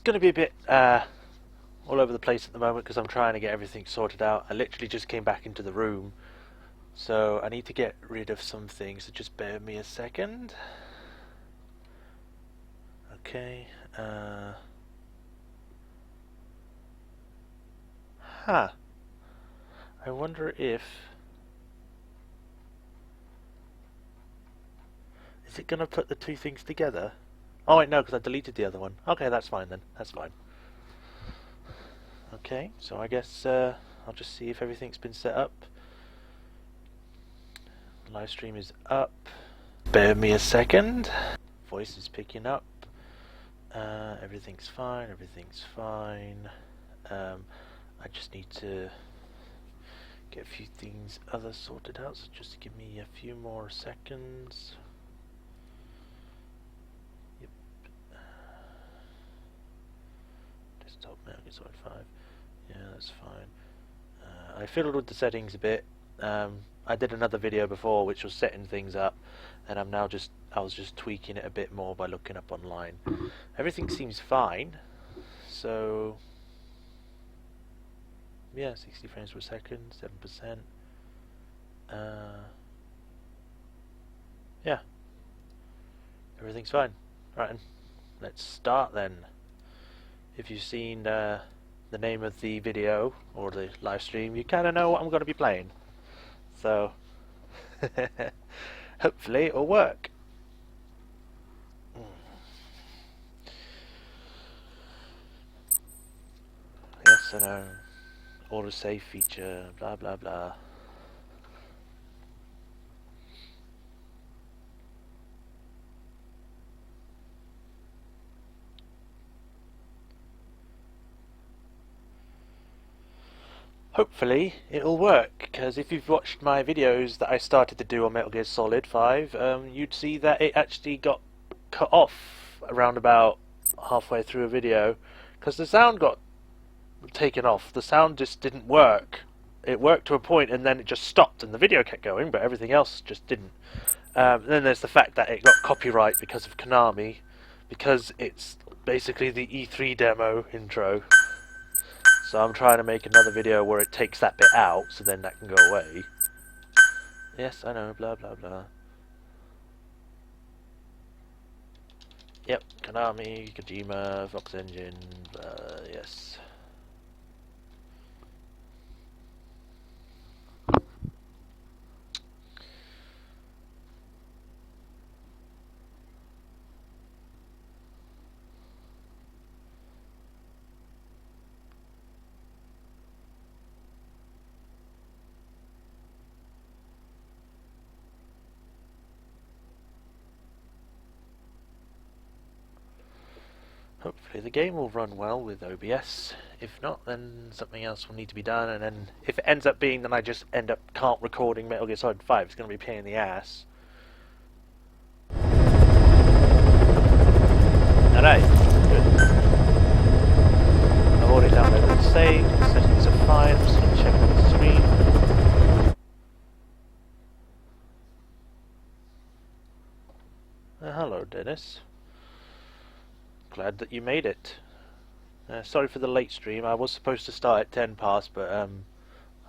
going to be a bit all over the place at the moment because I'm trying to get everything sorted out. I literally just came back into the room, so I need to get rid of some things, so just bear with me a second. Okay, I wonder if... Is it going to put the two things together? Oh wait, no, because I deleted the other one. Okay, that's fine then. That's fine. Okay, so I guess I'll just see if everything's been set up. Livestream is up. Bear with me a second. Voice is picking up. Everything's fine. Everything's fine. I just need to get a few things other sorted out. So just give me a few more seconds. Desktop MGSV 5. Yeah, that's fine. I fiddled with the settings a bit. I did another video before which was setting things up, and I was just tweaking it a bit more by looking up online. Everything seems fine, so yeah, 60 frames per second, 7%. Yeah, everything's fine. Right, then, let's start then. If you've seen the name of the video or the live stream, you kind of know what I'm going to be playing. So hopefully it'll work. Yes, I know. Autosave feature, blah blah blah. Hopefully it'll work, because if you've watched my videos that I started to do on Metal Gear Solid 5, you'd see that it actually got cut off around about halfway through a video, because the sound got taken off. The sound just didn't work. It worked to a point and then it just stopped and the video kept going, but everything else just didn't. Then there's the fact that it got copyright because of Konami, because it's basically the E3 demo intro. So I'm trying to make another video where it takes that bit out, so then that can go away. Yes, I know, blah blah blah. Yep, Konami, Kojima, Fox Engine, yes. Hopefully the game will run well with OBS. If not, then something else will need to be done, and then if it ends up being that I just end up can't recording Metal Gear Solid 5, it's going to be a pain in the ass. Alright, good. I've already downloaded the save, the settings are fine, I'm just going to check on the screen. Hello, Dennis. Glad that you made it. Sorry for the late stream. I was supposed to start at 10 past, but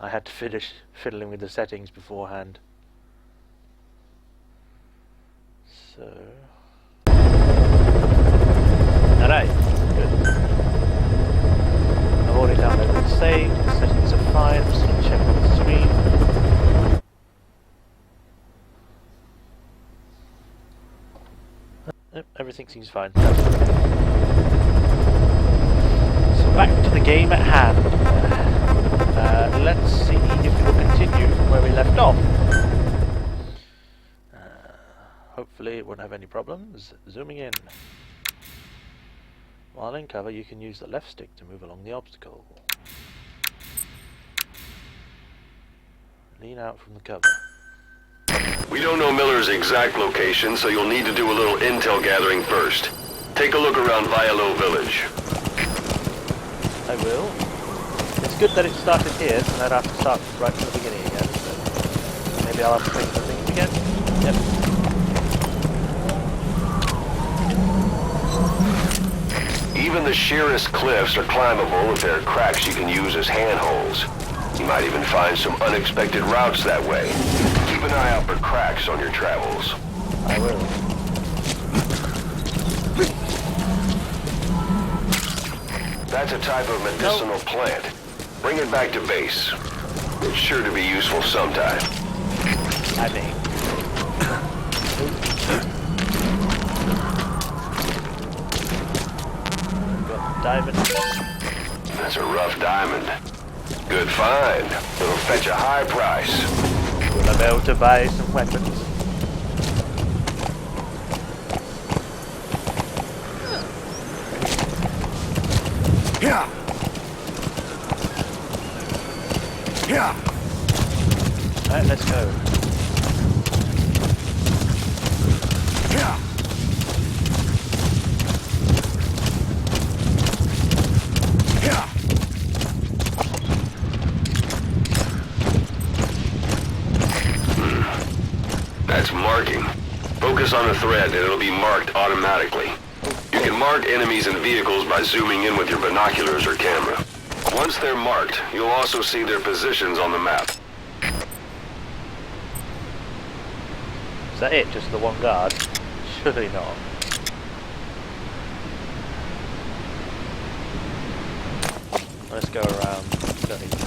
I had to finish fiddling with the settings beforehand. So... Alright, good. I've already downloaded the save, the settings are fine, I'm just going to check on the screen. Yep, everything seems fine. So back to the game at hand. Let's see if we'll continue from where we left off. Hopefully it won't have any problems. Zooming in. While in cover, you can use the left stick to move along the obstacle. Lean out from the cover. We don't know Miller's exact location, so you'll need to do a little intel gathering first. Take a look around Vialo Village. I will. It's good that it started here, so I'd have to start right from the beginning again. So maybe I'll have to make the things again. Yep. Even the sheerest cliffs are climbable if there are cracks you can use as handholds. You might even find some unexpected routes that way. Keep an eye out for cracks on your travels. I will. That's a type of medicinal plant. Bring it back to base. It's sure to be useful sometime. I mean... Got diamond. That's a rough diamond. Good find. It'll fetch a high price. Will I be able to buy some weapons? Yeah. Yeah. Alright, let's go. Yeah. Yeah. That's marking. Focus on a thread and it'll be marked automatically. You can mark enemies and vehicles by zooming in with your binoculars or camera. Once they're marked, you'll also see their positions on the map. Is that it? Just the one guard? Surely not. Let's go around. Don't need to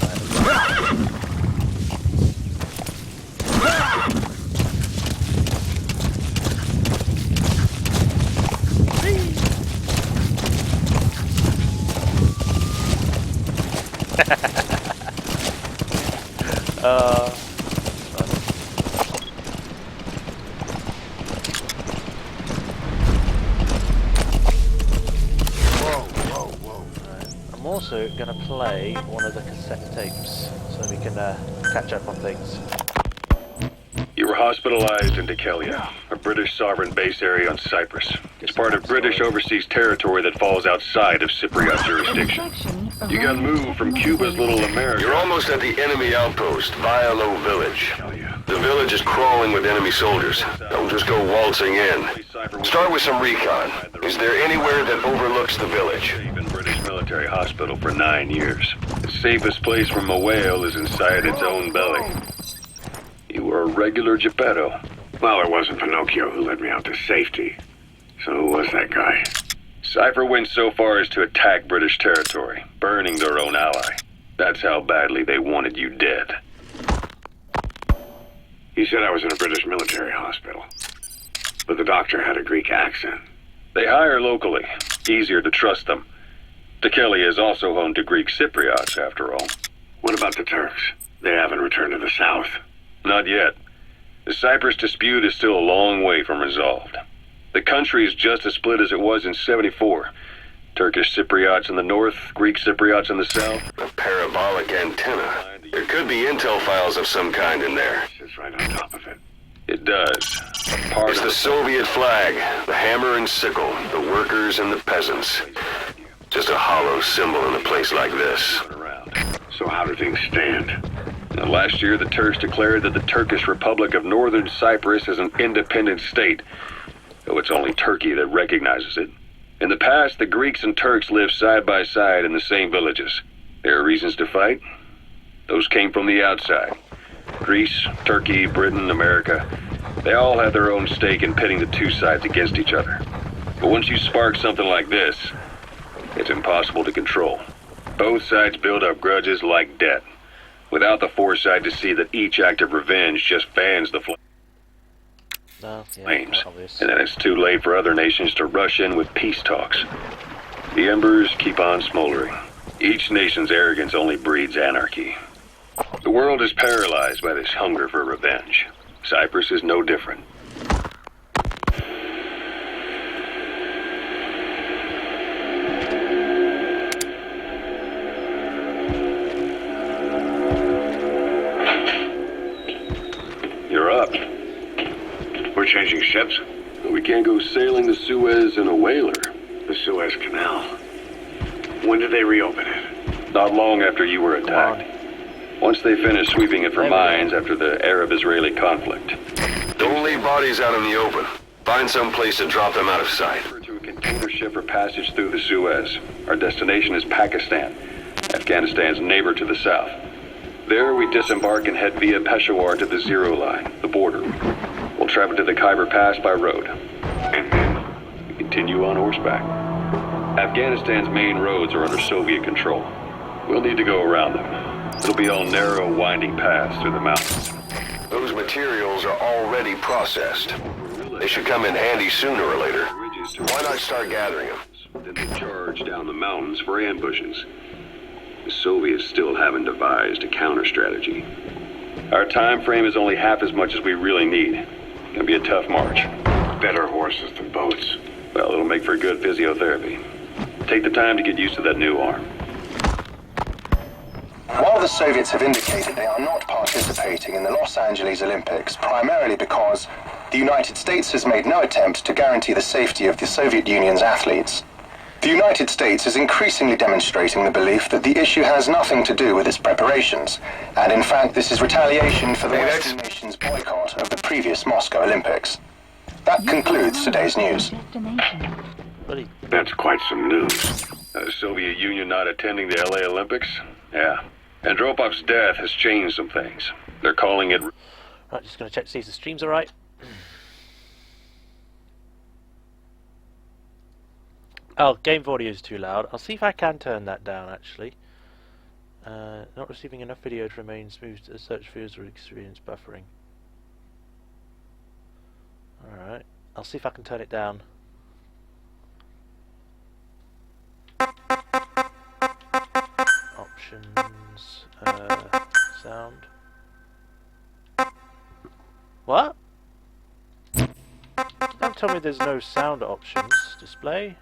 I'm also going to play one of the cassette tapes so we can catch up on things. You were hospitalized in Dekelia, a British sovereign base area on Cyprus. It's part of British overseas territory that falls outside of Cypriot jurisdiction. You got moved from Cuba's Little America. You're almost at the enemy outpost, Vialo Village. The village is crawling with enemy soldiers. Don't just go waltzing in. Start with some recon. Is there anywhere that overlooks the village? In British military hospital for 9 years. The safest place from a whale is inside its own belly. You were a regular Geppetto. Well, it wasn't Pinocchio who led me out to safety. So who was that guy? Cypher went so far as to attack British territory, burning their own ally. That's how badly they wanted you dead. He said I was in a British military hospital. But the doctor had a Greek accent. They hire locally. Easier to trust them. Dekelia is also home to Greek Cypriots, after all. What about the Turks? They haven't returned to the south. Not yet. The Cyprus dispute is still a long way from resolved. The country is just as split as it was in '74. Turkish Cypriots in the north, Greek Cypriots in the south. A parabolic antenna. There could be intel files of some kind in there. It's right on top of it. It does. It's the Soviet flag, the hammer and sickle, the workers and the peasants. Just a hollow symbol in a place like this. So how do things stand? Now, last year, the Turks declared that the Turkish Republic of Northern Cyprus is an independent state, though it's only Turkey that recognizes it. In the past, the Greeks and Turks lived side by side in the same villages. There are reasons to fight. Those came from the outside. Greece, Turkey, Britain, America, they all had their own stake in pitting the two sides against each other. But once you spark something like this, it's impossible to control. Both sides build up grudges like debt, without the foresight to see that each act of revenge just fans the flames. And then it's too late for other nations to rush in with peace talks. The embers keep on smoldering. Each nation's arrogance only breeds anarchy. The world is paralyzed by this hunger for revenge. Cyprus is no different. You're up. We're changing ships? We can't go sailing the Suez in a whaler. The Suez Canal. When did they reopen it? Not long after you were attacked. Once they finished sweeping it for mines after the Arab-Israeli conflict. Don't leave bodies out in the open. Find some place to drop them out of sight. To a container ship for passage through the Suez. Our destination is Pakistan, Afghanistan's neighbor to the south. There we disembark and head via Peshawar to the Zero Line, the border. We'll travel to the Khyber Pass by road. And then we continue on horseback. Afghanistan's main roads are under Soviet control. We'll need to go around them. It'll be all narrow, winding paths through the mountains. Those materials are already processed. They should come in handy sooner or later. Why not start gathering them? Then they charge down the mountains for ambushes. The Soviets still haven't devised a counter-strategy. Our time frame is only half as much as we really need. Gonna be a tough march. Better horses than boats. Well, it'll make for good physiotherapy. Take the time to get used to that new arm. While the Soviets have indicated they are not participating in the Los Angeles Olympics, primarily because the United States has made no attempt to guarantee the safety of the Soviet Union's athletes, the United States is increasingly demonstrating the belief that the issue has nothing to do with its preparations, and in fact this is retaliation for the Western nations' boycott of the previous Moscow Olympics. That concludes today's news. That's quite some news. The Soviet Union not attending the LA Olympics? Yeah. Andropov's death has changed some things. They're calling it... Right, just going to check to see if the stream's alright. Oh, game audio is too loud. I'll see if I can turn that down, actually. Not receiving enough video to remain smooth to search for user experience buffering. Alright, I'll see if I can turn it down. Options, sound. What? Don't tell me there's no sound options. Display.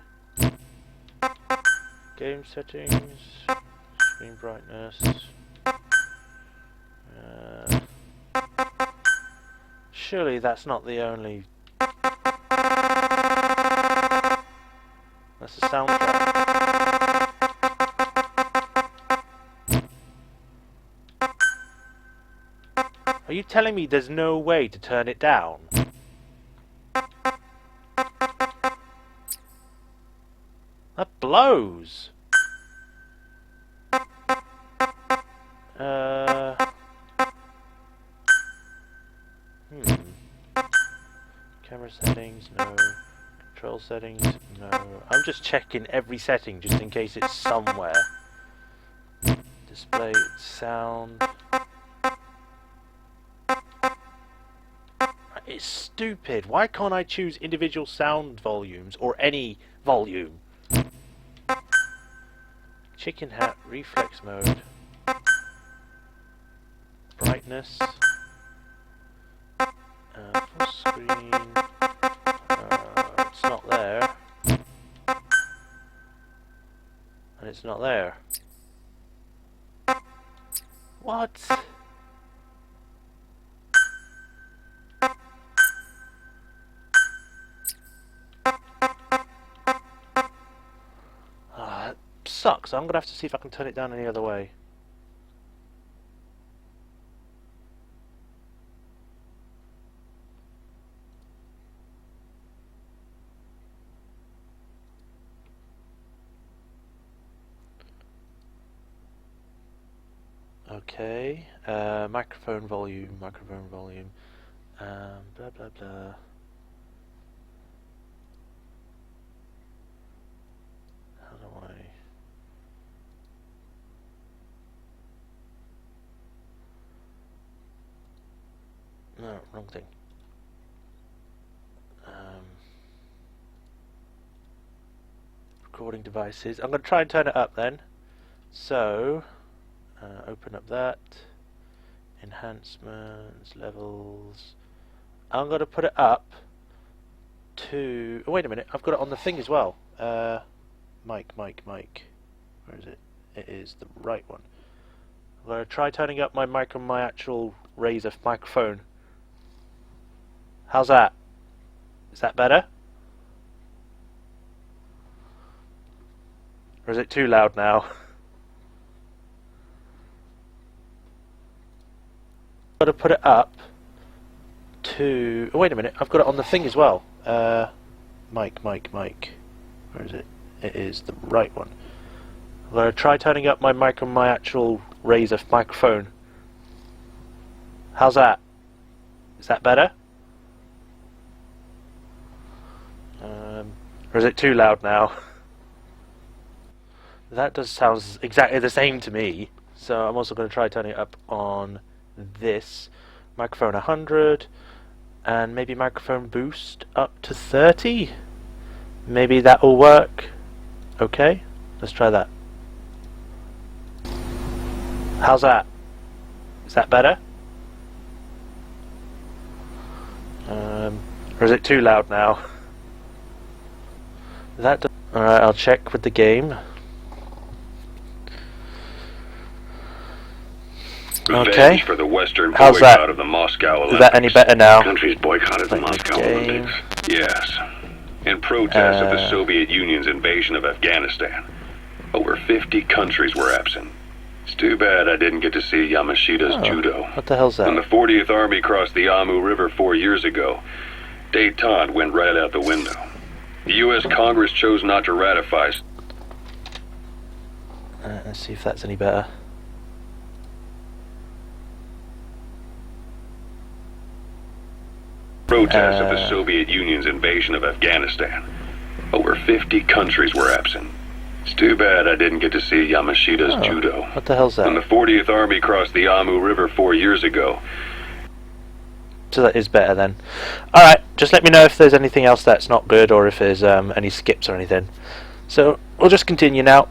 Game settings. Screen brightness. Surely that's not the only... That's the soundtrack. Are you telling me there's no way to turn it down? That blows! Camera settings, no. Control settings, no. I'm just checking every setting just in case it's somewhere. Display, sound. It's stupid. Why can't I choose individual sound volumes or any volume? Chicken hat, reflex mode. Brightness. Full screen. It's not there. And it's not there. What? That sucks. I'm gonna have to see if I can turn it down any other way. Okay, microphone volume, blah blah blah. How do I... No, wrong thing. Recording devices. I'm going to try and turn it up then. So... open up that, enhancements, levels. I'm going to put it up to... Oh, wait a minute, I've got it on the thing as well. Mic. Where is it? It is the right one. I'm going to try turning up my mic on my actual Razer microphone. How's that? Is that better? Or is it too loud now? Got to put it up to... Oh, wait a minute, I've got it on the thing as well. Mic. Where Where is it? It is the right one. I'm going to try turning up my actual Razer microphone. How's that? Is that better? Or is it too loud now? That does sound exactly the same to me. So I'm also going to try turning it up on this microphone 100, and maybe microphone boost up to 30. Maybe that will work. Okay, let's try that. How's that? Is that better? Or is it too loud now? That. Alright, I'll check with the game. Okay. For the Western How's boycott that? of the Moscow Olympics. Is that any better now? Countries boycotted the Moscow Olympics. Yes. In protest of the Soviet Union's invasion of Afghanistan. Over 50 countries were absent. It's too bad I didn't get to see Yamashita's judo. What the hell's that? When the 40th Army crossed the Amu River 4 years ago, détente went right out the window. The U.S. Congress chose not to ratify. Let's see if that's any better. Protest of the Soviet Union's invasion of Afghanistan. Over 50 countries were absent. It's too bad I didn't get to see Yamashita's judo. What the hell's that? When the 40th Army crossed the Amu River 4 years ago. So that is better then. Alright, just let me know if there's anything else that's not good, or if there's any skips or anything. So, we'll just continue now.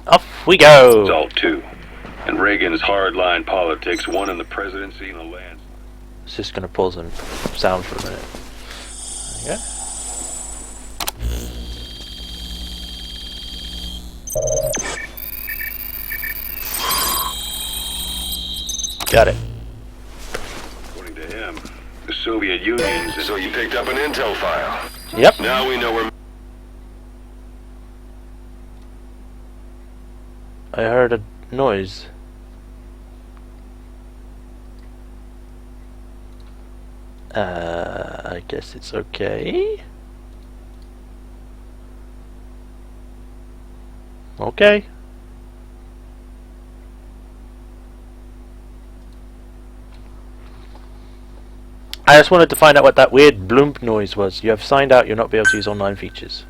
Off we go! Result 2. And Reagan's hardline politics won in the presidency in a land. It's just going to pause and sound for a minute. There you go. Got it. According to him, the Soviet Union's... So you picked up an intel file. Yep. Now we know where... I heard a noise. I guess it's okay. Okay. I just wanted to find out what that weird bloomp noise was. You have signed out, you'll not be able to use online features.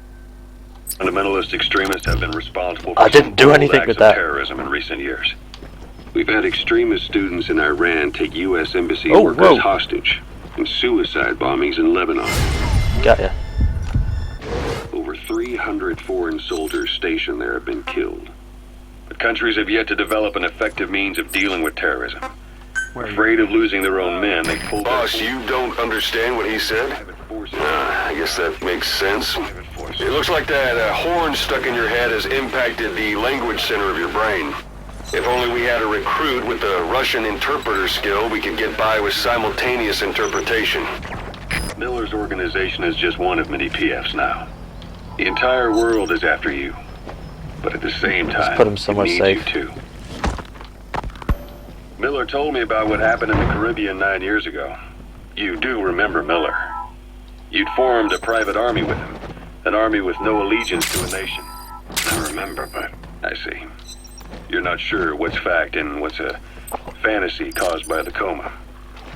Fundamentalist extremists have been responsible for I didn't do anything with that. terrorism in recent years. We've had extremist students in Iran take U.S. embassy Oh, workers whoa. hostage, and suicide bombings in Lebanon. Got ya. Over 300 foreign soldiers stationed there have been killed. But countries have yet to develop an effective means of dealing with terrorism. Afraid of losing their own men, they pulled Boss, you don't understand what he said? I guess that makes sense. It looks like that horn stuck in your head has impacted the language center of your brain. If only we had a recruit with the Russian interpreter skill, we could get by with simultaneous interpretation. Miller's organization is just one of many PFs now. The entire world is after you. But at the same time, put him somewhere it needs safe. you too. Miller told me about what happened in the Caribbean 9 years ago. You do remember Miller. You'd formed a private army with him. An army with no allegiance to a nation. I remember, but I see. You're not sure what's fact and what's a fantasy caused by the coma.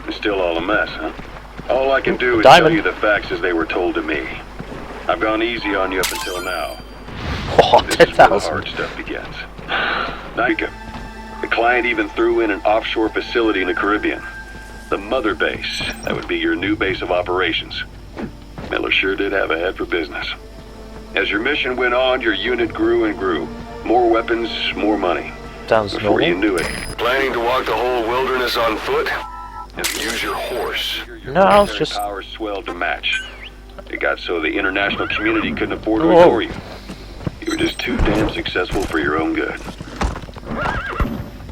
It's still all a mess, huh? All I can do is tell you the facts as they were told to me. I've gone easy on you up until now. Oh, This is where the 10,000. hard stuff begins. Nika. The client even threw in an offshore facility in the Caribbean. The mother base. That would be your new base of operations. Miller sure did have a head for business. As your mission went on, your unit grew and grew. More weapons, more money. Sounds Before you normal. knew it, Planning to walk the whole wilderness on foot? Use your horse. No, I was military just... powers swelled to match. It got so the international community couldn't afford to Whoa. ignore you. You were just too damn successful for your own good.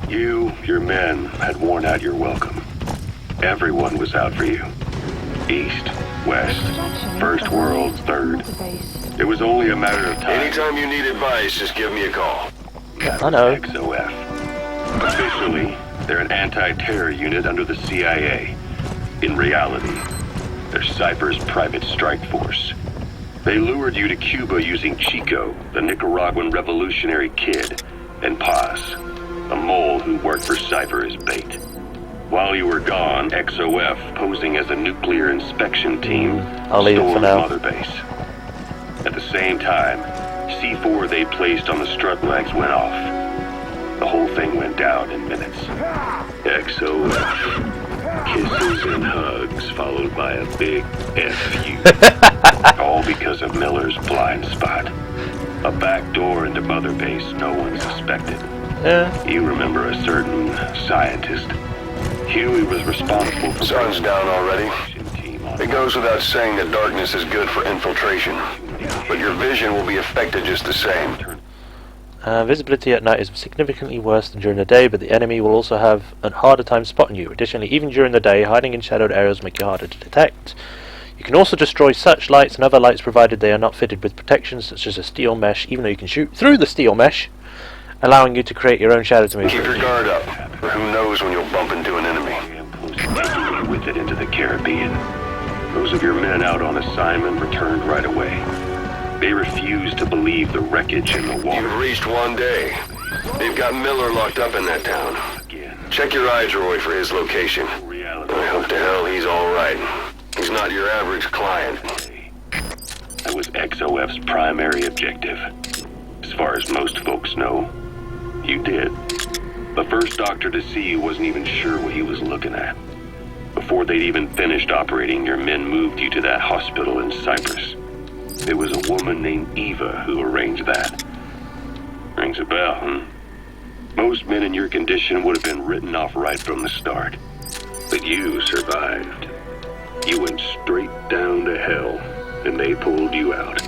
You, your men, had worn out your welcome. Everyone was out for you. East, West, First World, Third. It was only a matter of time. Anytime you need advice, just give me a call. That I know. was XOF. Officially, they're an anti-terror unit under the CIA. In reality, they're Cypher's private strike force. They lured you to Cuba using Chico, the Nicaraguan revolutionary kid, and Paz, a mole who worked for Cypher as bait. While you were gone, XOF, posing as a nuclear inspection team, I'll leave it for stormed now. Mother Base. At the same time, C4 they placed on the strut legs went off. The whole thing went down in minutes. XOF. Kisses and hugs, followed by a big F you. All because of Miller's blind spot. A back door into Mother Base no one suspected. Yeah. You remember a certain scientist. Huey was responsible for... Sun's down already. Team on It goes without saying that darkness is good for infiltration, but your vision will be affected just the same. Visibility at night is significantly worse than during the day, but the enemy will also have a harder time spotting you. Additionally, even during the day, hiding in shadowed areas will make you harder to detect. You can also destroy such lights and other lights provided they are not fitted with protection, such as a steel mesh, even though you can shoot through the steel mesh, allowing you to create your own shadow to move Keep through. your guard up, or who knows when you'll bump into an enemy. taking you with it into the Caribbean. Those of your men out on assignment returned right away. They refused to believe the wreckage in the water. You've reached one day. They've got Miller locked up in that town. Again, Check your eyes, Roy, for his location. reality. I hope to hell he's alright. He's not your average client. That was XOF's primary objective. As far as most folks know, you did. The first doctor to see you wasn't even sure what he was looking at. Before they'd even finished operating, your men moved you to that hospital in Cyprus. It was a woman named Eva who arranged that. Rings a bell, huh? Most men in your condition would have been written off right from the start. But you survived. You went straight down to hell, and they pulled you out.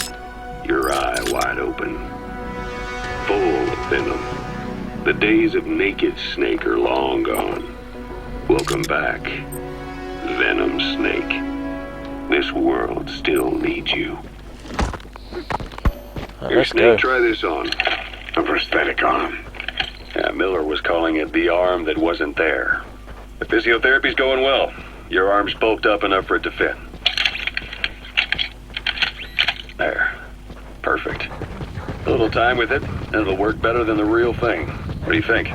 Your eye wide open. Full of venom. The days of naked snake are long gone. Welcome back, Venom Snake. This world still needs you. Here, Let's Snake, go. try this on. A prosthetic arm. Yeah, Miller was calling it the arm that wasn't there. The physiotherapy's going well. Your arm's bulked up enough for it to fit. There. Perfect. A little time with it, and it'll work better than the real thing. What do you think?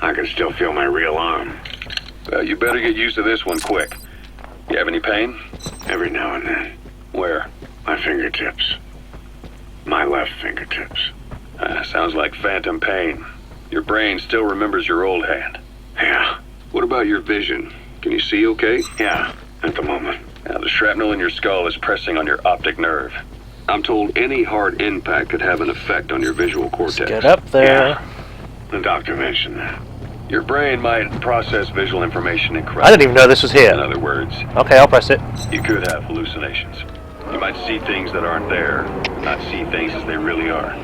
I can still feel my real arm. Well, you better get used to this one quick. You have any pain? Every now and then. Where? My fingertips. My left fingertips. Sounds like phantom pain. Your brain still remembers your old hand. Yeah. What about your vision? Can you see okay? Yeah. At the moment. Now, the shrapnel in your skull is pressing on your optic nerve. I'm told any hard impact could have an effect on your visual cortex. Get up there. Yeah. The doctor mentioned that. Your brain might process visual information incorrectly. I didn't even know this was In here. other words, Okay, I'll press it. you could have hallucinations. You might see things that aren't there, not see things as they really are.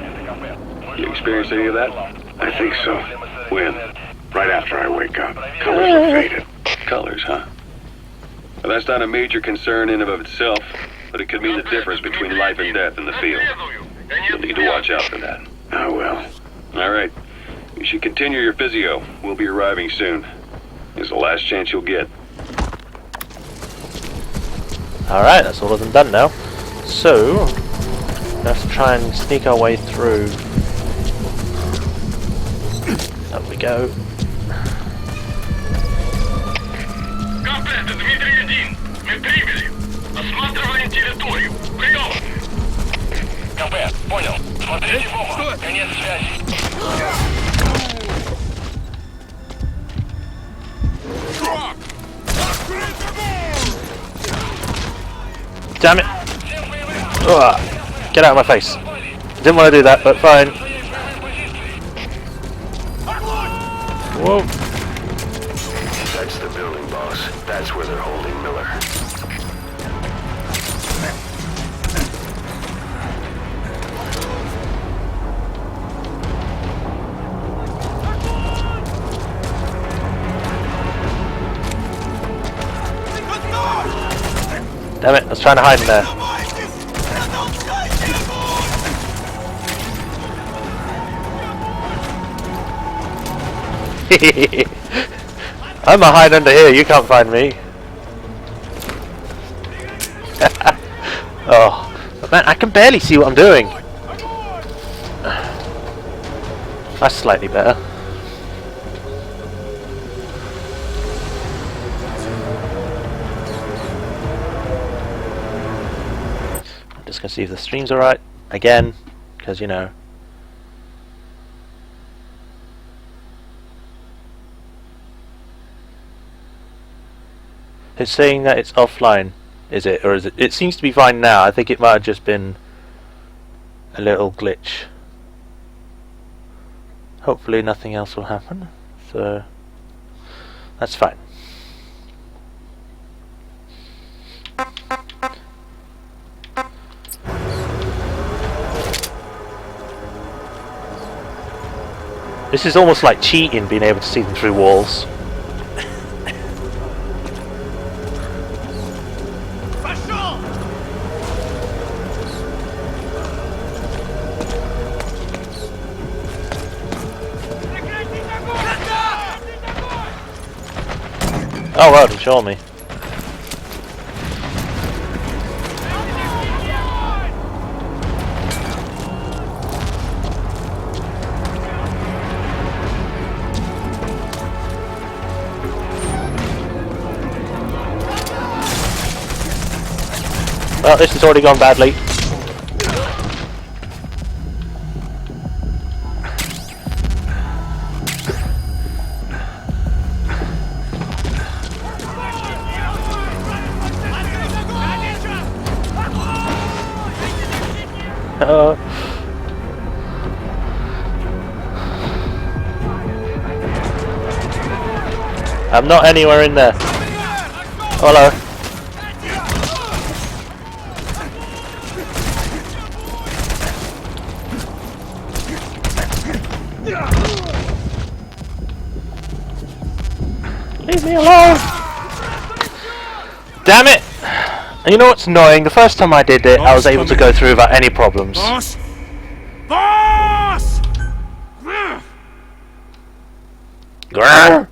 You experience any of that? I think so. When? Right after I wake up. Colors are faded. Colors, huh? Well, that's not a major concern in and of itself, but it could mean the difference between life and death in the field. You'll need to watch out for that. I will. All right. You should continue your physio. We'll be arriving soon. It's the last chance you'll get. Alright, that's all of them done now. So, let's try and sneak our way through. There we go. Комплект, Дмитрий-1. Мы прибыли. Осматриваем территорию. Прием. КП, понял. Смотрите в оба. Конец связи. Damn it! Ugh. Get out of my face. Didn't want to do that, but fine. Whoa. That's the building, boss. That's where they're holding Miller. Damn it, I was trying to hide in there. I'm a hide under here, you can't find me. Man, I can barely see what I'm doing. That's slightly better. I'm just gonna see if the stream's alright. Again, because you know. It's saying that it's offline, is it? Or is it? It seems to be fine now. I think it might have just been a little glitch. Hopefully nothing else will happen. So that's fine. This is almost like cheating, being able to see them through walls. Oh well, didn't show me. Well, this has already gone badly. I'm not anywhere in there. Hello. Leave me alone! Damn it! And you know what's annoying? The first time I did it, I was able to go through without any problems. Boss! Boss! Grrr.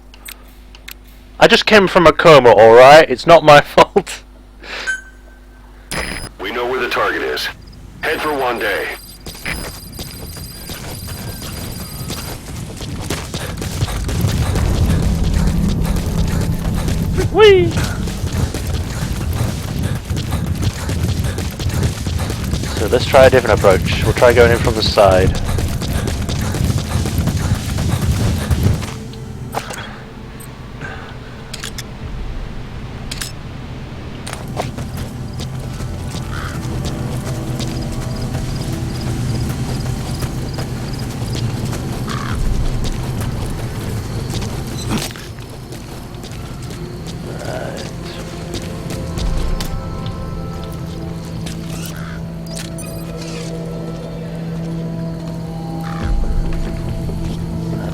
I just came from a coma, alright? It's not my fault. We know where the target is. Head for one day. Whee! So let's try a different approach. We'll try going in from the side.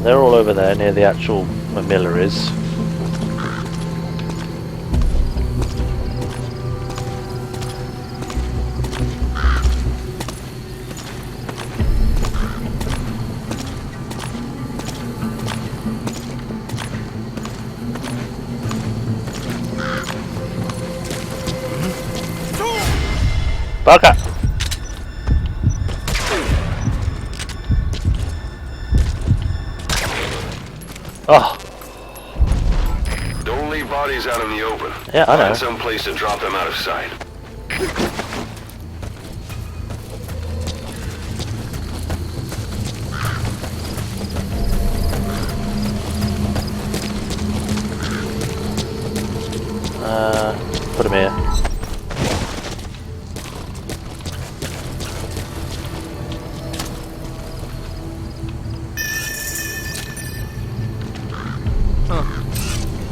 They're all over there near the actual Miller is. Baka! Oh. Don't leave bodies out in the open. Yeah, I know. Find some place to drop them out of sight. Put him here.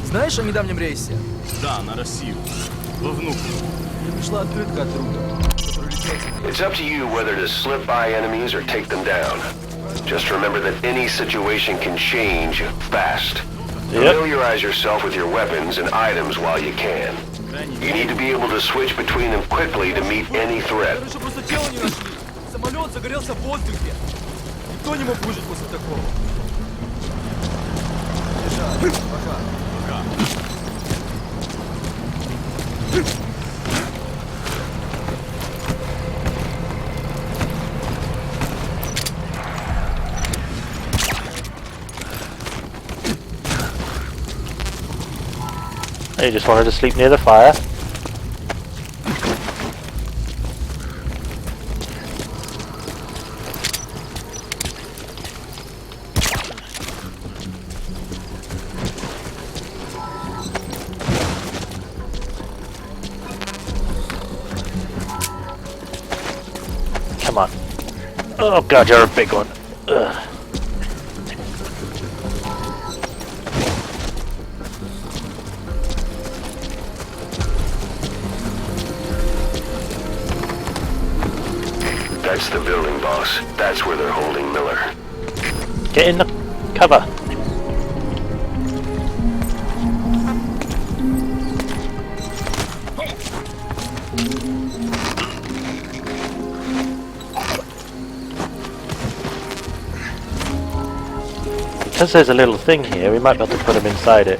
Знаешь о недавнем рейсе? Да, на Россию. Во Внуково. Мне пришла открытка от друга. It's up to you whether to slip by enemies or take them down. Just remember that any situation can change fast. Familiarize yourself with your weapons and items while you can. You need to be able to switch between them quickly to meet any threat. Просто тело не нашли. Самолет загорелся в воздухе. Никто не мог выжить после такого. Бежать. Пока. You just wanted to sleep near the fire. Come on. Oh god, you're a big one. Ugh. That's the building, boss. That's where they're holding Miller. Get in the cover. Because there's a little thing here, we might be able to put him inside it.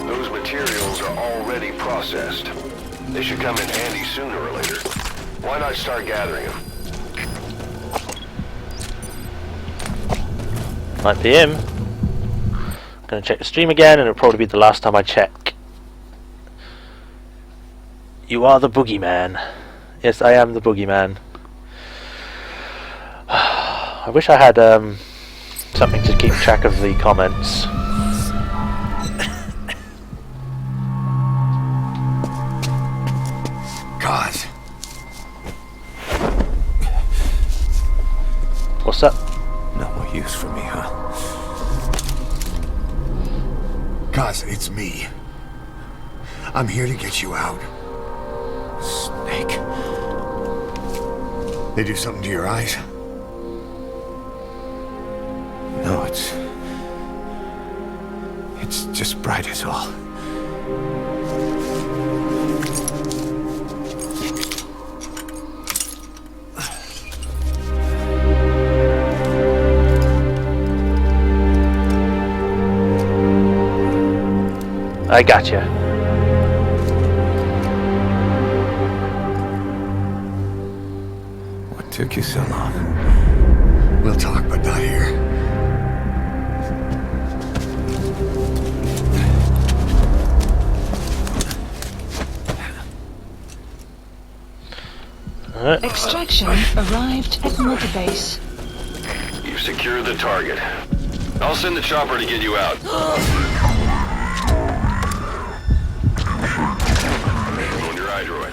Those materials are already processed. They should come in handy sooner or later. Why not start gathering them? Might be him. Gonna check the stream again, and it'll probably be the last time I check. You are the boogeyman. Yes, I am the boogeyman. I wish I had something to keep track of the comments. God. What's up? No more use for me, huh? Cause it's me. I'm here to get you out. Snake. They do something to your eyes? No, it's just bright as all. I gotcha. What took you so long? We'll talk, but not here. Extraction arrived at Mother Base. You've secured the target. I'll send the chopper to get you out. On your iDroid.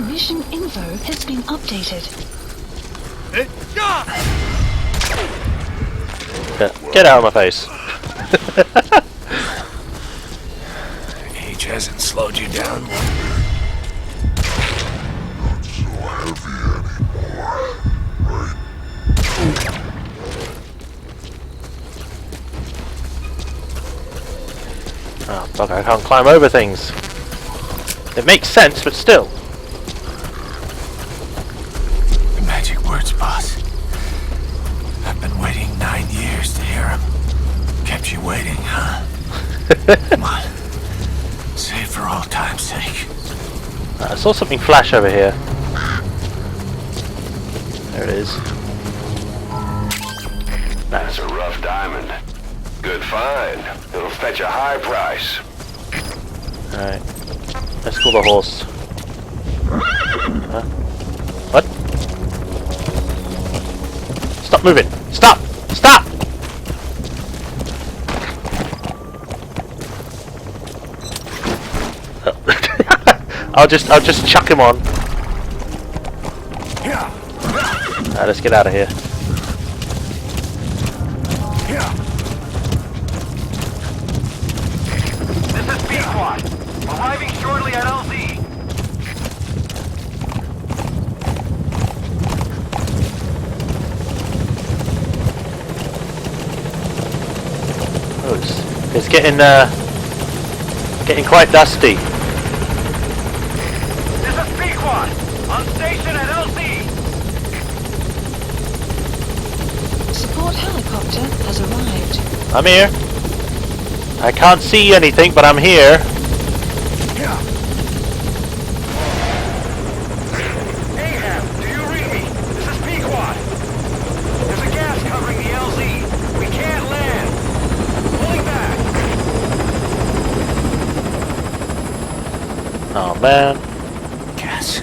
Mission info has been updated. Get out of my face. Age hasn't slowed you down. Oh fuck, I can't climb over things. It makes sense, but still. The magic words, boss. I've been waiting 9 years to hear them. Kept you waiting, huh? Come on. Say it for all time's sake. I saw something flash over here. There it is. That's a rough diamond. Good find. It'll fetch a high price. Alright. Let's call the horse. Huh? What? Stop moving! Stop! Stop! I'll just chuck him on. Alright, let's get out of here. This is B-Squad. Arriving shortly at LZ. Oh, it's getting quite dusty. This is B-Squad. On station at LZ. Support helicopter has arrived. I'm here. I can't see anything, but I'm here. man. Gas.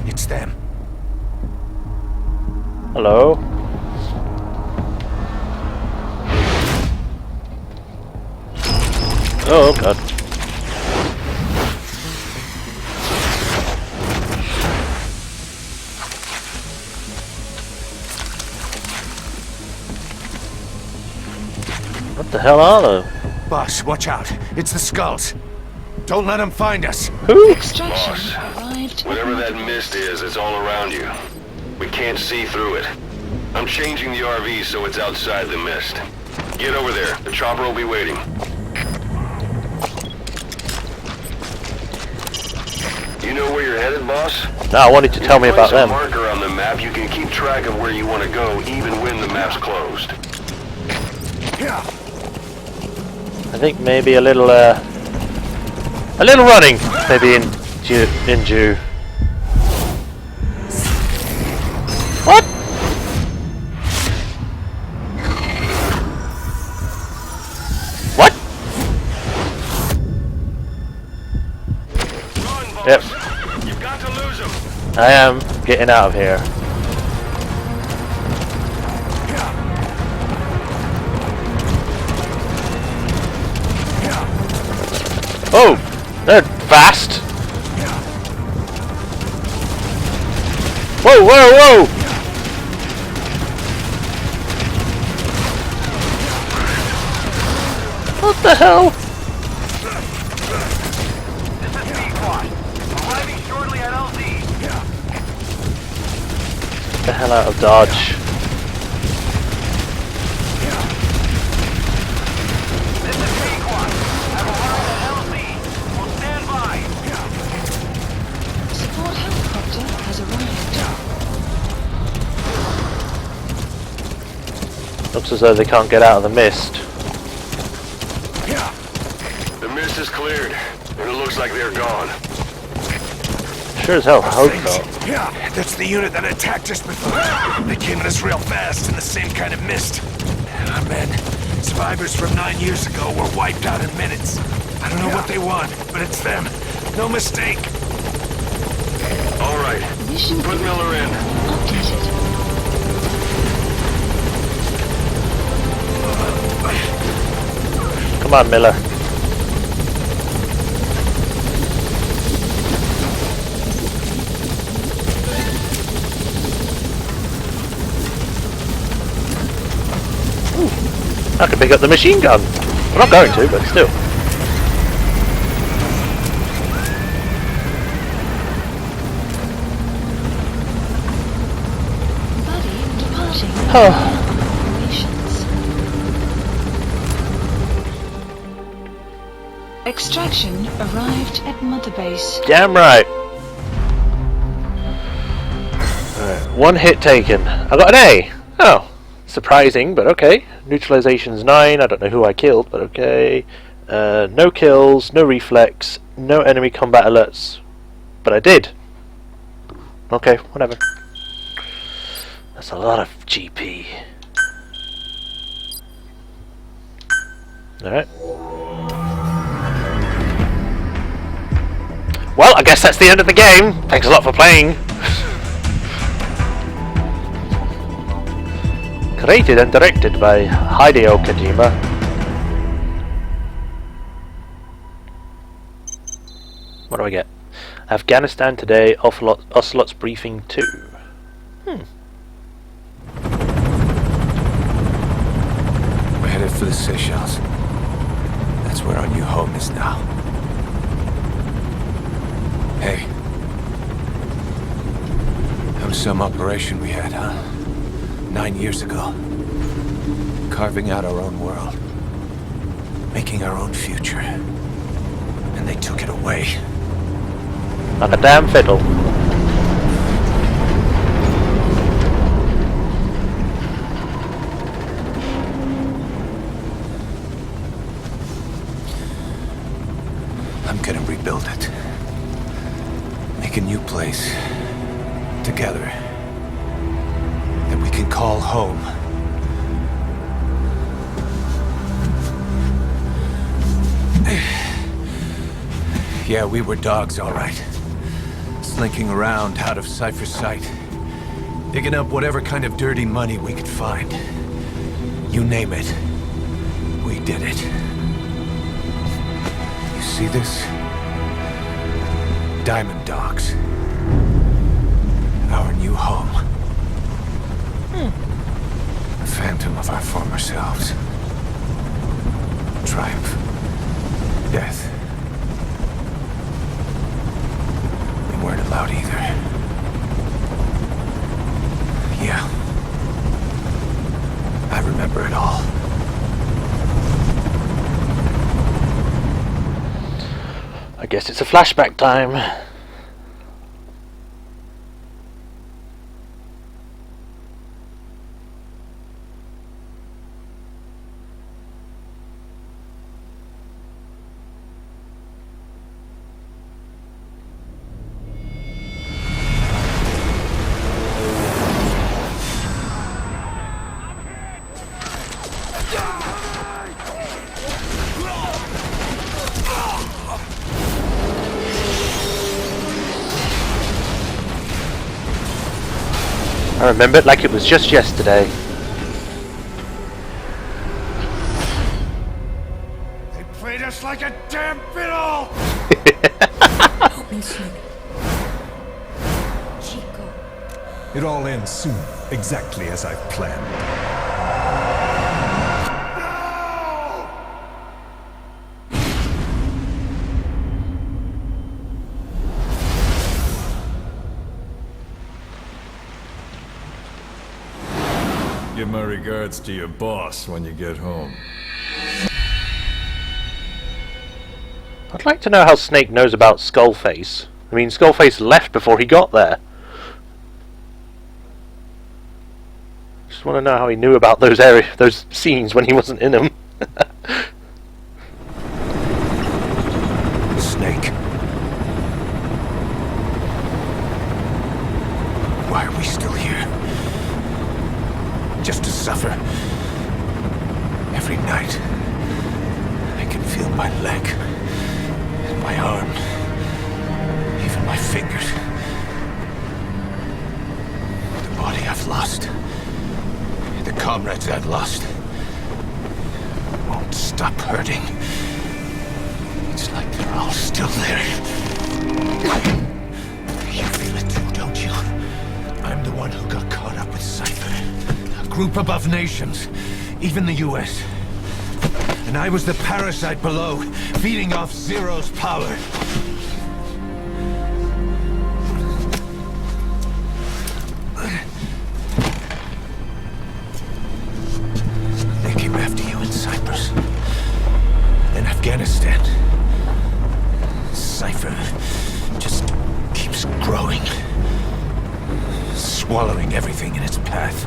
It's them. Hello. Oh god. What the hell are they? Boss, watch out. It's the skulls. Don't let them find us. Who? Extraction Boss, arrived. whatever that mist is, it's all around you. We can't see through it. I'm changing the RV so it's outside the mist. Get over there. The chopper will be waiting. You know where you're headed, boss? No, I wanted to tell me about them. If you place a marker on the map, you can keep track of where you want to go, even when the map's closed. I think maybe a little running, maybe in due. What? What? Run, boss. Yep, You've got to lose him. I am getting out of here. Oh, they're fast. Whoa, whoa, whoa! What the hell? This is B-Quad. Arriving shortly at LZ. Get the hell out of Dodge. This is B-Quad. I've arrived at LZ. We'll stand by. Support helicopter has arrived. Looks as though they can't get out of the mist. The mist is cleared, and it looks like they're gone. Sure as hell hope so. Yeah, that's the unit that attacked us before. They came at us real fast in the same kind of mist. Our men, survivors from 9 years ago, were wiped out in minutes. I don't know what they want, but it's them. No mistake. All right, Mission put Miller in. updated. Come on, Miller. Ooh, I can pick up the machine gun. I'm not going to, but still. Buddy departing. Oh. Operations. Extraction arrived at Mother Base. Damn right. Alright, one hit taken. I got an A. Oh, surprising, but okay. Neutralization's 9. I don't know who I killed, but okay. No kills, no reflex, no enemy combat alerts. But I did. Okay, whatever. That's a lot of GP. Alright. Well, I guess that's the end of the game. Thanks a lot for playing. Created and directed by Hideo Kojima. What do I get? Afghanistan today, Ocelot's briefing 2. We're headed for the Seychelles. That's where our new home is now. Hey. That was some operation we had, huh? 9 years ago. Carving out our own world. Making our own future. And they took it away. Like a damn fiddle. I'm gonna rebuild it. Make a new place. Together. That we can call home. Yeah, we were dogs, all right. Slinking around out of Cypher's sight. Digging up whatever kind of dirty money we could find. You name it. We did it. You see this? Diamond Dogs. Our new home. A phantom of our former selves. Triumph. Death. We weren't allowed either. Yeah. I remember it all. I guess it's a flashback time. I remember it like it was just yesterday. They played us like a damn fiddle! Open soon. Chico. It all ends soon, exactly as I've planned. Give my regards to your boss when you get home. I'd like to know how Snake knows about Skullface. I mean, Skullface left before he got there. Just want to know how he knew about those scenes when he wasn't in them. Snake. Why are we still here? Just to suffer. Every night, I can feel my leg, and my arm, even my fingers. The body I've lost, the comrades I've lost, won't stop hurting. It's like they're all still there. You feel it too, don't you? I'm the one who got caught up with Cypher. Group above nations, even the US. And I was the parasite below, feeding off Zero's power. They came after you in Cyprus, in Afghanistan. Cypher just keeps growing, swallowing everything in its path.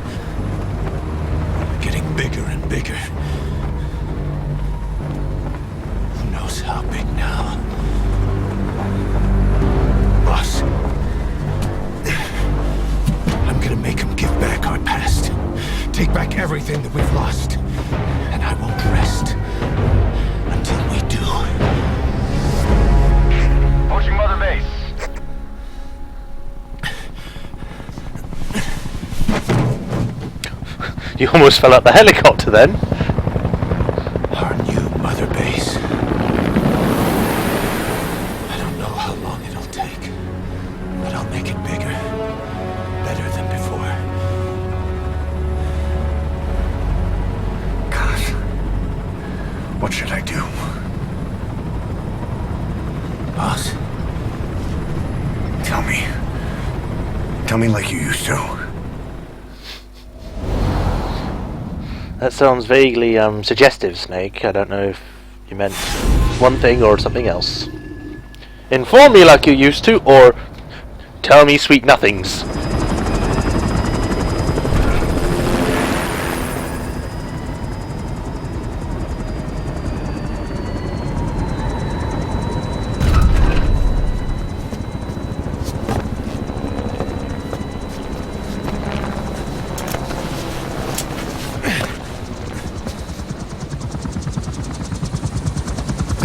Getting bigger and bigger. Who knows how big now? Boss. I'm gonna make him give back our past. Take back everything that we've lost. And I won't rest until we do. Approaching Mother Base. You almost fell out the helicopter then. Our new mother base. I don't know how long it'll take, but I'll make it bigger. Better than before. God. What should I do? Boss, Tell me. Tell me like you used to. That sounds vaguely suggestive, Snake. I don't know if you meant one thing or something else. Inform me like you used to, or tell me sweet nothings.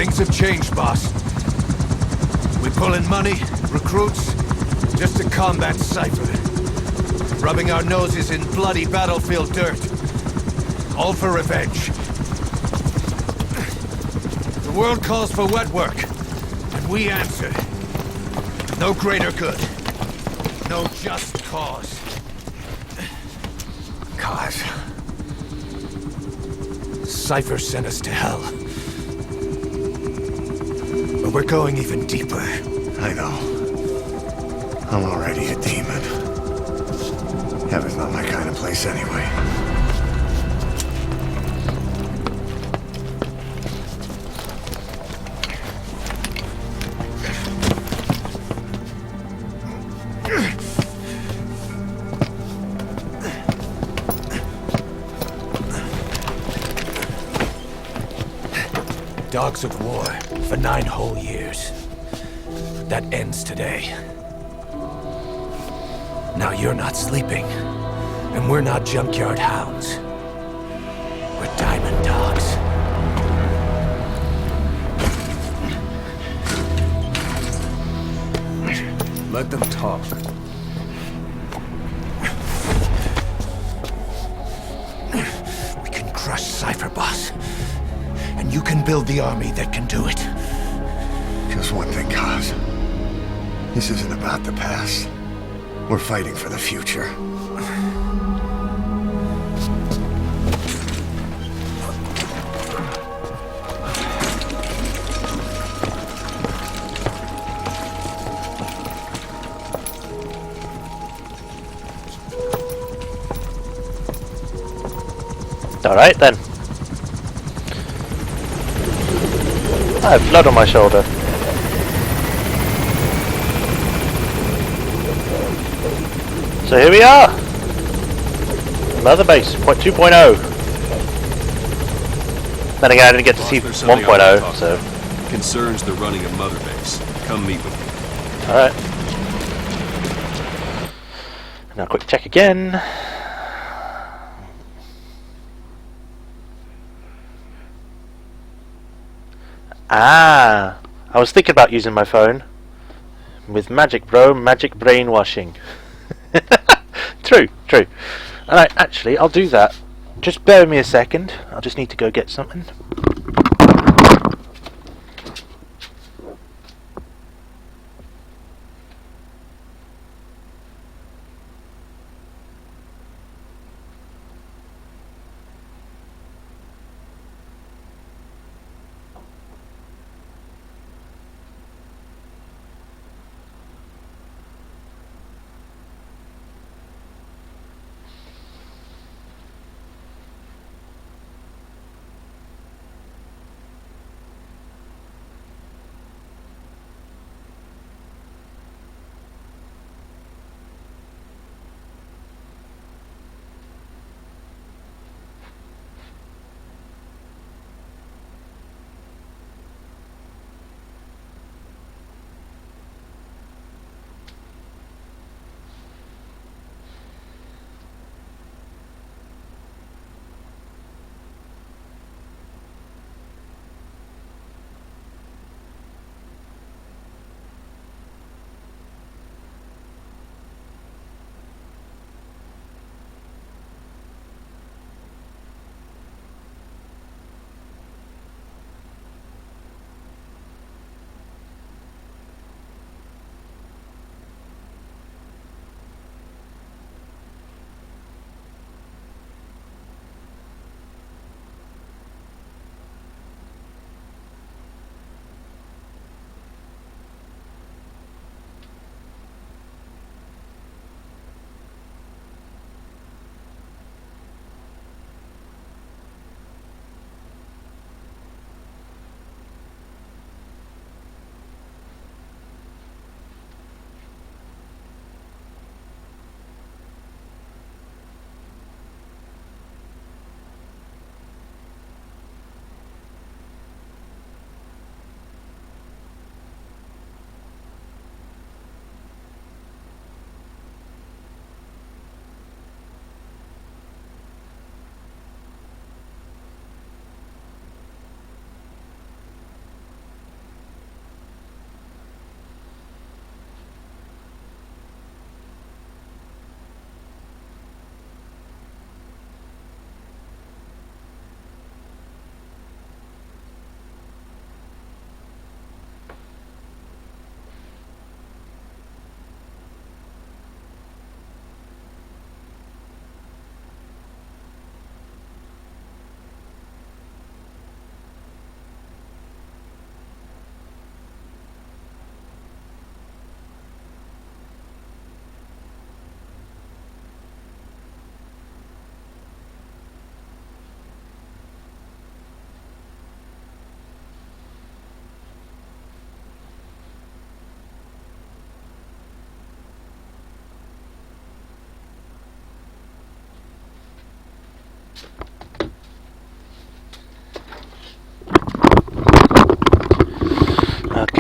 things have changed, boss. We pull in money, recruits, just to combat Cypher. Rubbing our noses in bloody battlefield dirt. All for revenge. The world calls for wet work, and we answer. No greater good. No just cause. Cause. Cypher sent us to hell. But we're going even deeper. I know. I'm already a demon. Heaven's not my kind of place anyway. Dogs of war for 9 whole years. That ends today. Now you're not sleeping, and we're not junkyard hounds. We're diamond dogs. Let them talk. We can crush Cypher, boss. And you can build the army that can do it. Just one thing, Kaz. This isn't about the past. We're fighting for the future. Alright then. I have blood on my shoulder. So here we are! Mother base, 2.0. Then again, I didn't get to see 1.0, so... Concerns the running of Mother Base. Come meet with me. Alright. Now quick check again. Ah, I was thinking about using my phone. With magic, bro. Magic brainwashing. True, true. Alright, actually, I'll do that. Just bear with me a second. I'll just need to go get something.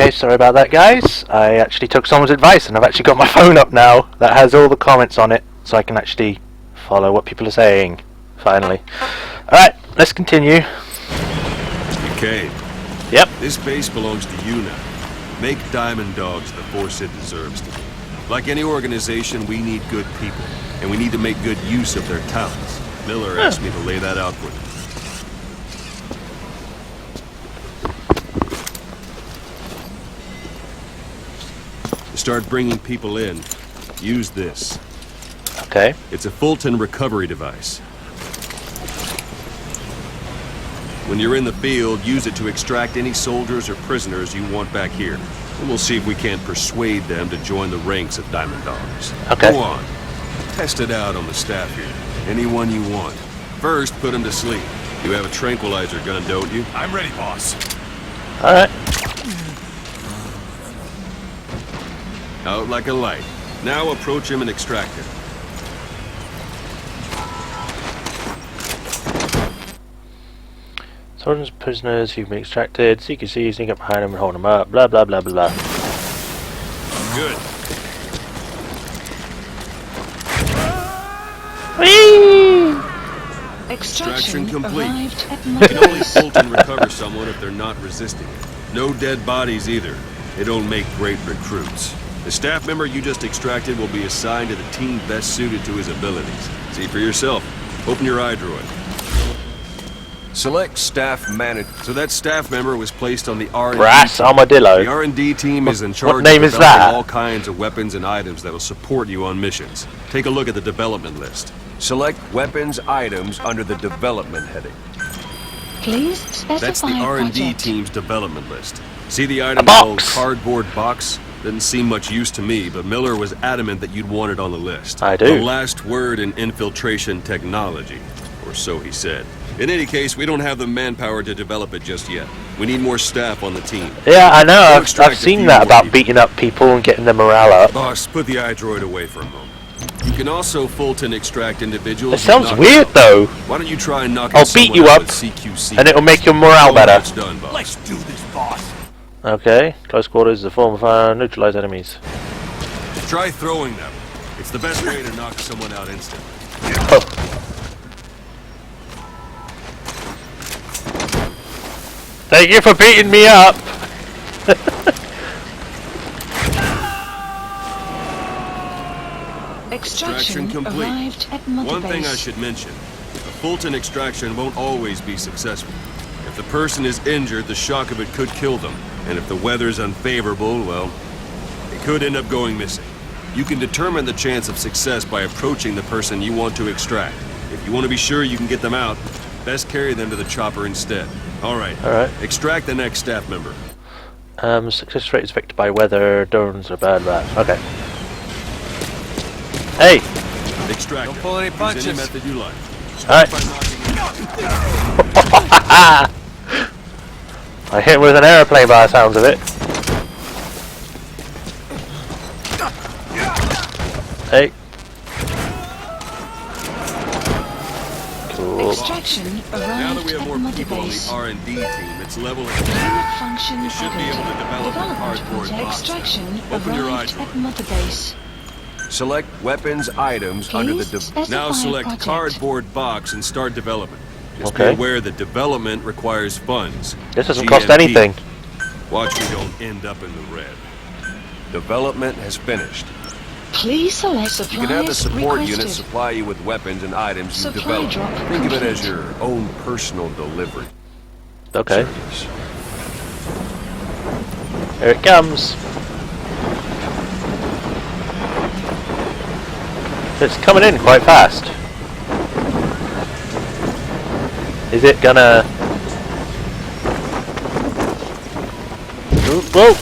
Okay, sorry about that, guys. I actually took someone's advice, and I've actually got my phone up now that has all the comments on it, so I can actually follow what people are saying. Finally. Alright, let's continue. Okay. Yep. This base belongs to you now. Make Diamond Dogs the force it deserves to be. Like any organization, we need good people, and we need to make good use of their talents. Miller asked me to lay that out for you. To start bringing people in, use this. Okay. It's a Fulton recovery device. When you're in the field, use it to extract any soldiers or prisoners you want back here. And we'll see if we can't persuade them to join the ranks of Diamond Dogs. Okay. Go on. Test it out on the staff here. Anyone you want. First, put them to sleep. You have a tranquilizer gun, don't you? I'm ready, boss. Alright. Out like a light. Now approach him and extract him. Soldiers, prisoners who've been extracted, CQC, sneak up behind them and hold them up, blah blah blah blah blah. Good. Whee! Extraction complete. arrived at You can only Mother Fulton recover someone if they're not resisting it. No dead bodies either. They don't make great recruits. The staff member you just extracted will be assigned to the team best suited to his abilities. See for yourself. Open your iDroid. Select staff manager. So that staff member was placed on the R&D Brass team. Armadillo. The R&D team is in charge name of is developing that? all kinds of weapons and items that will support you on missions. Take a look at the development list. Select weapons items under the development heading. Please specify That's the R&D project. team's development list. See the item box. called cardboard box? Didn't seem much use to me, but Miller was adamant that you'd want it on the list. I do. The last word in infiltration technology, or so he said. In any case, we don't have the manpower to develop it just yet. We need more staff on the team. Yeah, I know. We'll I've extract a seen few that more about people. beating up people and getting their morale up. Boss, put the iDroid away for a moment. You can also Fulton extract individuals. It sounds and knock weird, them out. though. Why don't you try knocking I'll beat someone you out up, with CQC? and it'll make your morale Oh, better. that's done, boss. Let's do this, boss. Okay. Close quarters is a form of fire. Neutralize enemies. Try throwing them. It's the best way to knock someone out instantly. Oh. Thank you for beating me up. Extraction complete. arrived at Mother One thing I Base. should mention. A Fulton extraction won't always be successful. If the person is injured, the shock of it could kill them. And if the weather's unfavorable, well, it could end up going missing. You can determine the chance of success by approaching the person you want to extract. If you want to be sure you can get them out, best carry them to the chopper instead. All right. Extract the next staff member. Success rate is affected by weather, drones are bad. Okay. Hey! Extract. Don't pull any Use punches. any method you like. Alright. By knocking I hit him with an aeroplane by the sounds of it. Hey. Cool. Extraction Now that arrived we have at more Mother people on the Base. R&D team, it's level Unit function You should be added. able to develop a Development cardboard project box extraction now. Open your arrived iDroid. at Mother Base. Select weapons items under the Please specify now select project. cardboard box and start development. Just Okay. be aware that development requires funds. This doesn't cost GMP. anything. Watch we don't end up in the red. Development has finished. Please select You supplies can have the support requested. unit supply you with weapons and items you Supply develop. drop Think of it complete. as your own personal delivery. Okay. service. Here it comes. It's coming in quite fast. Is it gonna... Ooh, whoa!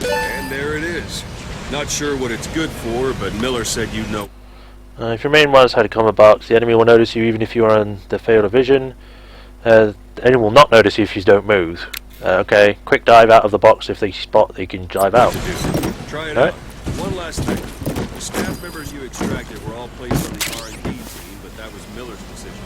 And there it is. Not sure what it's good for, but Miller said you'd know. If your main one has had a combat box, the enemy will notice you even if you are in the field of vision. The enemy will not notice you if you don't move. Okay, quick dive out of the box. If they spot, they can dive out. Try it Alright. out. One last thing. The staff members you extracted were all placed on the R&D team, but that was Miller's decision.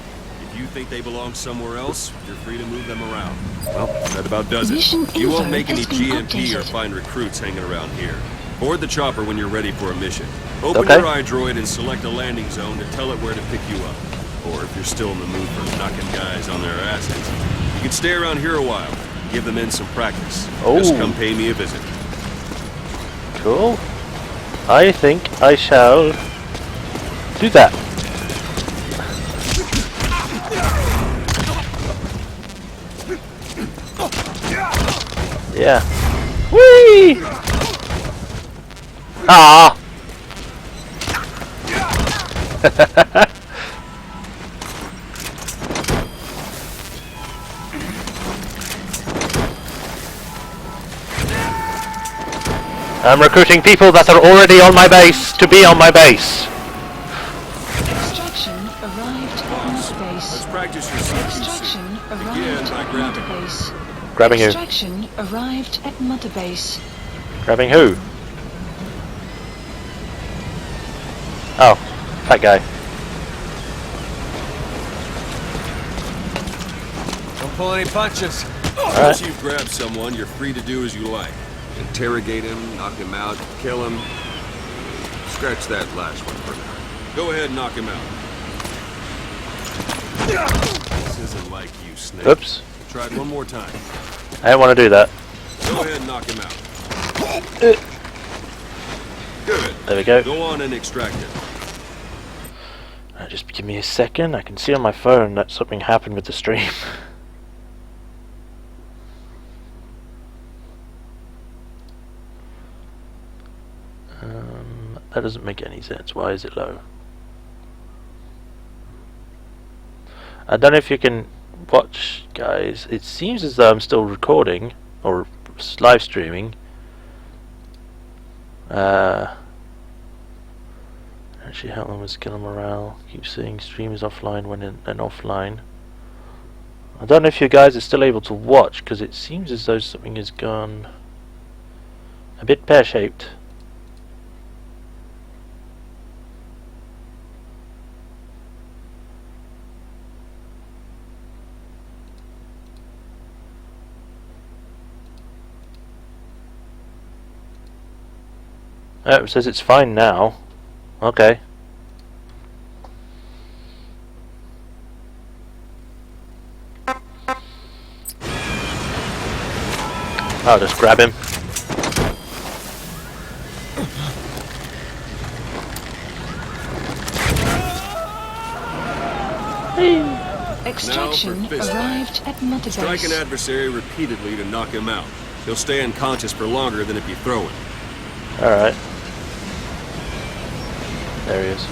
If you think they belong somewhere else, you're free to move them around. Well, that about does it. Mission You won't info make any has been GMP or updated. find recruits hanging around here. Board the chopper when you're ready for a mission. Open Okay. your iDroid and select a landing zone to tell it where to pick you up. Or if you're still in the mood for knocking guys on their asses, you can stay around here a while. Give the men some practice. Just Oh. come pay me a visit. Cool. I think I shall do that. Yeah. Whee! Ah! I'm recruiting people that are already on my base to be on my base. Extraction arrived at Mother Let's Base. practice your CQC. Extraction Begin arrived by at grabbing. Mother Base. Grabbing who? Extraction arrived at Mother Base. Grabbing who? Oh, that guy. Don't pull any punches. Once you've grabbed someone, you're free to do as you like. Interrogate him, knock him out, kill him. Scratch that last one for now. Go ahead and knock him out. This isn't like you, Snake. Oops. Try it one more time. I don't want to do that. Go ahead and knock him out. Good. There we go. Go on and extract him. Just give me a second. I can see on my phone that something happened with the stream. That doesn't make any sense. Why is it low? I don't know if you can watch, guys. It seems as though I'm still recording or live streaming. Actually, help them with skill and morale. Keep seeing stream is offline when in offline. I don't know if you guys are still able to watch because it seems as though something has gone a bit pear-shaped. Oh, it says it's fine now. Okay. I'll just grab him. Extraction Now for fist arrived at Mother Strike an Base. adversary repeatedly to knock him out. He'll stay unconscious for longer than if you throw him. Alright. There he is.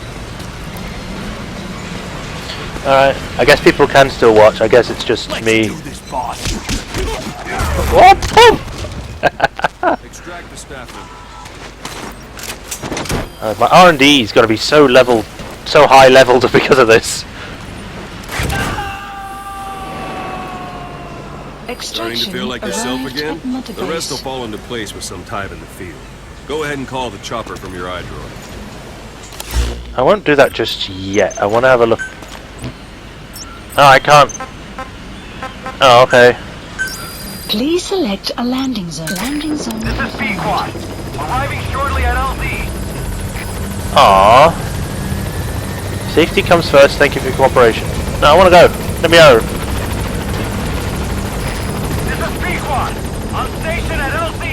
Alright, I guess people can still watch. I guess it's just me. What? Boom! Extract the staff member. My R&D's got to be so leveled, so high leveled because of this. Starting to Extraction feel like yourself arrived again? at Mother The rest will Base. fall into place with some time in the field. Go ahead and call the chopper from your iDroid. I won't do that just yet. I want to have a look. Oh, I can't. Oh, okay. Please select a landing zone. Landing zone. This is B-Quad. Arriving shortly at LZ. Aww. Safety comes first. Thank you for your cooperation. No, I want to go. Let me go. This is B-Quad. On station at LZ.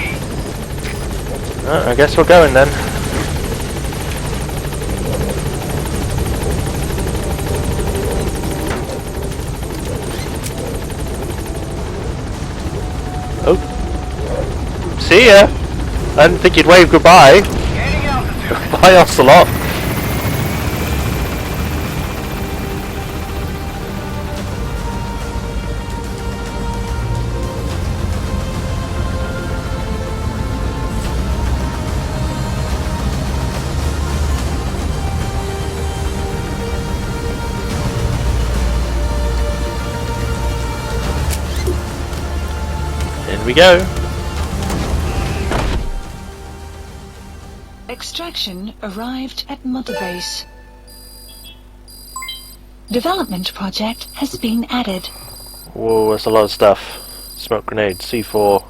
I guess we're going then. Oh. See ya. I didn't think you'd wave goodbye. Gaining altitude. Bye, Ocelot. In we go. Extraction arrived at Mother Base. Development project has been added. Whoa, that's a lot of stuff. Smoke grenade, C4.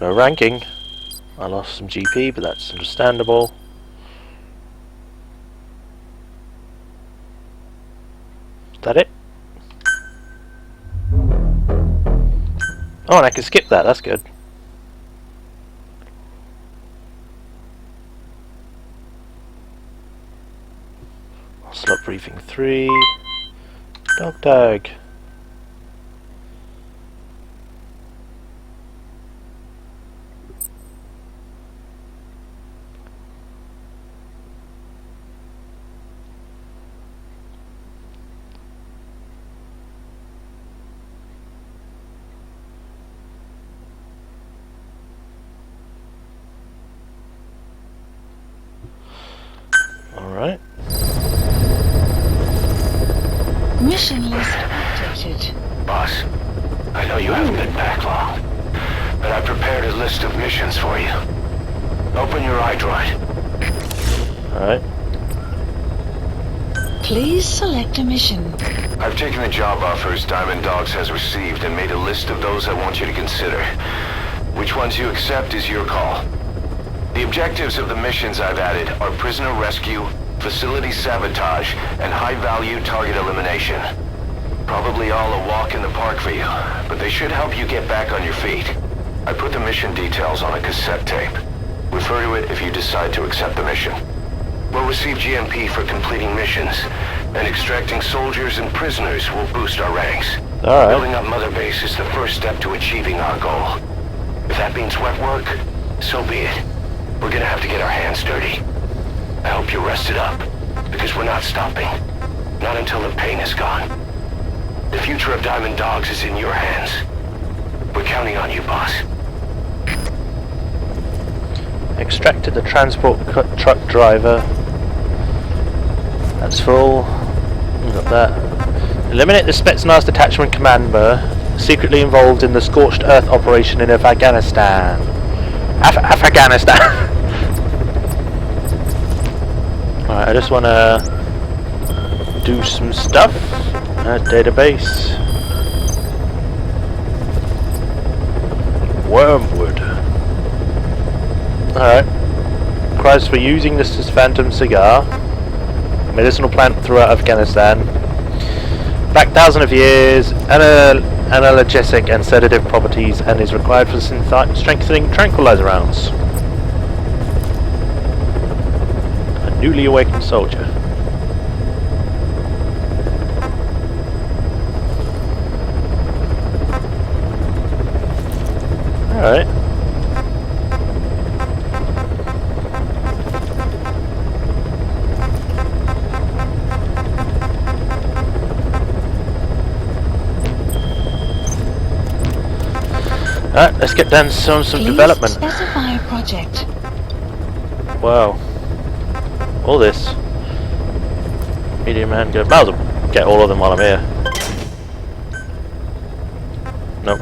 No ranking. I lost some GP, but that's understandable. Is that it? Oh, and I can skip that, that's good. Slot briefing 3. Dog tag. Alright. Mission list updated. Boss, I know you have a good backlog, but I prepared a list of missions for you. Open your iDroid. Alright. Please select a mission. I've taken the job offers Diamond Dogs has received and made a list of those I want you to consider. Which ones you accept is your call. The objectives of the missions I've added are prisoner rescue, facility sabotage, and high-value target elimination. Probably all a walk in the park for you, but they should help you get back on your feet. I put the mission details on a cassette tape. Refer to it if you decide to accept the mission. We'll receive GMP for completing missions, and extracting soldiers and prisoners will boost our ranks. Alright. Building up Mother Base is the first step to achieving our goal. If that means wet work, so be it. We're gonna have to get our hands dirty. I hope you're rested up, because we're not stopping. Not until the pain is gone. The future of Diamond Dogs is in your hands. We're counting on you, boss. Extracted the transport truck driver. That's full. Got that. Eliminate the Spetsnaz detachment commander secretly involved in the Scorched Earth operation in Afghanistan. Afghanistan. Alright, I just want to do some stuff. Database. Wormwood. Alright. Cries for using this as Phantom Cigar. Medicinal plant throughout Afghanistan. Back thousands of years. Analgesic and sedative properties, and is required for strengthening tranquilizer rounds. A newly awakened soldier. Alright. Alright, let's get down to some development. Specify a project. Wow. All this. Medium handgun. Might as well get all of them while I'm here. Nope.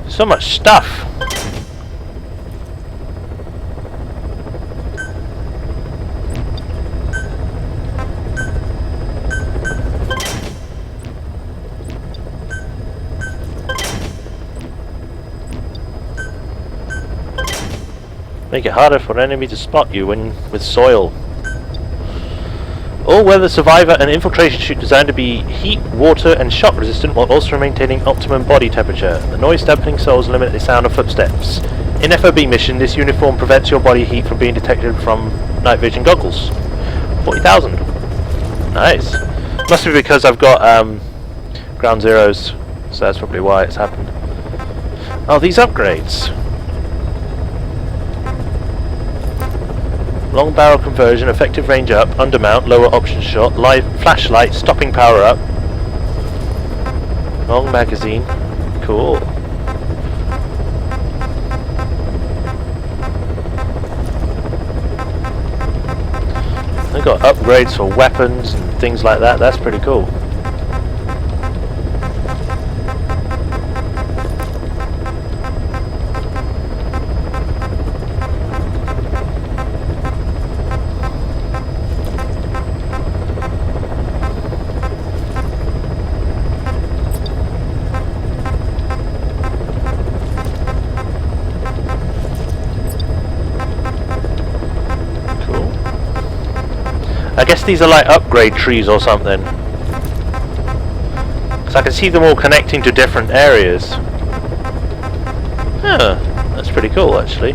So much stuff. Make it harder for an enemy to spot you when with soil. All-weather survivor and infiltration chute designed to be heat, water, and shock resistant while also maintaining optimum body temperature. The noise dampening soles limit the sound of footsteps. In FOB mission, this uniform prevents your body heat from being detected from night vision goggles. 40,000. Nice. Must be because I've got ground zeros, so that's probably why it's happened. Oh, these upgrades. Long barrel conversion, effective range up, undermount, lower option shot, live flashlight, stopping power up. Long magazine. Cool. They got upgrades for weapons and things like that. That's pretty cool. I guess these are like upgrade trees or something. Because I can see them all connecting to different areas. Huh, that's pretty cool actually.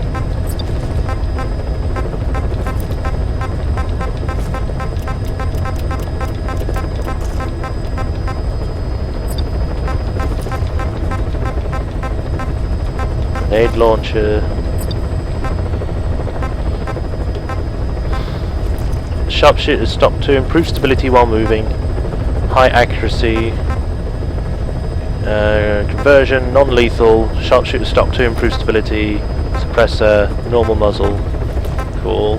Grenade launcher. Sharpshooter stock 2, improve stability while moving, high accuracy, conversion, non-lethal, sharpshooter stock 2, improve stability, suppressor, normal muzzle, cool.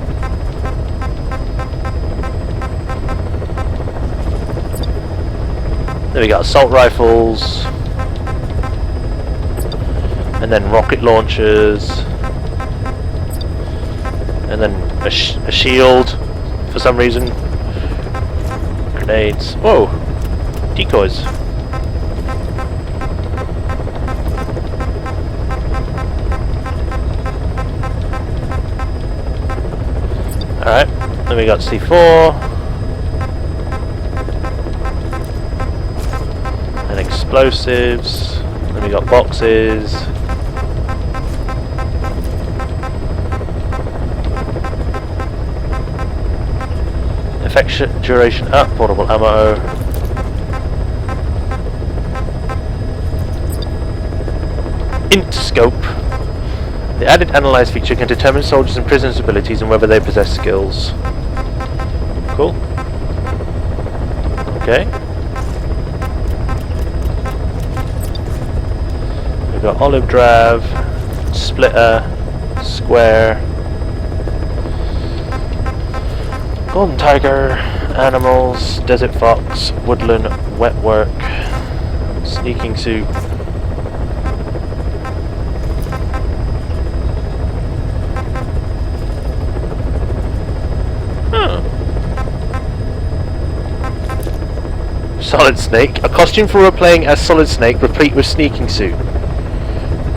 Then we got assault rifles, and then rocket launchers, and then a shield. For some reason, grenades. Whoa, decoys. Alright, then we got C4 and explosives. Then we got boxes. Effect duration up, portable ammo. Interscope. The added analyze feature can determine soldiers and prisoners' abilities and whether they possess skills. Cool. Okay. We've got olive drab, splitter, square. Golden tiger, animals, desert fox, woodland, wet work, sneaking suit. Huh. Solid Snake, a costume for playing as Solid Snake, replete with sneaking suit.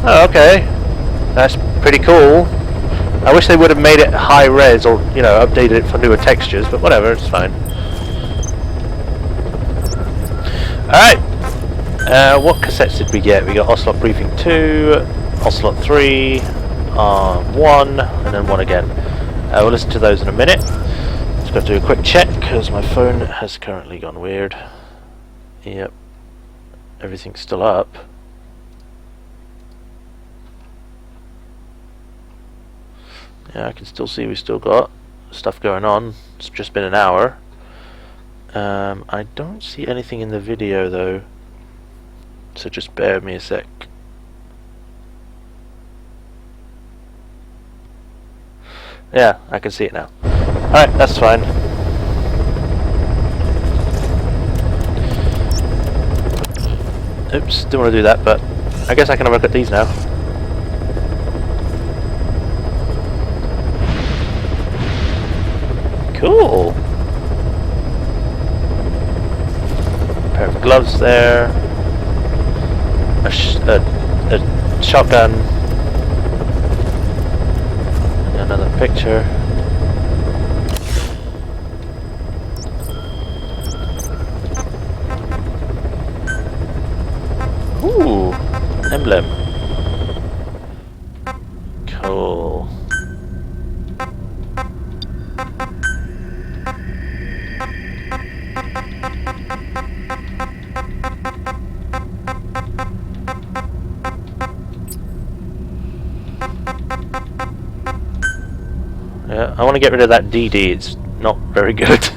Oh, okay, that's pretty cool. I wish they would have made it high res or, you know, updated it for newer textures, but whatever, it's fine. Alright, what cassettes did we get? We got Ocelot Briefing 2, Ocelot 3, 1, and then 1 again. We'll listen to those in a minute. Just got to do a quick check because my phone has currently gone weird. Yep, everything's still up. Yeah, I can still see we still got stuff going on. It's just been an hour. I don't see anything in the video though, so just bear with me a sec. Yeah, I can see it now. Alright, that's fine. Oops, didn't want to do that, but I guess I can have a look at these now. Cool. Pair of gloves there. A shotgun. And another picture. Ooh, emblem. Cool. Yeah, I want to get rid of that DD, it's not very good.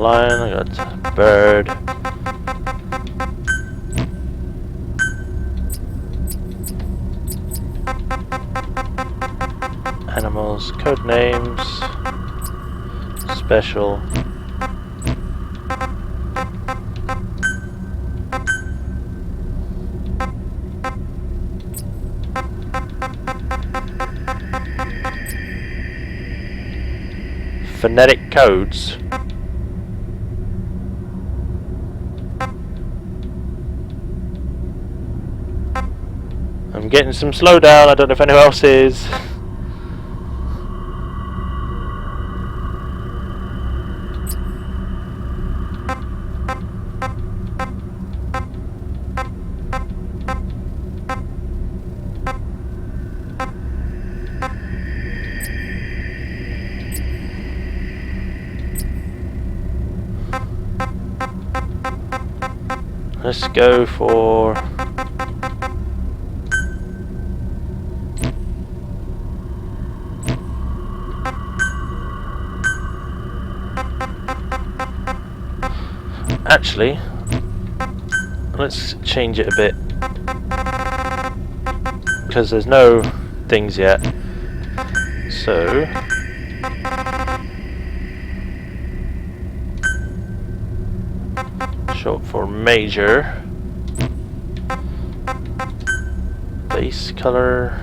lion, I got bird. Animals, code names, special. Phonetic codes. I'm getting some slowdown, I don't know if anyone else is. Let's go for actually, let's change it a bit because there's no things yet. So short for major. Base color.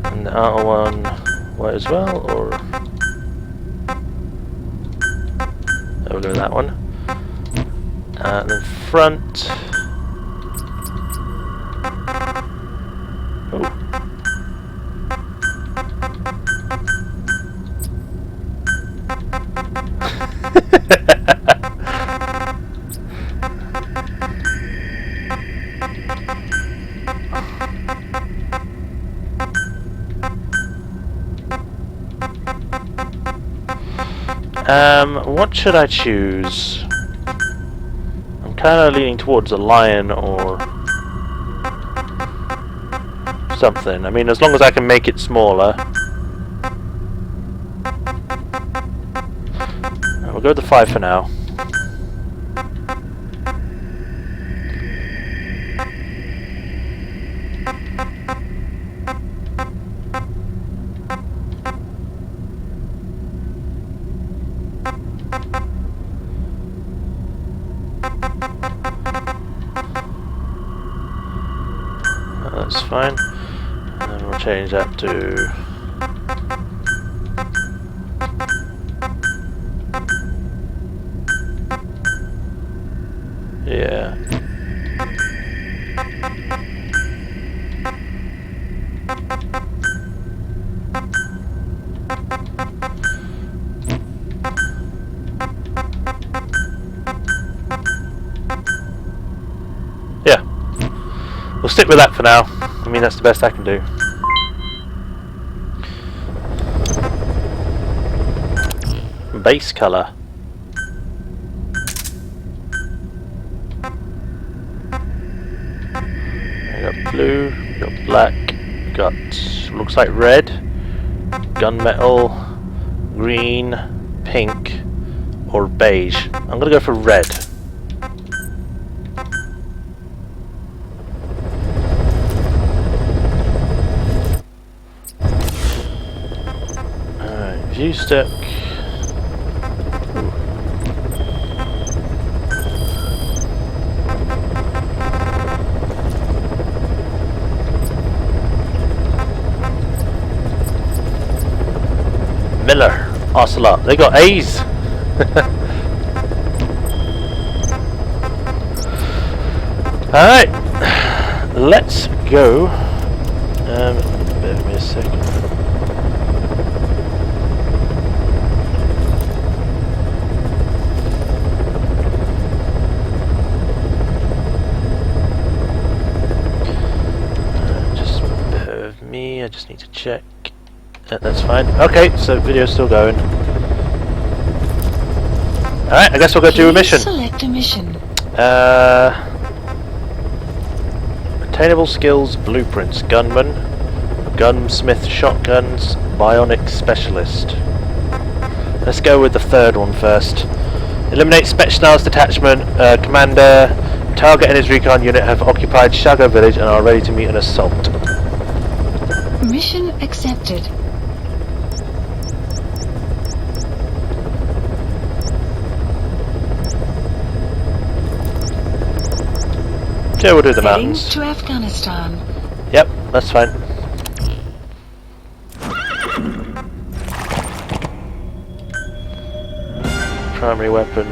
And the outer one white as well, or we'll go with that one. And then front. Oh. What should I choose? I'm kind of leaning towards a lion or something. I mean, as long as I can make it smaller. We'll go with the 5 for now. That's fine. And then we'll change that to yeah. Yeah. We'll stick with that for now. I mean, that's the best I can do. Base color. We got blue, we got black, we got looks like red, gunmetal, green, pink, or beige. I'm gonna go for red. View stick. Miller, Ocelot. They got A's. Alright, let's go. Bear with me a second. Just bear with me, I just need to check. That's fine. Okay, so video's still going. Alright, I guess we'll go do a mission. Select a mission. Attainable skills, blueprints, gunman, gunsmith, shotguns, bionic specialist. Let's go with the third one first. Eliminate Spetsnaz detachment, commander, target and his recon unit have occupied Shago village and are ready to meet an assault. Mission accepted. Yeah, we'll do the Heading mountains. to Afghanistan. Yep, that's fine. Primary weapon.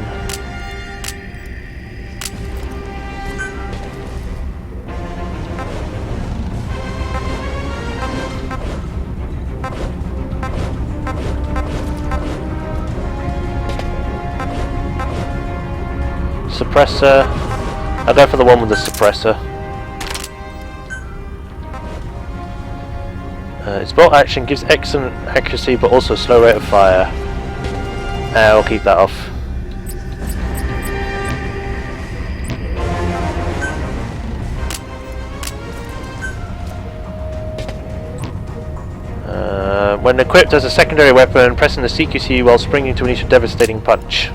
Suppressor. I'll go for the one with the suppressor. Its bolt action gives excellent accuracy but also slow rate of fire. I'll keep that off. When equipped as a secondary weapon, pressing the CQC while springing to unleash a devastating punch.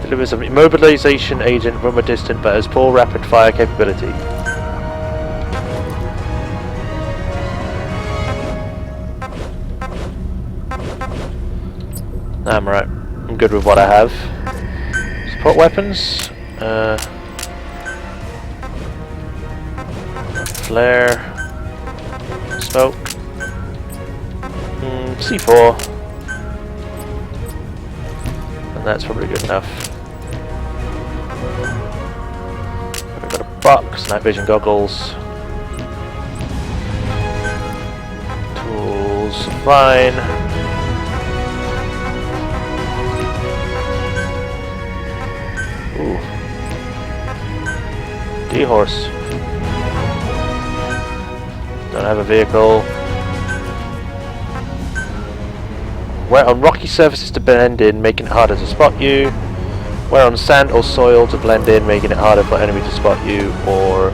Delivers an immobilization agent from a distance but has poor rapid fire capability. I'm right. I'm good with what I have. Support weapons. Flare. Smoke. C4. And that's probably good enough. We've got a box, night vision goggles. Tools, fine. Ooh. D-horse. Don't have a vehicle. Wear on rocky surfaces to blend in, making it harder to spot you. Wear on sand or soil to blend in, making it harder for enemy to spot you. Or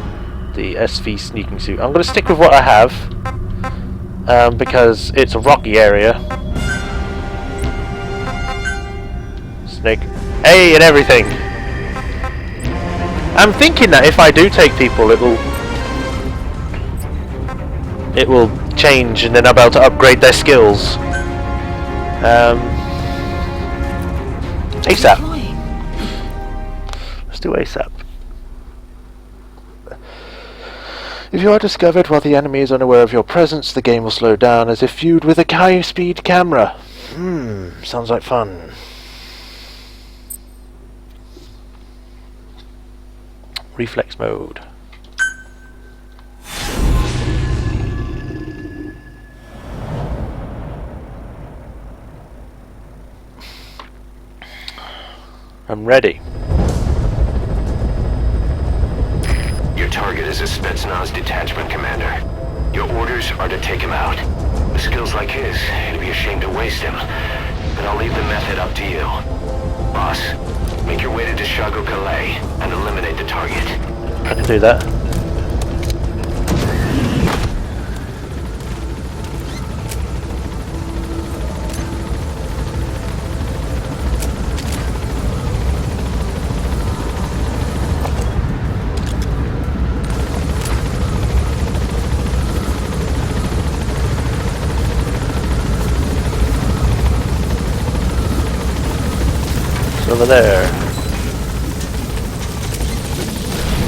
the SV sneaking suit. I'm going to stick with what I have. Because it's a rocky area. Snake. A and everything. I'm thinking that if I do take people, it will change, and then I'll be able to upgrade their skills. ASAP. Let's do ASAP. If you are discovered while the enemy is unaware of your presence, the game will slow down as if viewed with a high-speed camera. Sounds like fun. Reflex mode. I'm ready. Your target is a Spetsnaz detachment commander. Your orders are to take him out. With skills like his, it'd be a shame to waste him. But I'll leave the method up to you. Boss, make your way to Deshago Calais and eliminate the target. I can do that. Over there.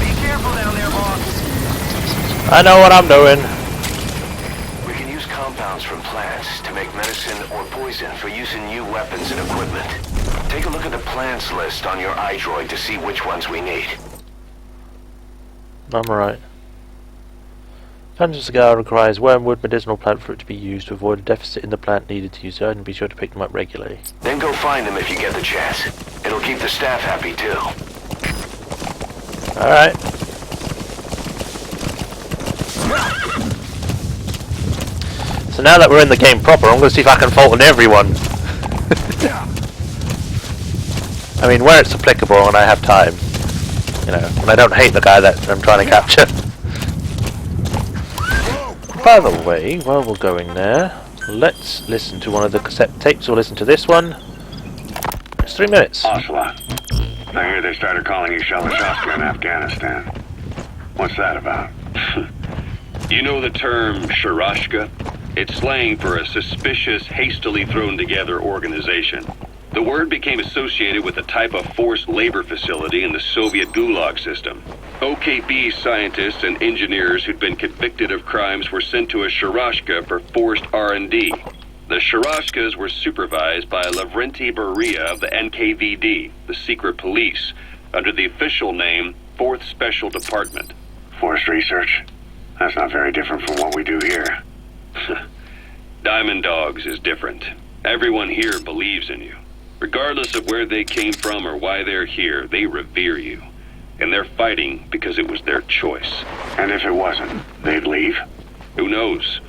Be careful down there, boss. I know what I'm doing. We can use compounds from plants to make medicine weapons and equipment. Take a look at the plans list on your iDroid to see which ones we need. I'm right. Phantom cigar requires wormwood medicinal plant for it to be used to avoid a deficit in the plant needed to use it, and be sure to pick them up regularly. Then go find them if you get the chance. It'll keep the staff happy too. Alright. So now that we're in the game proper, I'm going to see if I can fault on everyone. I mean, where it's applicable and I have time. You know, and I don't hate the guy that I'm trying to capture. By the way, while we're going there, let's listen to one of the cassette tapes, or listen to this one. It's 3 minutes. Ocelot. I hear they started calling you Shalashashka in Afghanistan. What's that about? You know the term Sharashka? It's slang for a suspicious, hastily thrown together organization. The word became associated with a type of forced labor facility in the Soviet Gulag system. OKB scientists and engineers who'd been convicted of crimes were sent to a Sharashka for forced R&D. The Sharashkas were supervised by Lavrenti Beria of the NKVD, the secret police, under the official name 4th Special Department. Forced research? That's not very different from what we do here. Diamond Dogs is different. Everyone here believes in you. Regardless of where they came from or why they're here, they revere you. And they're fighting because it was their choice. And if it wasn't, they'd leave? Who knows?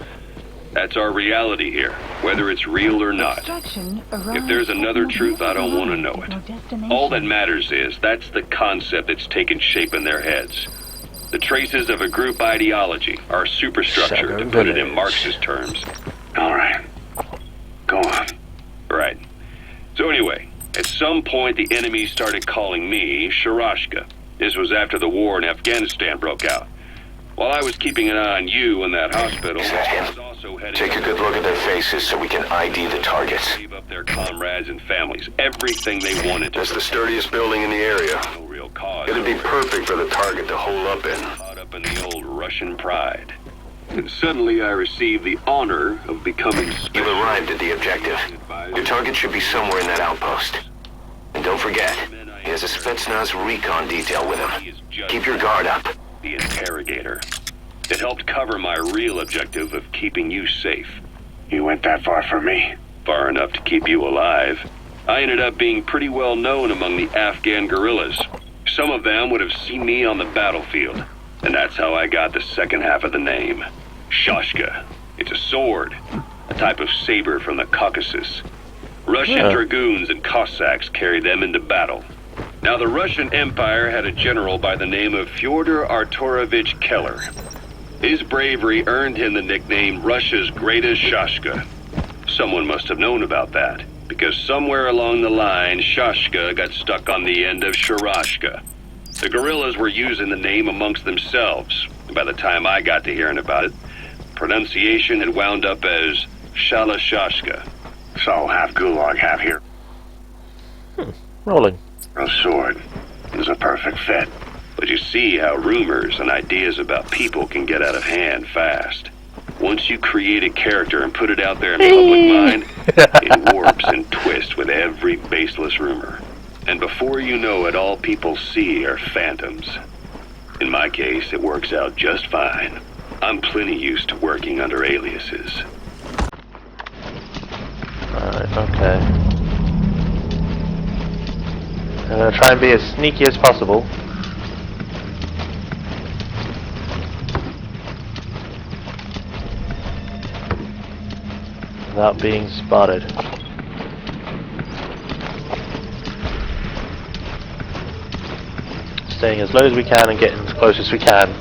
That's our reality here, whether it's real or not. If there's another truth, I don't want to know it. All that matters is that's the concept that's taken shape in their heads. The traces of a group ideology, our superstructure, to put it in Marxist terms. All right. Go on. Right. So anyway, at some point the enemy started calling me Sharashka. This was after the war in Afghanistan broke out. While I was keeping an eye on you in that hospital, Is that him? I was also heading Take a good look at their faces so we can ID the targets. Save up their comrades and families, everything they wanted to. That's the sturdiest building in the area. No real cause. It'd be perfect for the target to hole up in. Caught up in the old Russian pride. And suddenly I received the honor of becoming You've arrived at the objective. Your target should be somewhere in that outpost. And don't forget, he has a Spetsnaz recon detail with him. Keep your guard up. The interrogator. It helped cover my real objective of keeping you safe. You went that far for me? Far enough to keep you alive. I ended up being pretty well known among the Afghan guerrillas. Some of them would have seen me on the battlefield. And that's how I got the second half of the name. Shashka. It's a sword. A type of saber from the Caucasus. Russian dragoons and Cossacks carried them into battle. Now, the Russian Empire had a general by the name of Fyodor Arturovich Keller. His bravery earned him the nickname Russia's Greatest Shashka. Someone must have known about that, because somewhere along the line, Shashka got stuck on the end of Sharashka. The guerrillas were using the name amongst themselves, and by the time I got to hearing about it, pronunciation had wound up as Shalashashka. So, half Gulag, half here. Rolling. A sword is a perfect fit. But you see how rumors and ideas about people can get out of hand fast. Once you create a character and put it out there in the public mind, it warps and twists with every baseless rumor. And before you know it, all people see are phantoms. In my case, it works out just fine. I'm plenty used to working under aliases. Alright, okay. I'm going to try and be as sneaky as possible. Without being spotted. Staying as low as we can and getting as close as we can.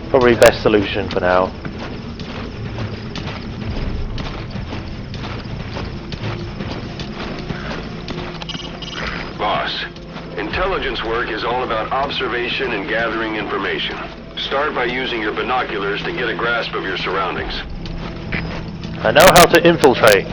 Probably best solution for now. Boss, intelligence work is all about observation and gathering information. Start by using your binoculars to get a grasp of your surroundings. I know how to infiltrate.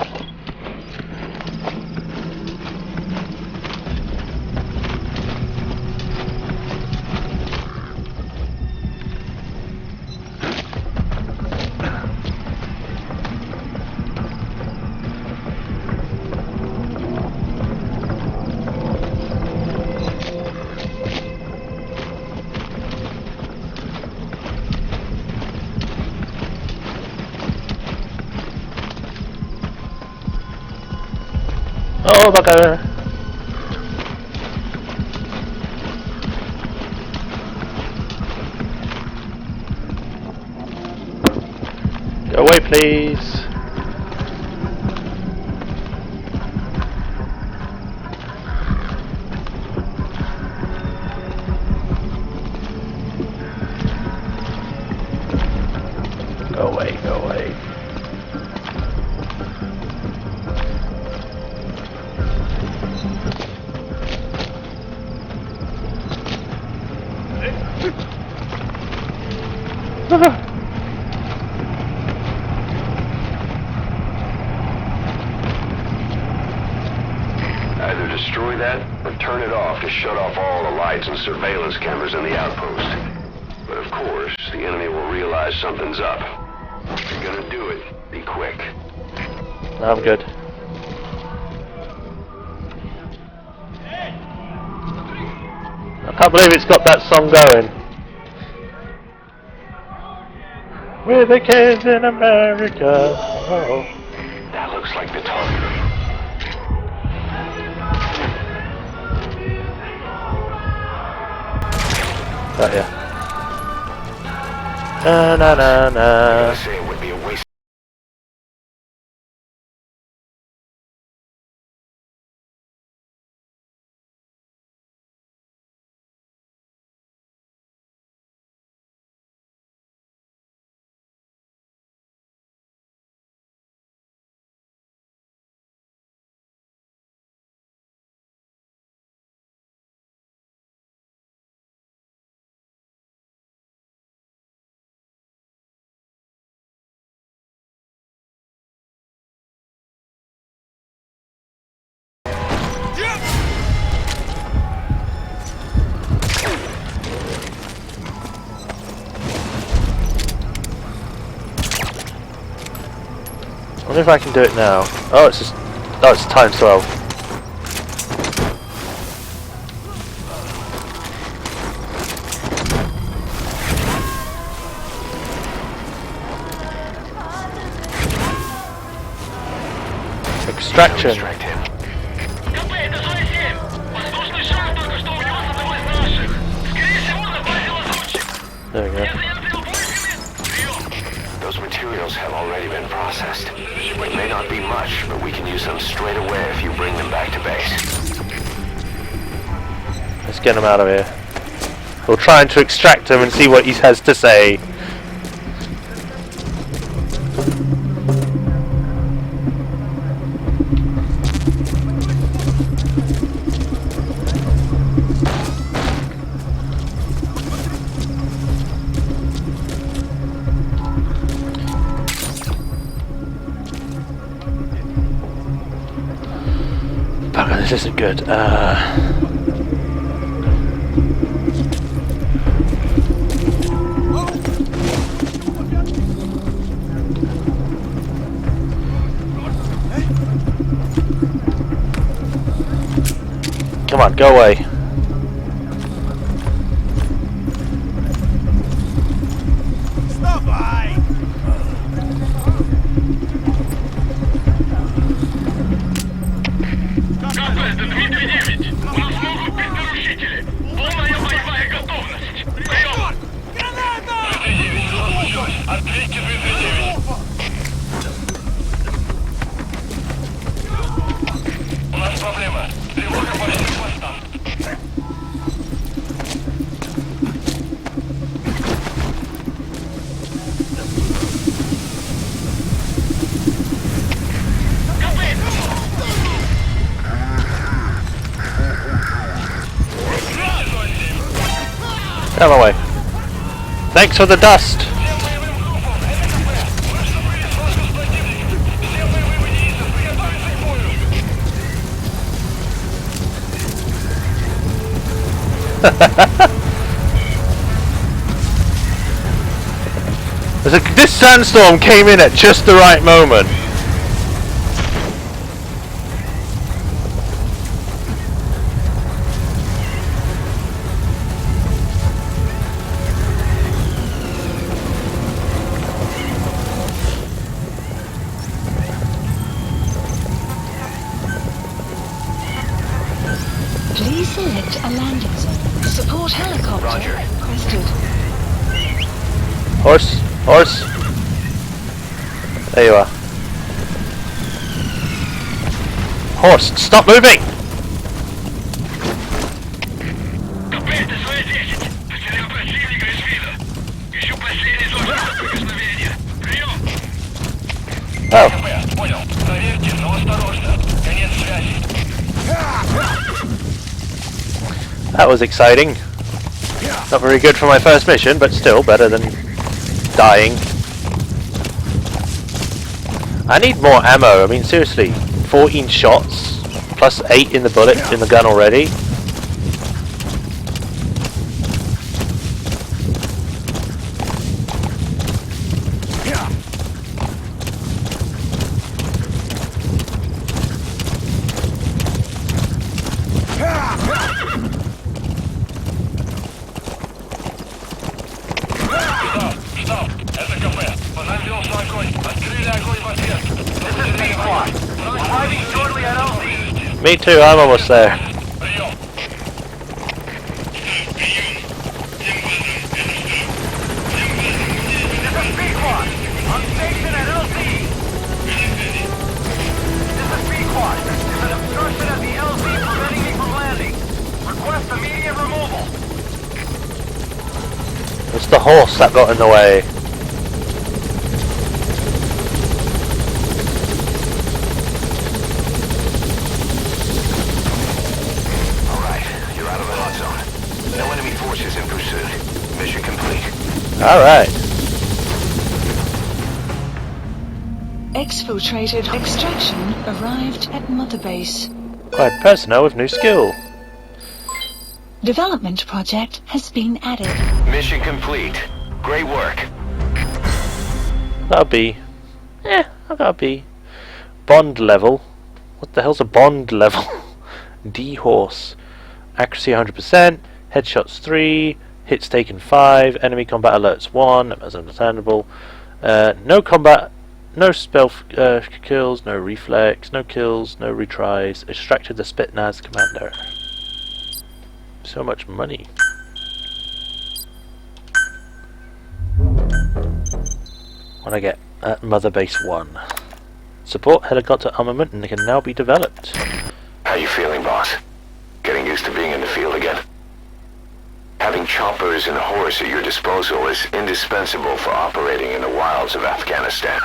Oh, bugger! Go away, please. Go away, go away. Either destroy that or turn it off to shut off all the lights and surveillance cameras in the outpost. But of course, the enemy will realize something's up. If you're gonna do it, be quick. I'm good. I can't believe it's got that song going. We're the kids in America. Oh. That looks like the target. Got ya. Na na na na. I say it would be a waste. I wonder if I can do it now. Oh, it's just. Oh, it's times 12. Extraction. КП, это зона 7. Воздушный шар только что унес одного из наших. Скорее всего, на базе лазутчик. There we go. Я занял поисками. Прием. Those materials have already been processed. It may not be much, but we can use them straight away if you bring them back to base. Let's get him out of here. We'll try to extract him and see what he has to say. Bugger, this isn't good. Come on, go away. КП, это Дмитрий 9. У нас могут быть нарушители. Полная боевая готовность. Прием. Ответьте, Дмитрий 9. У нас проблема. Тревога по всем постам. Out of the way. Thanks for the dust. This sandstorm came in at just the right moment. landing zone. Support helicopter Roger. requested. Horse, horse. There you are. Horse, stop moving! Капец, свои 10. Потерял противника из вида. Ищу последний зон прикосновения. Прием. Oh, Понял. Проверьте, но осторожно. Конец связи. that was exciting. Not very good for my first mission, but still better than dying. I need more ammo. I mean, seriously, 14 shots plus 8 in the bullet in the gun already. Стоп! Это КП. Понадеялся огонь. Открыли огонь в ответ. Это Спиква. Driving shortly at LZ. Me too, I'm almost there. Прием. Это Спиква. On station at LZ. This is Spikwa. There's an obstruction at the LZ preventing me from landing. Request immediate removal. It's the horse that got in the way. Alright, you're out of the hot zone. No enemy forces in pursuit. Mission complete. Alright. Exfiltrated extraction arrived at Mother Base. Quite personnel with new skill. Development project has been added. Mission complete. Great work. That'll be... that'll be... Bond level. What the hell's a bond level? D-horse. Accuracy 100%. Headshots 3. Hits taken 5. Enemy combat alerts 1. That's understandable. No combat... No spell kills. No reflex. No kills. No retries. Extracted the Spitnaz commander. So much money. What I get at Mother Base 1. Support helicopter armament and they can now be developed. How you feeling, boss? Getting used to being in the field again? Having choppers and a horse at your disposal is indispensable for operating in the wilds of Afghanistan.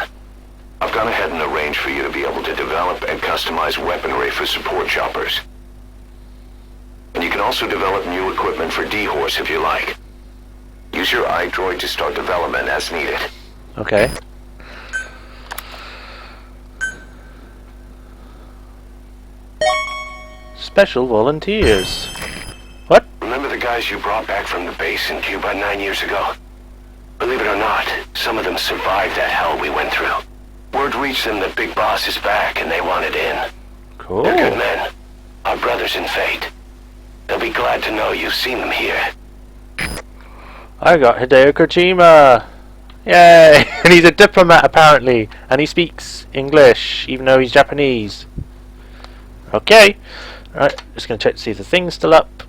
I've gone ahead and arranged for you to be able to develop and customize weaponry for support choppers. And you can also develop new equipment for D-Horse if you like. Use your iDroid to start development as needed. Okay. Special volunteers. What? Remember the guys you brought back from the base in Cuba 9 years ago? Believe it or not, some of them survived that hell we went through. Word reached them that Big Boss is back and they wanted in. Cool. They're good men. Our brothers in fate. They'll be glad to know you've seen them here. I got Hideo Kojima! Yay! And he's a diplomat apparently, and he speaks English, even though he's Japanese. Okay. Alright, just gonna check to see if the thing's still up.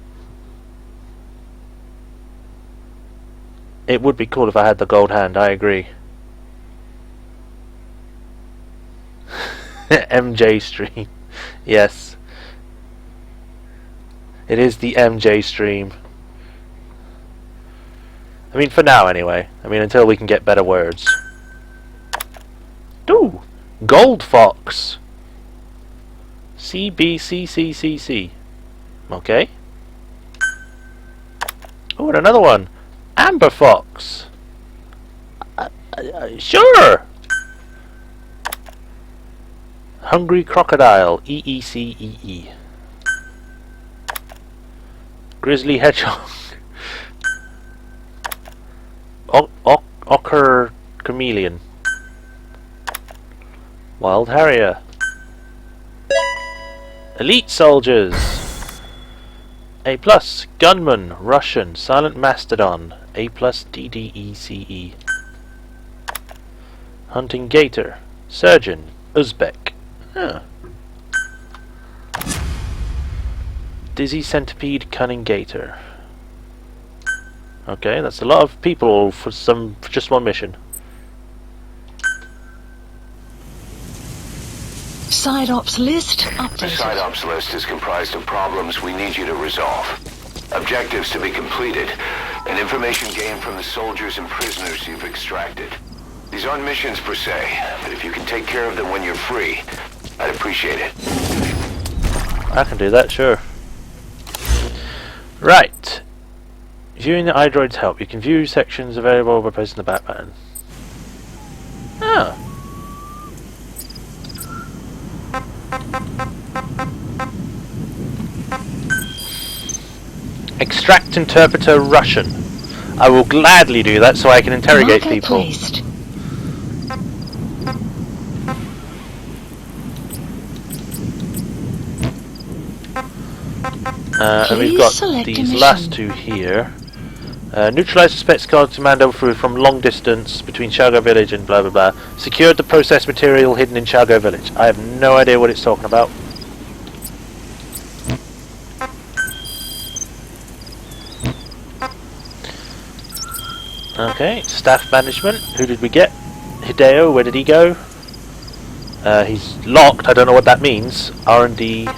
It would be cool if I had the gold hand, I agree. MJ stream. Yes. It is the MJ stream. I mean, for now anyway. I mean, until we can get better words. Ooh! Gold Fox! CBCCCC. Okay. Oh, and another one. Amber Fox. Sure! Hungry Crocodile. EECEE. Grizzly Hedgehog. Ochre Chameleon. Wild Harrier. Elite Soldiers. A+, Gunman, Russian, Silent Mastodon, A+, DDECE. Hunting Gator, Surgeon, Uzbek. Huh. Dizzy Centipede Cunning Gator. Okay, that's a lot of people for just one mission. Side ops list The updated. side ops list is comprised of problems we need you to resolve. Objectives to be completed, and information gained from the soldiers and prisoners you've extracted. These aren't missions per se, but if you can take care of them when you're free, I'd appreciate it. I can do that, sure. Right. Viewing the iDroid's help. You can view sections available by pressing the back button. Ah. Extract interpreter Russian. I will gladly do that so I can interrogate Marker people. placed. And we've Please got select a these mission. last two here. Neutralize suspects guard commando from long distance between Chago Village and blah blah blah. Secured the processed material hidden in Chago Village. I have no idea what it's talking about. Okay, staff management. Who did we get? Hideo, where did he go? He's locked, I don't know what that means. R&D.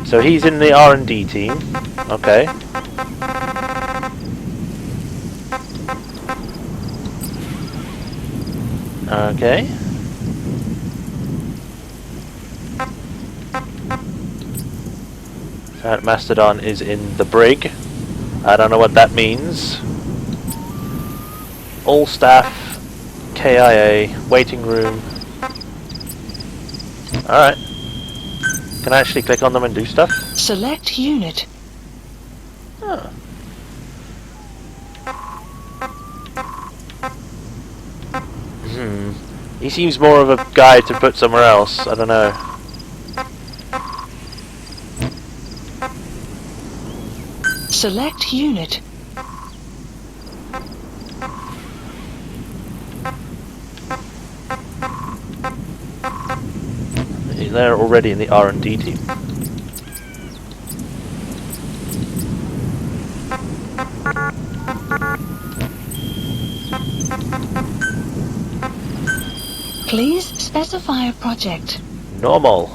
So he's in the R&D team. Okay. Okay. Giant Mastodon is in the brig. I don't know what that means. All staff, KIA, waiting room. Alright. Can I actually click on them and do stuff? Select unit. Oh. He seems more of a guy to put somewhere else. I don't know. Select unit. They're already in the R&D team. Please specify a project. Normal.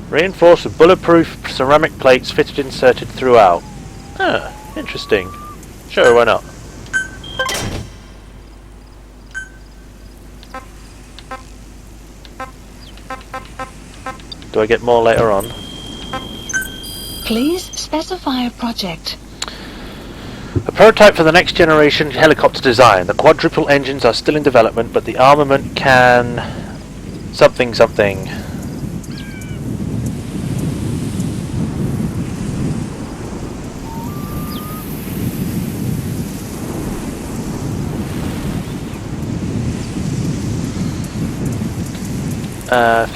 Reinforced with bulletproof ceramic plates fitted and inserted throughout. Ah, interesting. Sure, why not? Do I get more later on? Please specify a project. A prototype for the next generation helicopter design. The quadruple engines are still in development, but the armament can... something something.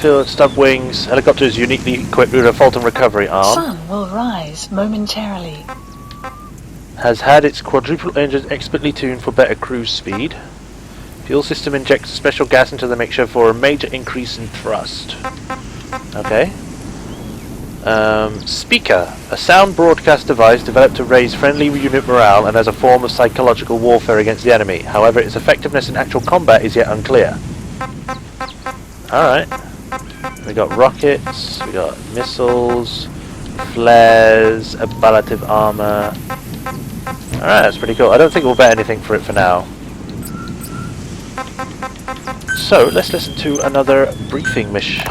Field stub wings. Helicopter is uniquely equipped with a fault and recovery arm. Sun will rise momentarily. Has had its quadruple engines expertly tuned for better cruise speed. Fuel system injects special gas into the mixture for a major increase in thrust. Okay. Speaker. A sound broadcast device developed to raise friendly unit morale and as a form of psychological warfare against the enemy. However, its effectiveness in actual combat is yet unclear. Alright. We got rockets, we got missiles, flares, ablative armor. Alright, that's pretty cool. I don't think we'll bet anything for it for now. So, let's listen to another briefing mission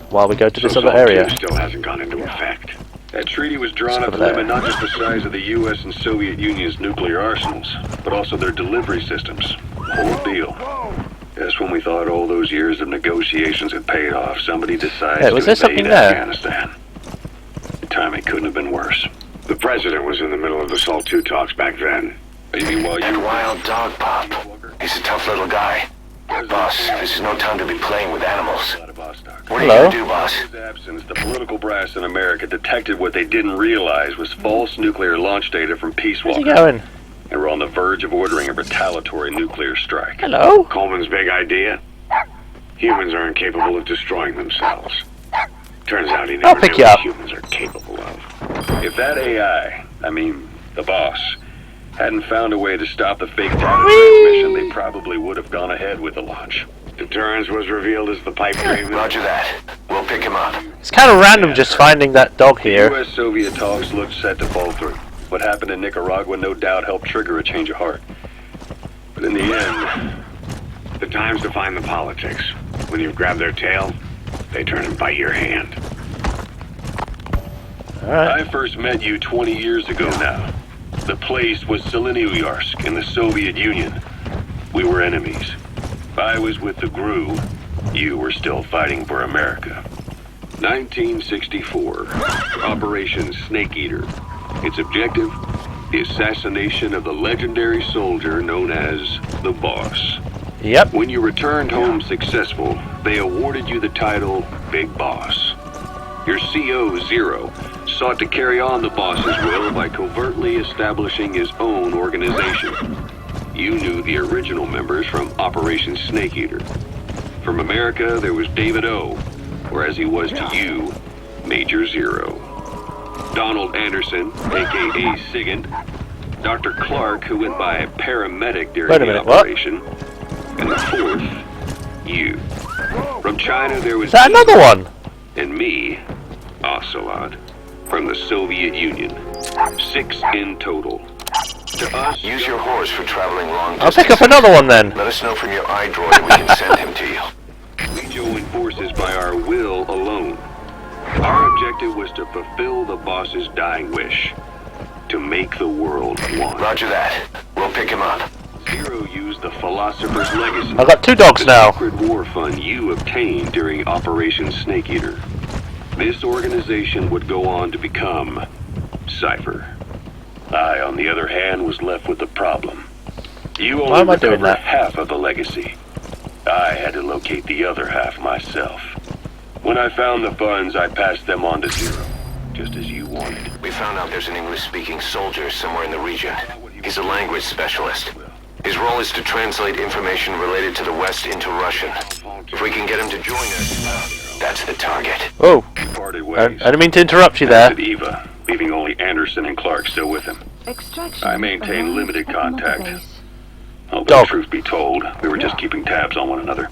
while we go to this other area. Still hasn't gone into effect. That treaty was drawn up to limit not just the size of the U.S. and Soviet Union's nuclear arsenals, but also their delivery systems. Whole deal. Just when we thought all those years of negotiations had paid off, somebody decides Hey, was to there something invade there? Afghanistan. The timing couldn't have been worse. The president was in the middle of the SALT II talks back then. Maybe while And you Wild Dog Pop. He's a tough little guy. Boss, this is no time to be playing with animals. What are you gonna do, boss? In his absence, the political brass in America detected what they didn't realize was false nuclear launch data from Peace Where's he Walker. going? And we're on the verge of ordering a retaliatory nuclear strike. Hello? Coleman's big idea? Humans are incapable of destroying themselves. Turns out he I'll never pick knew you what up. humans are capable of. If that AI, the boss, hadn't found a way to stop the fake data transmission, they probably would have gone ahead with the launch. Deterrence was revealed as the pipe dream. Roger that. We'll pick him up. It's kind of random just finding that dog here. U.S.-Soviet talks looked set to fall through. What happened in Nicaragua no doubt helped trigger a change of heart. But in the end, The time's to find the politics. When you've grabbed their tail, they turn and bite your hand. Alright. I first met you 20 years ago now. The place was Selenouyarsk in the Soviet Union. We were enemies. I was with the GRU. You were still fighting for America. 1964. Operation Snake Eater. Its objective? The assassination of the legendary soldier known as the Boss. Yep. When you returned home successful, they awarded you the title Big Boss. Your CO, Zero, sought to carry on the boss's will by covertly establishing his own organization. You knew the original members from Operation Snake Eater. From America, there was David O, or as he was to you, Major Zero. Donald Anderson, aka Sigint. Dr. Clark, who went by a paramedic during the operation. And the fourth, you. From China, there was... Is that another one? And me, Ocelot, from the Soviet Union. 6 in total. To us... Use your horse for traveling long I'll distance. pick up another one then. Let us know from your iDroid and we can send him to you. We join forces by our will alone. Our objective was to fulfill the boss's dying wish. To make the world one. Roger that. We'll pick him up. Zero used the Philosopher's Legacy. I got 2 dogs now. The secret war fund you obtained during Operation Snake Eater. This organization would go on to become Cypher. I, on the other hand, was left with the problem. You Why am only I doing recovered that? half of the legacy. I had to locate the other half myself. When I found the funds, I passed them on to Zero, just as you wanted. We found out there's an English-speaking soldier somewhere in the region. He's a language specialist. His role is to translate information related to the West into Russian. If we can get him to join us, that's the target. Oh, We parted I ways. didn't mean to interrupt you I there. with Eva, leaving only Anderson and Clark still with him. Extraction I maintain arrived limited at contact. Mother Base. Although, Dog. truth be told, we were just keeping tabs on one another.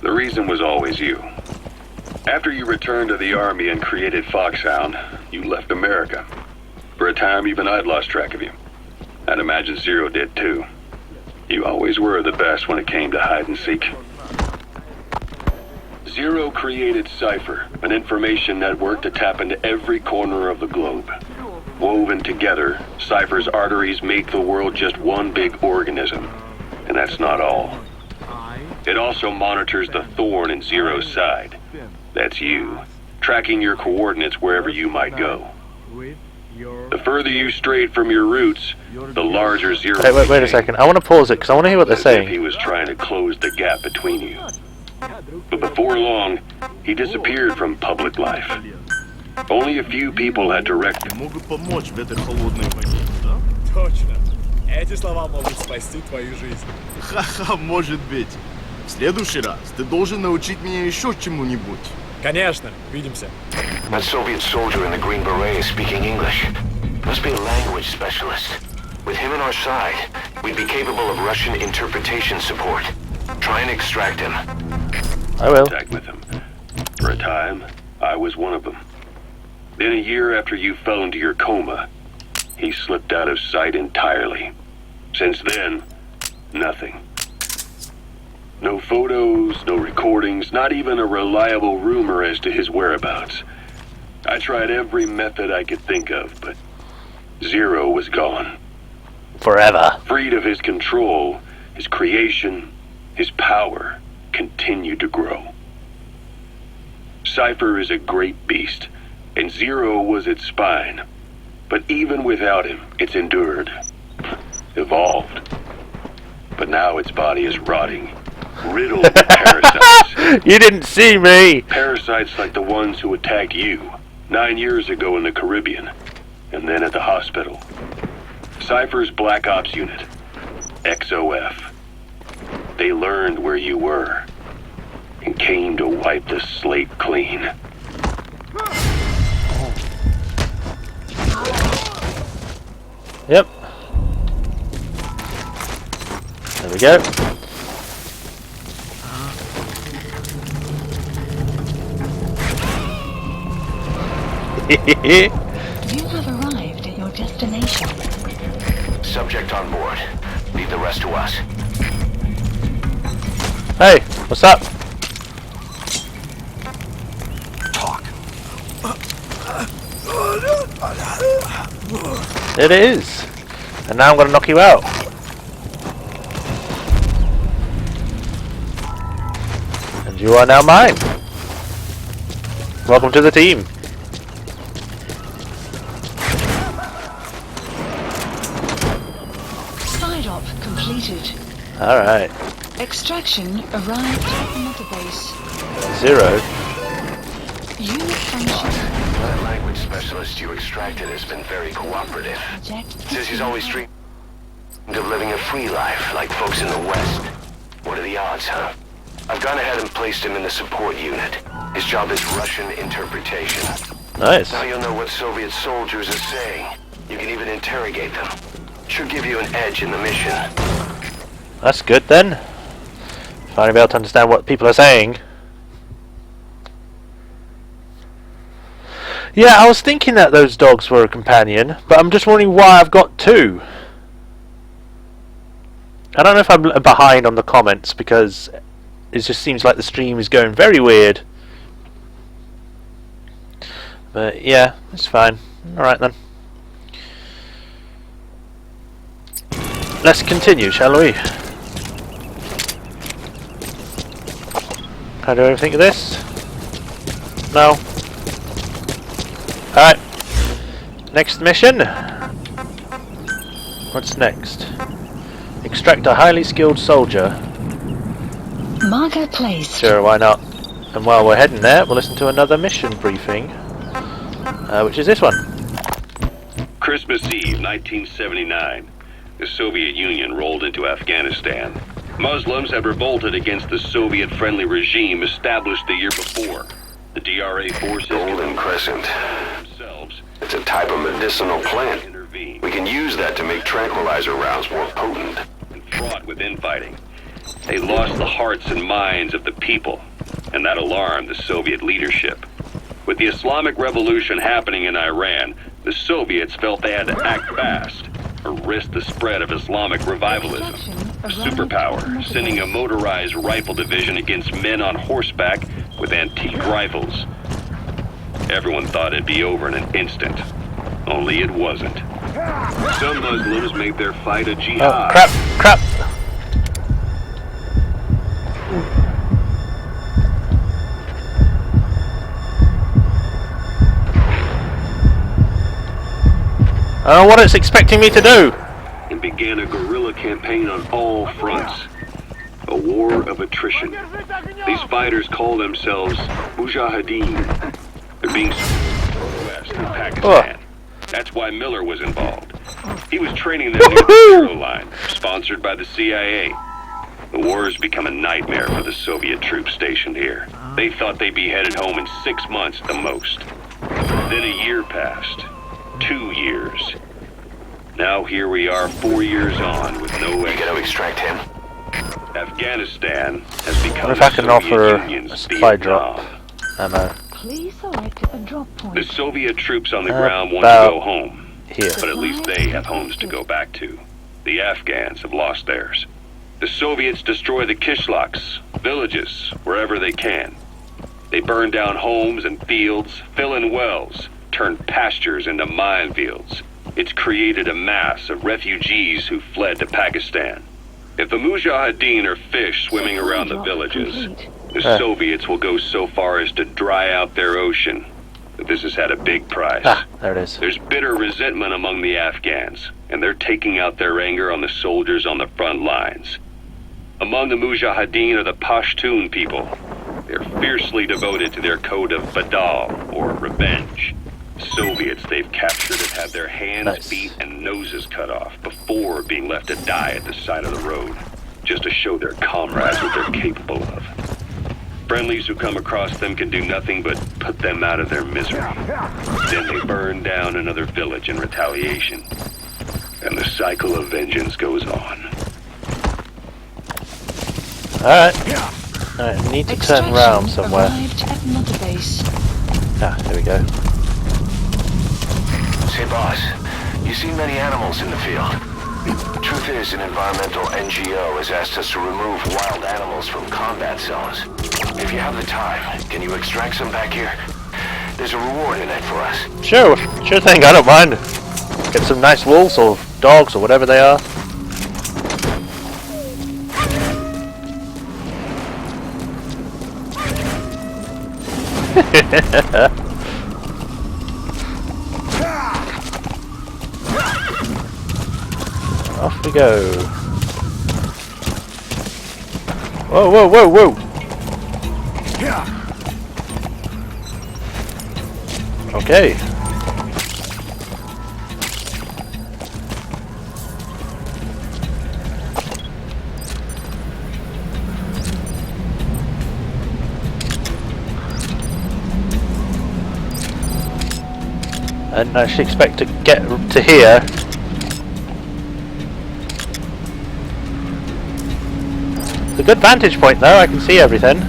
The reason was always you. After you returned to the Army and created Foxhound, you left America. For a time, even I'd lost track of you. I'd imagine Zero did too. You always were the best when it came to hide and seek. Zero created Cypher, an information network to tap into every corner of the globe. Woven together, Cypher's arteries make the world just one big organism. And that's not all. It also monitors the thorn in Zero's side. That's you, tracking your coordinates wherever you might go. The further you strayed from your roots, the larger Zero Wait a became, second. I want to pause it because I want to hear what they're as if he saying. was trying to close the gap between you. But before long, he disappeared from public life. Only a few people had direct him. Могут помочь в этой холодной войне, да? Точно. Эти слова могут спасти твою жизнь. Ха-ха, может быть. В следующий раз ты должен научить меня еще чему-нибудь. Конечно. Увидимся. That Soviet soldier in the Green Beret is speaking English. Must be a language specialist. With him on our side, we'd be capable of Russian interpretation support. Try and extract him. I will. Contact with him. For a time, I was one of them. Then a year after you fell into your coma, he slipped out of sight entirely. Since then, nothing. No photos, no recordings, not even a reliable rumor as to his whereabouts. I tried every method I could think of, but Zero was gone. Forever. Freed of his control, his creation, his power continued to grow. Cypher is a great beast, and Zero was its spine. But even without him, it's endured, evolved. But now its body is rotting, riddled with parasites. You didn't see me. Parasites like the ones who attacked you 9 years ago in the Caribbean, and then at the hospital. Cypher's Black Ops unit, XOF. They learned where you were. came to wipe the slate clean. Yep. There we go. You have arrived at your destination. Subject on board. Leave the rest to us. Hey, what's up? Talk. It is. And now I'm going to knock you out. And you are now mine. Welcome to the team. Side op completed. Alright. Extraction arrived at the mother base. 0. Unit function. That language specialist you extracted has been very cooperative. Says he's always dreamed of living a free life like folks in the West. What are the odds, huh? I've gone ahead and placed him in the support unit. His job is Russian interpretation. Nice. Now you'll know what Soviet soldiers are saying. You can even interrogate them. Should give you an edge in the mission. That's good then. Finally be able to understand what people are saying. Yeah, I was thinking that those dogs were a companion, but I'm just wondering why I've got 2. I don't know if I'm behind on the comments because it just seems like the stream is going very weird. But yeah, it's fine. Alright then. Let's continue, shall we? Can I do anything with this? No. Alright. Next mission. What's next? Extract a highly skilled soldier. Marker placed. Sure, why not? And while we're heading there, we'll listen to another mission briefing. Which is this one. Christmas Eve, 1979. The Soviet Union rolled into Afghanistan. Muslims had revolted against the Soviet-friendly regime established the year before. The DRA forces... Golden Crescent. It's a type of medicinal plant. We can use that to make tranquilizer rounds more potent. And fraught with infighting. They lost the hearts and minds of the people, and that alarmed the Soviet leadership. With the Islamic Revolution happening in Iran, the Soviets felt they had to act fast, or risk the spread of Islamic revivalism. A superpower, sending a motorized rifle division against men on horseback with antique rifles. Everyone thought it'd be over in an instant. Only it wasn't. Some Muslims made their fight a jihad. Oh, crap! I don't know what it's expecting me to do. And began a guerrilla campaign on all fronts. A war of attrition. These fighters call themselves Mujahideen. They're being west in Pakistan. That's why Miller was involved. He was training them near the Zero Line, sponsored by the CIA. The war has become a nightmare for the Soviet troops stationed here. They thought they'd be headed home in 6 months at the most. Then a year passed. 2 years. Now here we are 4 years on with no way to extract him. Afghanistan has become if I can offer a supply drop ammo. Please select a drop point. The Soviet troops on the ground want to go home. Here. But at least they have homes to go back to. The Afghans have lost theirs. The Soviets destroy the kishlaks, villages, wherever they can. They burn down homes and fields, fill in wells, turn pastures into minefields. It's created a mass of refugees who fled to Pakistan. If the Mujahideen are fish swimming around the villages, the Soviets will go so far as to dry out their ocean. But this has had a big price. There it is. There's bitter resentment among the Afghans, and they're taking out their anger on the soldiers on the front lines. Among the Mujahideen are the Pashtun people. They're fiercely devoted to their code of Badal, or revenge. Soviets they've captured have had their hands, feet, and noses cut off before being left to die at the side of the road, just to show their comrades what they're capable of. Friendlies who come across them can do nothing but put them out of their misery. Then they burn down another village in retaliation. And the cycle of vengeance goes on. Alright. I need to turn round somewhere. Arrived at Mother Base. Ah, there we go. Say, boss, you see many animals in the field. Truth is, an environmental NGO has asked us to remove wild animals from combat zones. If you have the time, can you extract some back here? There's a reward in it for us. Sure thing, I don't mind. Get some nice wolves or dogs or whatever they are. Off we go. Whoa, whoa, whoa, whoa! Okay. I didn't actually expect to get to here. It's a good vantage point though, I can see everything.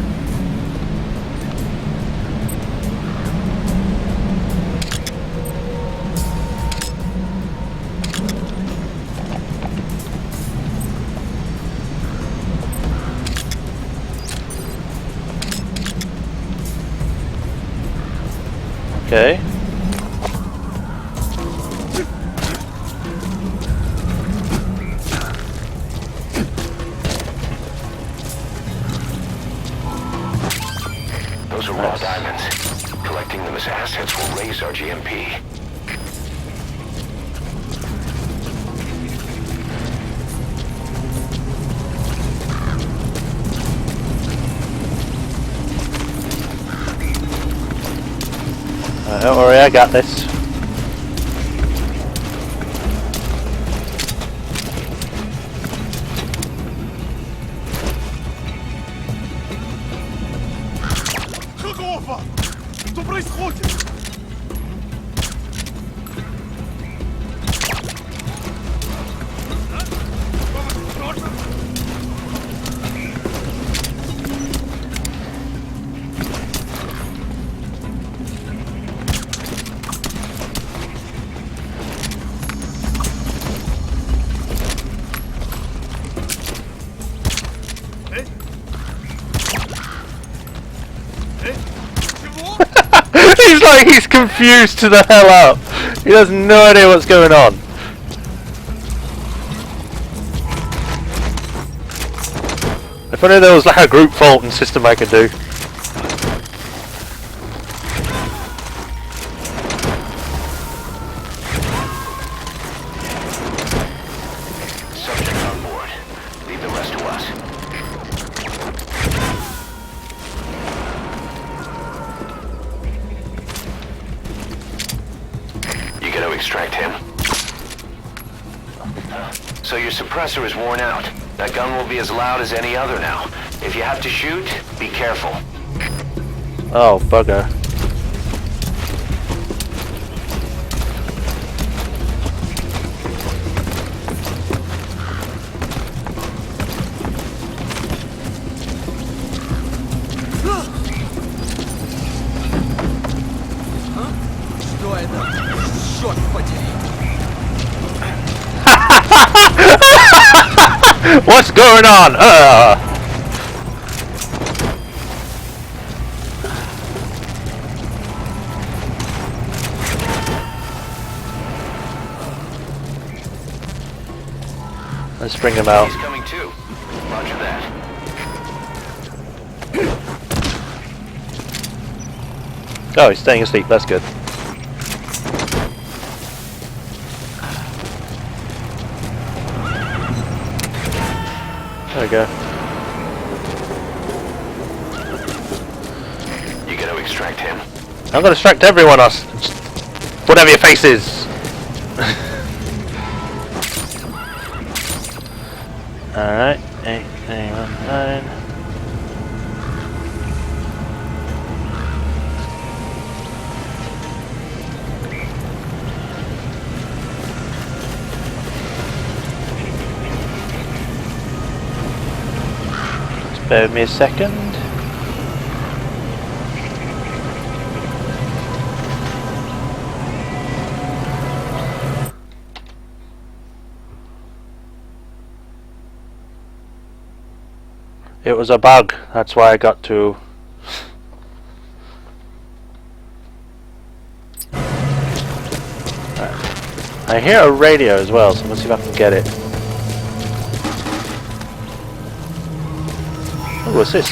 Okay. Those are raw diamonds. Collecting them as assets will raise our GMP. Don't worry, I got this. Что происходит? He's like, he's confused to the hell up. He has no idea what's going on. If only there was like a group faulting system I could do. Subject on board. Leave the rest to us. You gonna extract him? So your suppressor is worn out. That gun will be as loud as any other now. If you have to shoot, be careful. Oh, bugger. Что это? Черт подери! What's going on? Let's bring him out. He's coming too. Roger that. Oh, he's staying asleep. That's good. There we go. You gonna extract him? I'm gonna extract everyone else. Whatever your face is. Alright. 8, 9, 1, 9. Bear with me a second. It was a bug, that's why I got to. I hear a radio as well, so let's see if I can get it. Oh, what's this?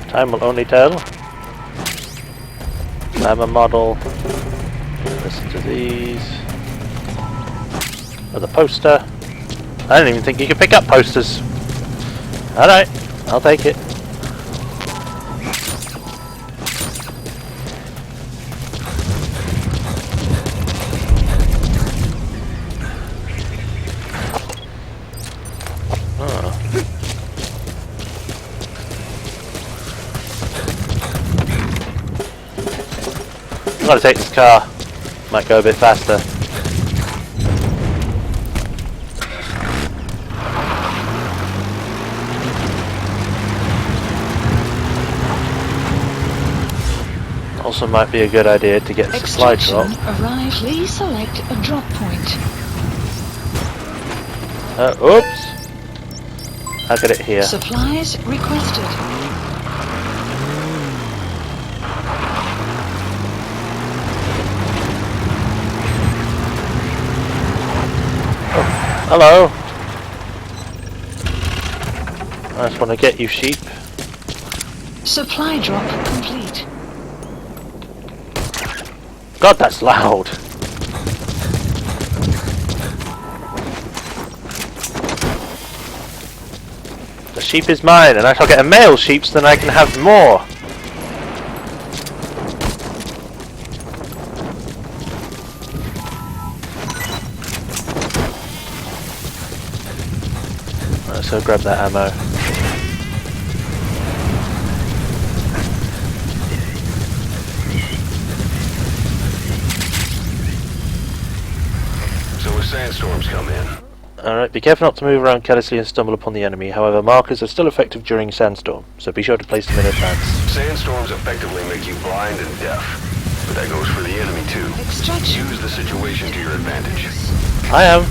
Time will only tell. I'm a model. Listen to these. Another poster. I didn't even think you could pick up posters. Alright, I'll take it. I've got to take this car. Might go a bit faster. Also might be a good idea to get a supply drop. Arrive. Please select a drop point. Oops! I'll get it here. Supplies requested. Hello! I just want to get you, sheep. Supply drop complete. God, that's loud! The sheep is mine, and I shall get a male sheep so then I can have more! So grab that ammo. So as sandstorms come in. Alright, be careful not to move around carelessly and stumble upon the enemy. However, markers are still effective during sandstorm, so be sure to place them in advance. Sandstorms effectively make you blind and deaf, but that goes for the enemy too. Extraction. Use the situation to your advantage. I am.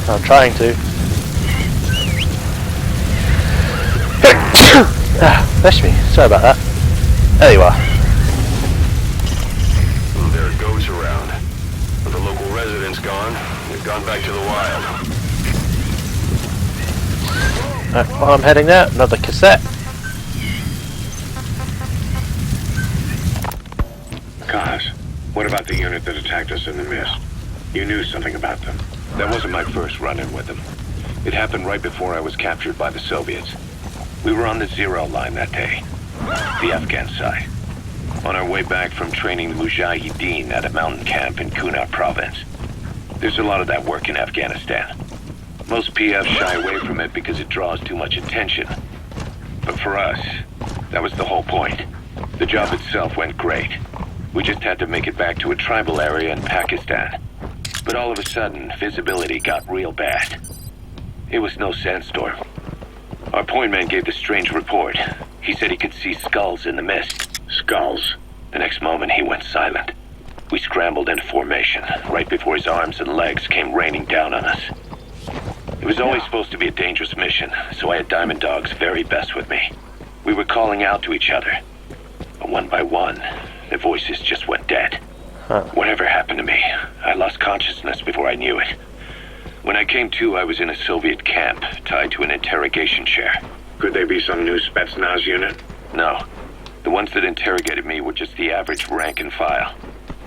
I'm trying to. Bless me. Sorry about that. There you are. Well, there it goes around. With the local residents gone, they've gone back to the wild. Right, while I'm heading there, another cassette. Kaz, what about the unit that attacked us in the mist? You knew something about them. That wasn't my first run-in with them. It happened right before I was captured by the Soviets. We were on the zero line that day, the Afghan side, on our way back from training the Mujahideen at a mountain camp in Kunar province. There's a lot of that work in Afghanistan. Most PFs shy away from it because it draws too much attention. But for us, that was the whole point. The job itself went great. We just had to make it back to a tribal area in Pakistan. But all of a sudden, visibility got real bad. It was no sandstorm. Our point man gave the strange report. He said he could see skulls in the mist. Skulls? The next moment, he went silent. We scrambled into formation, right before his arms and legs came raining down on us. It was always supposed to be a dangerous mission, so I had Diamond Dog's very best with me. We were calling out to each other. But one by one, the voices just went dead. Whatever happened to me, I lost consciousness before I knew it. When I came to, I was in a Soviet camp, tied to an interrogation chair. Could they be some new Spetsnaz unit? No. The ones that interrogated me were just the average rank and file.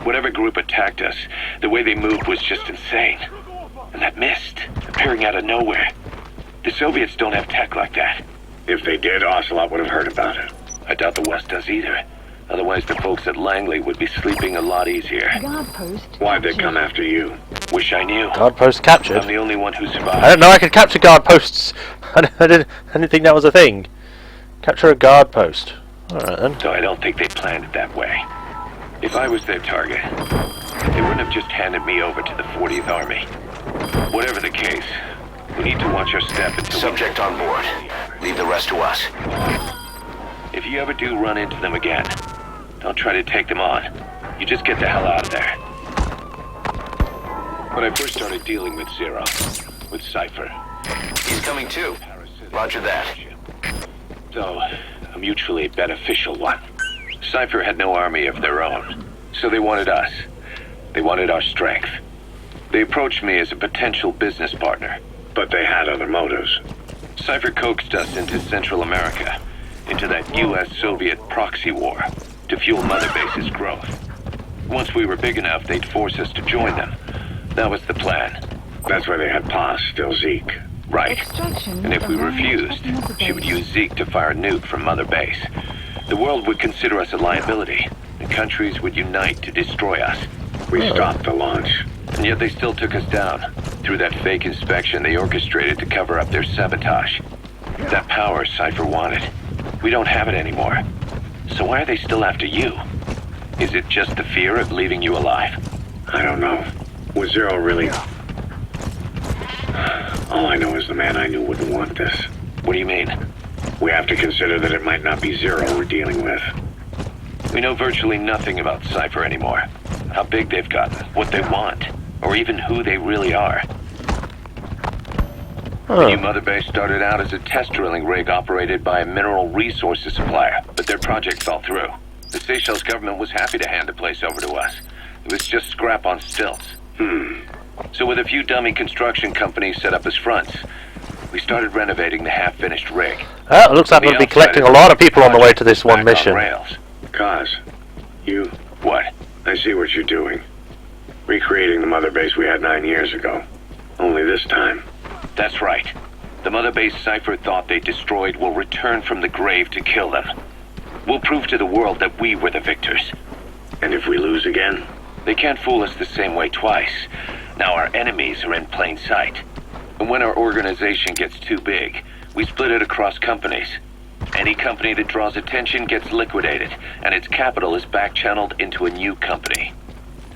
Whatever group attacked us, the way they moved was just insane. And that mist, appearing out of nowhere. The Soviets don't have tech like that. If they did, Ocelot would have heard about it. I doubt the West does either. Otherwise, the folks at Langley would be sleeping a lot easier. Guard post. Why'd they come after you? Wish I knew. Guard post captured? I'm the only one who survived. I don't know I could capture guard posts. I didn't think that was a thing. Capture a guard post. Alright then. So I don't think they planned it that way. If I was their target, they wouldn't have just handed me over to the 40th Army. Whatever the case, we need to watch our step until Subject on board. Leave the rest to us. If you ever do run into them again, don't try to take them on. You just get the hell out of there. When I first started dealing with Zero, with Cypher, He's coming too. Roger that. so a mutually beneficial one. Cypher had no army of their own, so they wanted us. They wanted our strength. They approached me as a potential business partner, but they had other motives. Cypher coaxed us into Central America, into that US-Soviet proxy war, to fuel Mother Base's growth. Once we were big enough, they'd force us to join them. That was the plan. That's why they had Paz, still Zeke. Right. And if we refused, she would use Zeke to fire a nuke from Mother Base. The world would consider us a liability. The countries would unite to destroy us. We stopped the launch. And yet they still took us down. Through that fake inspection they orchestrated to cover up their sabotage. That power Cypher wanted. We don't have it anymore. So why are they still after you? Is it just the fear of leaving you alive? I don't know. Was Zero really... All I know is the man I knew wouldn't want this. What do you mean? We have to consider that it might not be Zero we're dealing with. We know virtually nothing about Cypher anymore. How big they've gotten, what they want, or even who they really are. The new Mother Base started out as a test drilling rig operated by a mineral resources supplier, but their project fell through. The Seychelles government was happy to hand the place over to us. It was just scrap on stilts. So with a few dummy construction companies set up as fronts, we started renovating the half-finished rig. It looks like we'll be collecting a lot of people on the way to this one mission. Kaz, you... What? I see what you're doing. Recreating the Mother Base we had 9 years ago. Only this time. That's right. The Mother Base Cypher thought they destroyed will return from the grave to kill them. We'll prove to the world that we were the victors. And if we lose again? They can't fool us the same way twice. Now our enemies are in plain sight. And when our organization gets too big, we split it across companies. Any company that draws attention gets liquidated, and its capital is back-channeled into a new company.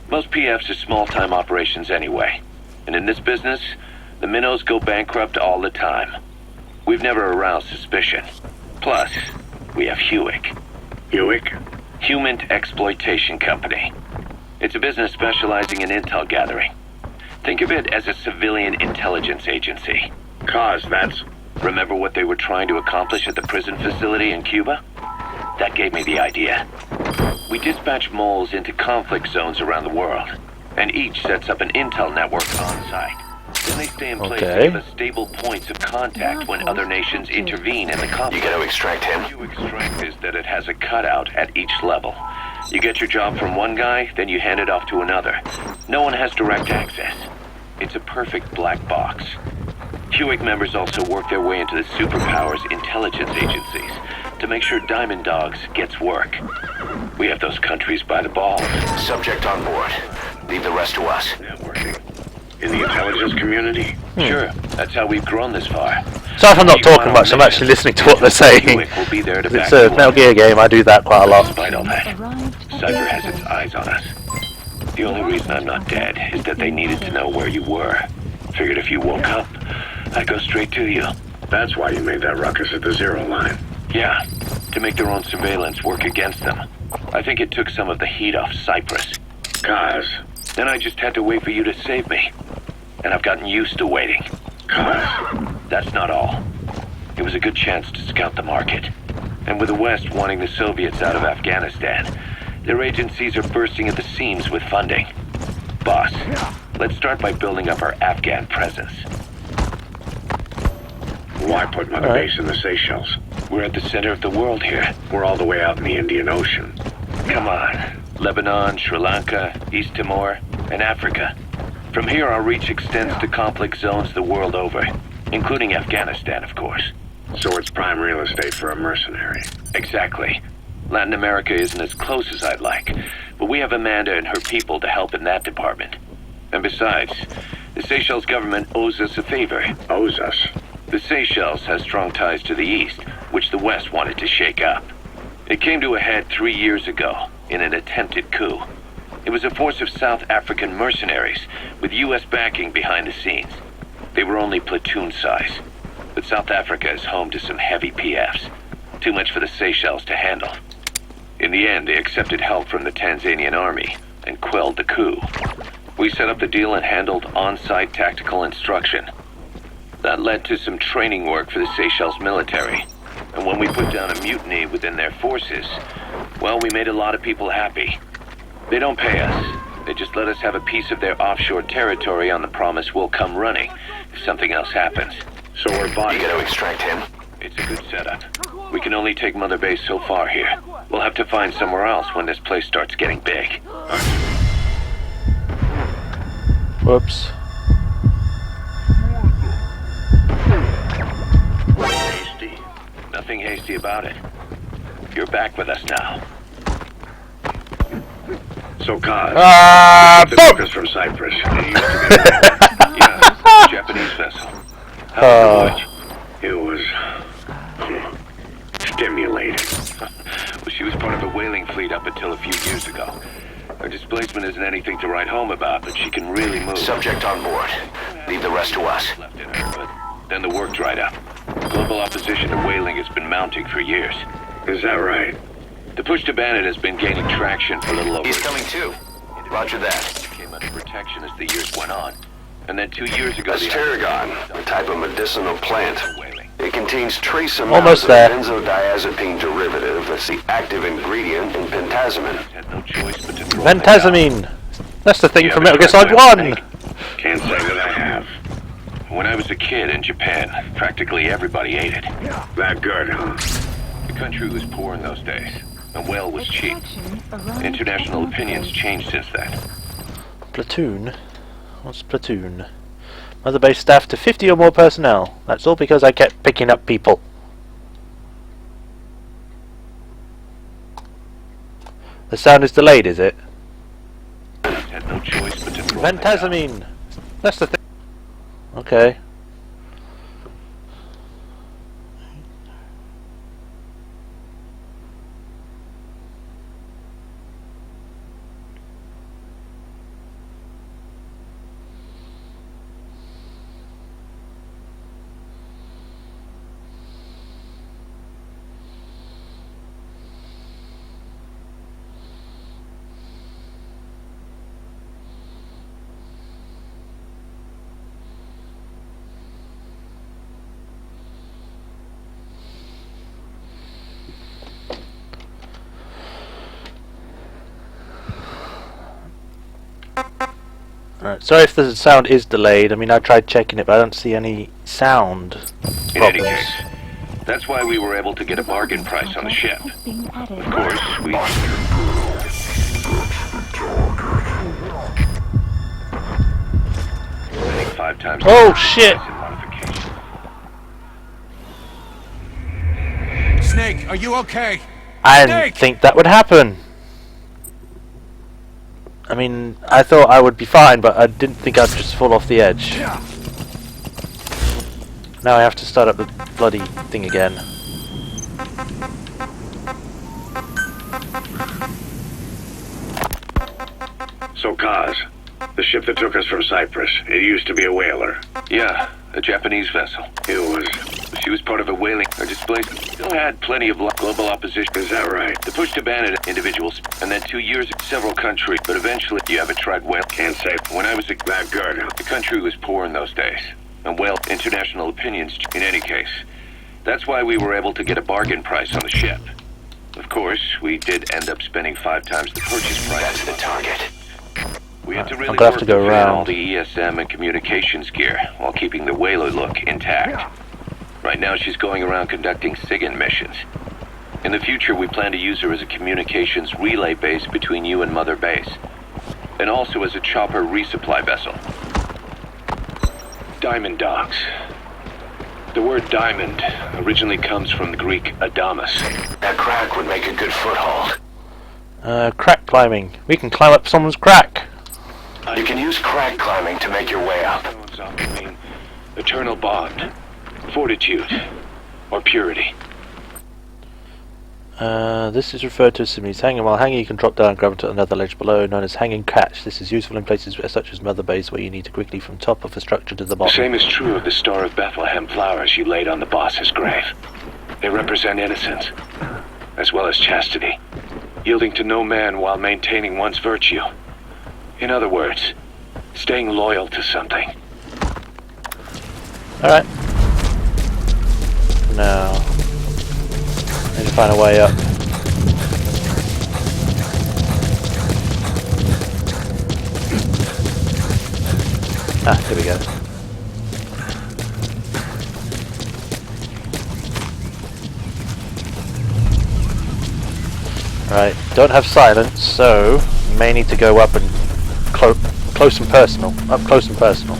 Most PFs are small-time operations anyway. And in this business, the minnows go bankrupt all the time. We've never aroused suspicion. Plus, we have Hewick. Hewick? Human Exploitation Company. It's a business specializing in intel gathering. Think of it as a civilian intelligence agency. Cause that's... Remember what they were trying to accomplish at the prison facility in Cuba? That gave me the idea. We dispatch moles into conflict zones around the world, and each sets up an intel network on site. Then they stay in place to give us stable points of contact when other nations intervene in the conflict. You gotta extract him. What you extract is that it has a cutout at each level. You get your job from one guy, then you hand it off to another. No one has direct access. It's a perfect black box. Hewick members also work their way into the superpowers intelligence agencies to make sure Diamond Dogs gets work. We have those countries by the balls. Subject on board. Leave the rest to us. Networking. In the intelligence community? Sure, that's how we've grown this far. Sorry if I'm not talking much, I'm actually listening to what they're saying. It's a Metal Gear game, I do that quite a lot. Despite all that, Cypher has its eyes on us. The only reason I'm not dead is that they needed to know where you were. Figured if you woke up, I'd go straight to you. That's why you made that ruckus at the Zero line. Yeah, to make their own surveillance work against them. I think it took some of the heat off Cyprus. Kaz. Then I just had to wait for you to save me. And I've gotten used to waiting. Kaz. That's not all. It was a good chance to scout the market. And with the West wanting the Soviets out of Afghanistan, their agencies are bursting at the seams with funding. Boss, let's start by building up our Afghan presence. Why put Mother Base in the Seychelles? We're at the center of the world here. We're all the way out in the Indian Ocean. Come on. Lebanon, Sri Lanka, East Timor, and Africa. From here, our reach extends to conflict zones the world over, including Afghanistan, of course. So it's prime real estate for a mercenary. Exactly. Latin America isn't as close as I'd like, but we have Amanda and her people to help in that department. And besides, the Seychelles government owes us a favor. Owes us? The Seychelles has strong ties to the east, which the west wanted to shake up. It came to a head 3 years ago in an attempted coup. It was a force of South African mercenaries with U.S. backing behind the scenes. They were only platoon size, but South Africa is home to some heavy PFs. Too much for the Seychelles to handle. In the end, they accepted help from the Tanzanian army and quelled the coup. We set up the deal and handled on-site tactical instruction. That led to some training work for the Seychelles military. And when we put down a mutiny within their forces, well, we made a lot of people happy. They don't pay us. They just let us have a piece of their offshore territory on the promise we'll come running if something else happens. So we're buying. You gotta extract him. It's a good setup. We can only take Mother Base so far here. We'll have to find somewhere else when this place starts getting big. Whoops. Hasty. Nothing hasty about it. You're back with us now. So, Kaz, the boom! took us from Cyprus. It used to be Yeah, Japanese vessel. How was the voyage? It was stimulating. Well, she was part of a whaling fleet up until a few years ago. Her displacement isn't anything to write home about, but she can really move. Subject on board. Leave the rest to us. Left in her, but then the work dried up. Global opposition to whaling has been mounting for years. Is that right? The push to ban it has been gaining traction for a little over. He's coming too. Roger that. Came under protection as the years went on, and then 2 years ago, That's tarragon, a type of medicinal plant. whaling. It contains trace Almost amounts of there. benzodiazepine derivative that's the active ingredient in pentazamine. Had no choice but to throw it out. Pentazamine. That's the thing You from haven't Metal Gear tried Solid 1. that, Can't say that I have. When I was a kid in Japan, practically everybody ate it. That good, huh? The country was poor in those days, and whale was cheap. International opinions changed since then. Platoon? What's platoon? Mother Base staff to 50 or more personnel. That's all because I kept picking up people. The sound is delayed, is it? Had no choice but to throw it out. Pentazamine. That's the thing. Okay. Right. Sorry if the sound is delayed. I mean, I tried checking it, but I don't see any sound In any problems. case, that's why we were able to get a bargain price on the ship. Of course, we... Spending 5 times... Oh, shit! Snake, are you okay? I didn't think that would happen. I mean, I thought I would be fine, but I didn't think I'd just fall off the edge. Now I have to start up the bloody thing again. So, Kaz, the ship that took us from Cyprus, it used to be a whaler. Yeah, a Japanese vessel. It was... She was part of a whaling. Her displacement still had plenty of global opposition. Is that right? The push to ban it individuals, and then 2 years, several countries. But eventually, you haven't tried whale. Can't say When I was a that good, huh? the country was poor in those days, and whale international opinions. In any case, that's why we were able to get a bargain price on the ship. Of course, we did end up spending 5 times the purchase price. That's the target. We had to I'm really gonna have work to go to fit all around. the ESM and communications gear while keeping the whaler look intact. Right now, she's going around conducting SIGINT missions. In the future, we plan to use her as a communications relay base between you and Mother Base, and also as a chopper resupply vessel. Diamond Docks. The word diamond originally comes from the Greek adamas. That crack would make a good foothold. Crack climbing. We can climb up someone's crack. You can use crack climbing to make your way up. Mean eternal bond, fortitude, or purity. This is referred to as simply as hanging. While hanging, you can drop down and grab onto another ledge below, known as hanging catch. This is useful in places such as Mother Base, where you need to quickly from top of a structure to the The bottom. same is true of the Star of Bethlehem flowers you laid on the boss's grave. They represent innocence, as well as chastity, yielding to no man while maintaining one's virtue. In other words, staying loyal to something. Alright. Now, need to find a way up. Ah, there we go. Right, don't have silence, so you may need to go up and close and personal. Up close and personal.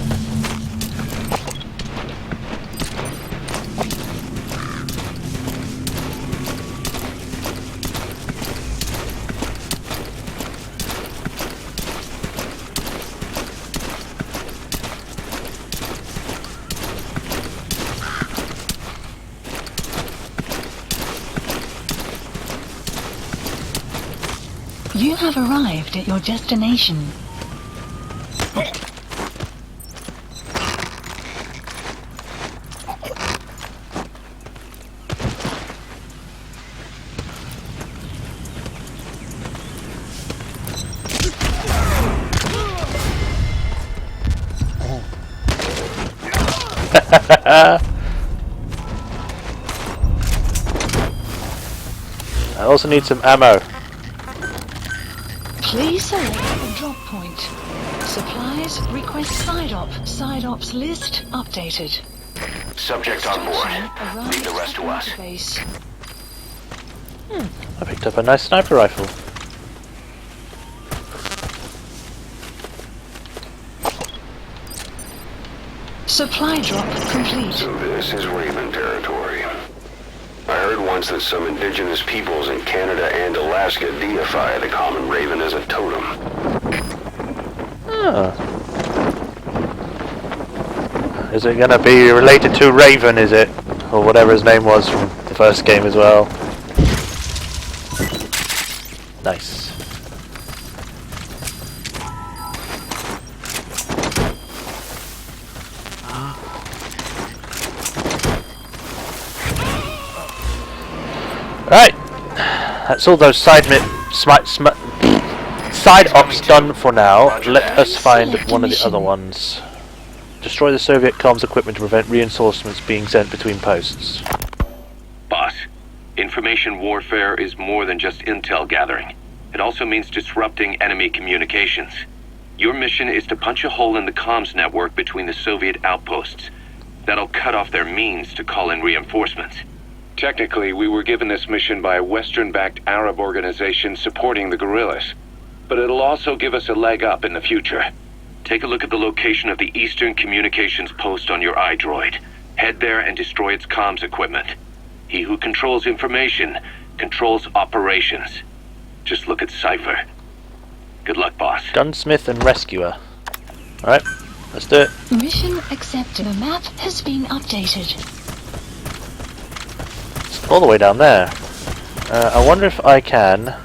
You have arrived at your destination. I also need some ammo. Please select the drop point. Supplies, request side op. Side ops list updated. Subject on board. Leave the rest to us. Base. I picked up a nice sniper rifle. Supply drop complete. So this is Raven territory. I heard once that some indigenous peoples in Canada and Alaska deify the common raven as a totem. Ah. Is it gonna be related to Raven, is it? Or whatever his name was from the first game as well. Nice. Right, that's all those side ops done for now. Let us find one of the other ones. Destroy the Soviet comms equipment to prevent reinforcements being sent between posts. Boss, information warfare is more than just intel gathering. It also means disrupting enemy communications. Your mission is to punch a hole in the comms network between the Soviet outposts. That'll cut off their means to call in reinforcements. Technically, we were given this mission by a Western-backed Arab organization supporting the guerrillas. But it'll also give us a leg up in the future. Take a look at the location of the Eastern Communications Post on your iDroid. Head there and destroy its comms equipment. He who controls information controls operations. Just look at Cypher. Good luck, boss. Gunsmith and Rescuer. Alright, let's do it. Mission accepted. The map has been updated. All the way down there. I wonder if I can...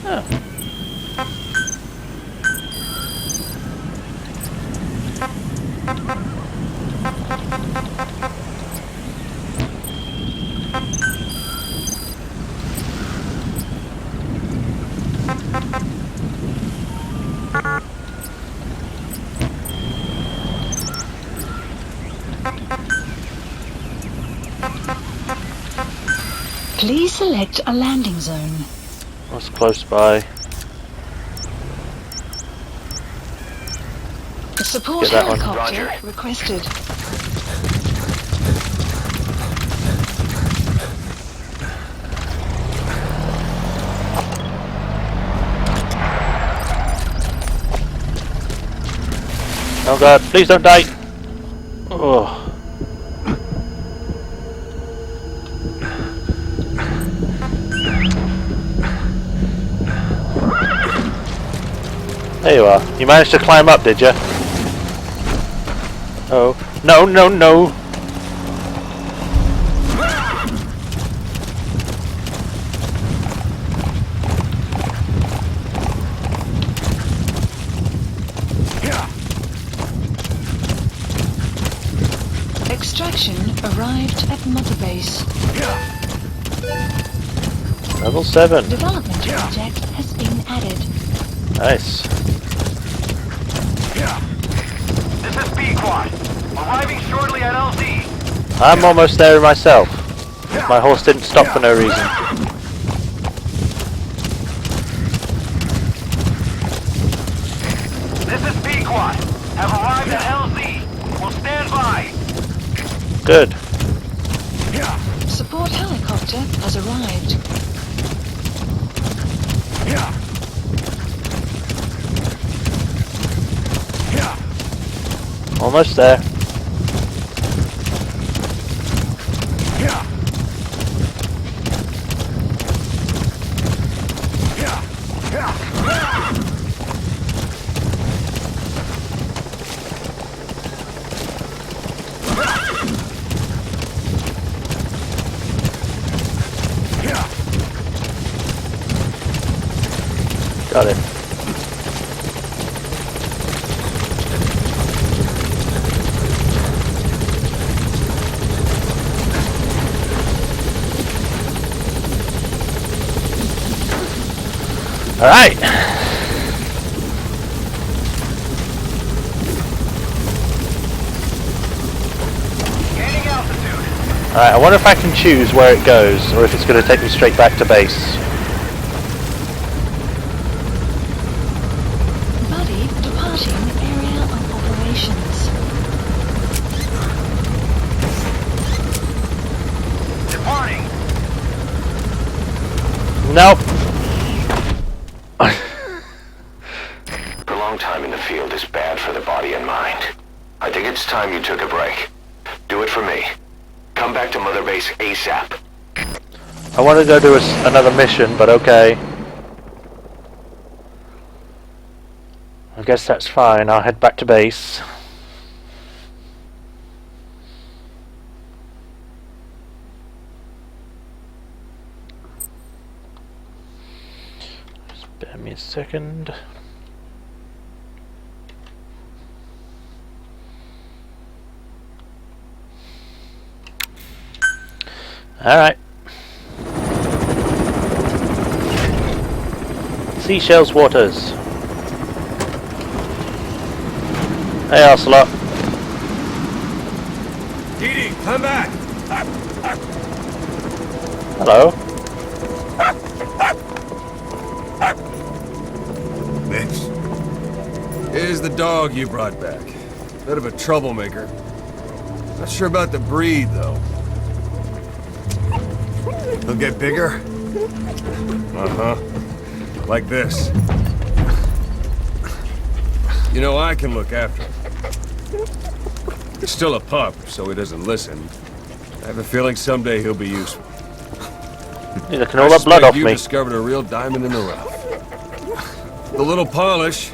Oh. Please select a landing zone. What's close by? Support Get that one. helicopter Roger. requested. Oh god, please don't die! Oh. There you are. You managed to climb up, did you? Oh. No, no, no! Extraction arrived at Mother Base. Level 7. Development project has been added. Nice. This is B-Quad. Arriving shortly at LZ. I'm almost there myself. My horse didn't stop for no reason. This is B-Quad. Have arrived at LZ. Will stand by. Good. Support helicopter has arrived. Almost there. Got it. All right. Gaining altitude. All right. I wonder if I can choose where it goes, or if it's going to take me straight back to base. Buddy departing area of operations. Departing. Nope. Prolonged time in the field is bad for the body and mind. I think it's time you took a break. Do it for me. Come back to Mother Base ASAP. I want to go do another mission, but okay. I guess that's fine. I'll head back to base. Just bear me a second. Alright. Seashells Waters. Hey, Ocelot. Dee Dee, come back! Hello. Mitch. Here's the dog you brought back. Bit of a troublemaker. Not sure about the breed, though. He'll get bigger? Uh-huh. Like this. You know, I can look after him. He's still a pup, so he doesn't listen. I have a feeling someday he'll be useful. You're looking all that blood off you me. Discovered a real diamond in the rough. The little polish,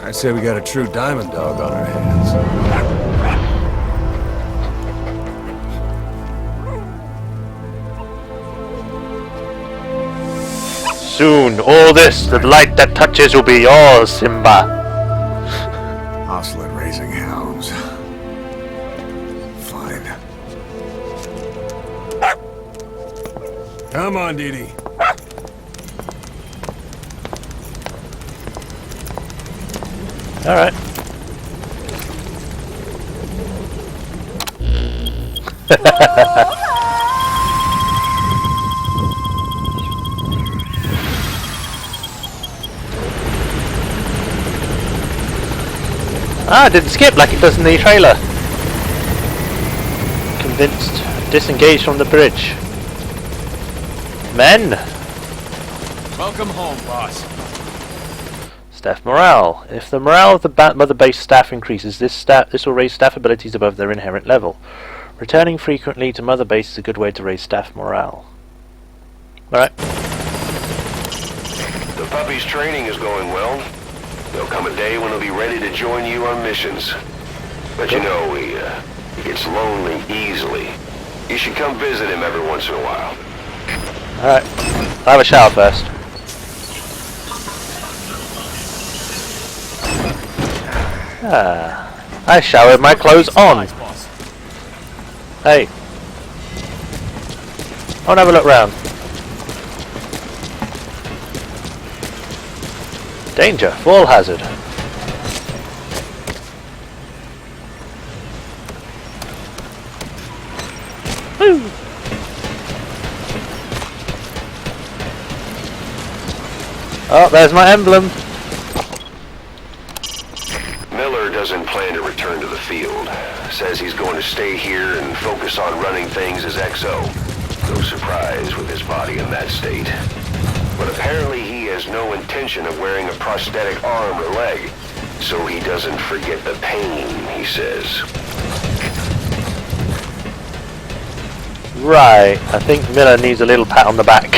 I'd say we got a true diamond dog on our hands. Soon, all this, the light that touches will be yours, Simba. Hostile raising hounds. Fine. Come on, Dee Dee. All right. Ah, it didn't skip like it does in the trailer. Convinced. Disengaged from the bridge. Men! Welcome home, boss. Staff morale. If the morale of the mother base staff increases, this will raise staff abilities above their inherent level. Returning frequently to mother base is a good way to raise staff morale. Alright. The puppy's training is going well. There'll come a day when he'll be ready to join you on missions. But you know, he gets lonely easily. You should come visit him every once in a while. Alright. I'll have a shower first. I showered my clothes on. Hey. I want to have a look round. Danger. Fall hazard. Woo. Oh, there's my emblem. Miller doesn't plan to return to the field. Says he's going to stay here and focus on running things as XO. No surprise with his body in that state. But apparently he has no intention of wearing a prosthetic arm or leg, so he doesn't forget the pain, he says. Right, I think Miller needs a little pat on the back.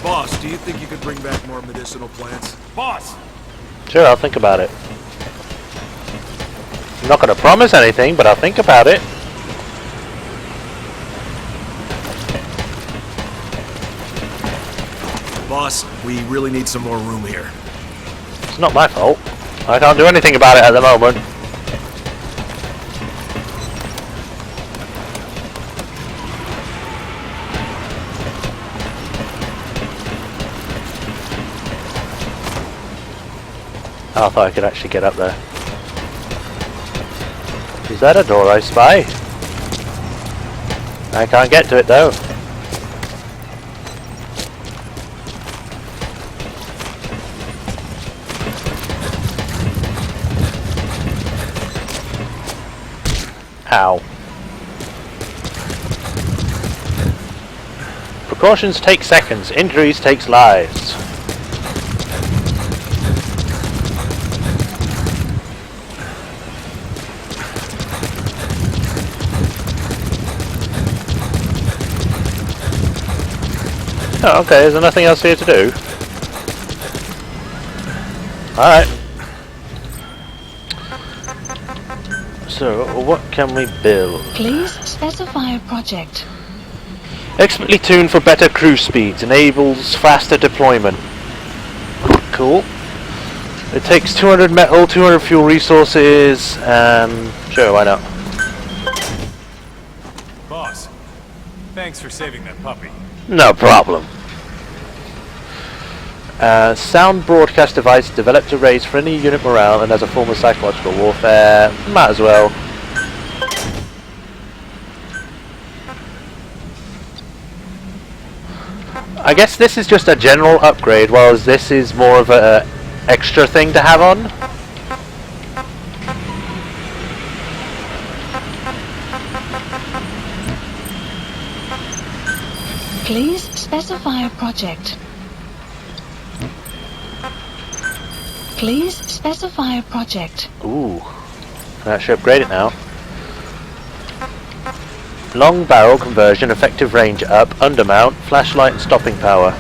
Boss, do you think you could bring back more medicinal plants? Boss! Sure, I'll think about it. I'm not going to promise anything, but I'll think about it. Boss, we really need some more room here. It's not my fault. I can't do anything about it at the moment. Oh, I thought I could actually get up there. Is that a door I spy? I can't get to it though. Ow. Precautions take seconds, injuries takes lives. Oh, okay, is there nothing else here to do? Alright. So, what can we build? Please specify a project. Expertly tuned for better cruise speeds, enables faster deployment. Cool. It takes 200 metal, 200 fuel resources, sure, why not? Boss, thanks for saving that puppy. No problem. Sound broadcast device developed to raise friendly unit morale and as a form of psychological warfare. Might as well. I guess this is just a general upgrade, whereas this is more of a extra thing to have on. Please specify a project. Please specify a project. Ooh, that should upgrade it now. Long barrel conversion, effective range up, undermount, flashlight and stopping power.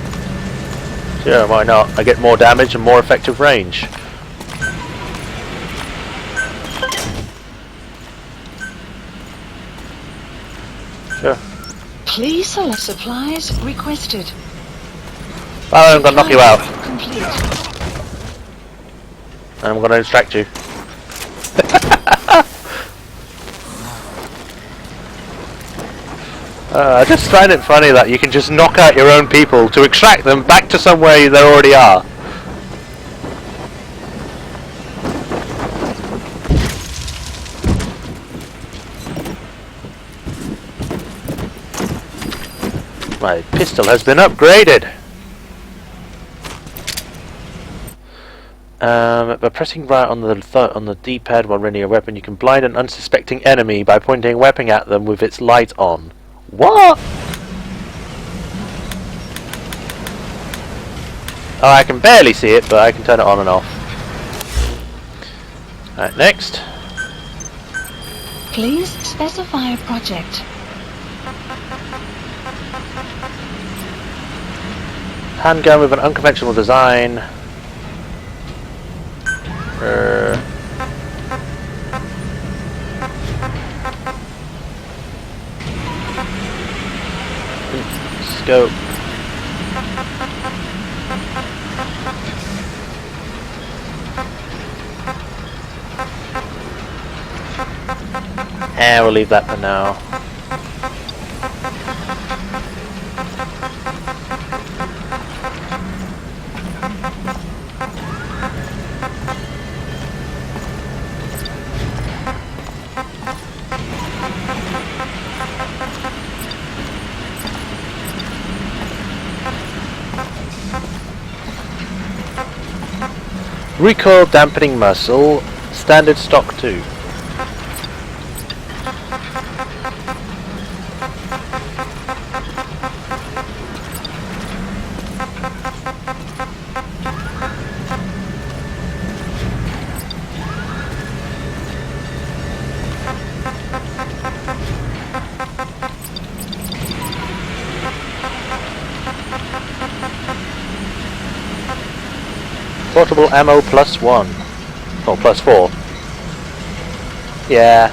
Sure, why not? I get more damage and more effective range. Sure. Please select supplies requested. Well, I'm gonna knock you out. Complete. And I'm gonna distract you. I just find it funny that you can just knock out your own people to extract them back to somewhere they already are. My pistol has been upgraded. By pressing right on the D-pad while running a weapon, you can blind an unsuspecting enemy by pointing a weapon at them with its light on. What? Oh, I can barely see it, but I can turn it on and off. Alright, next. Please specify a project. Handgun with an unconventional design. Scope. We'll leave that for now. Recoil dampening muscle, standard stock 2. Portable ammo +1. Oh, +4. Yeah.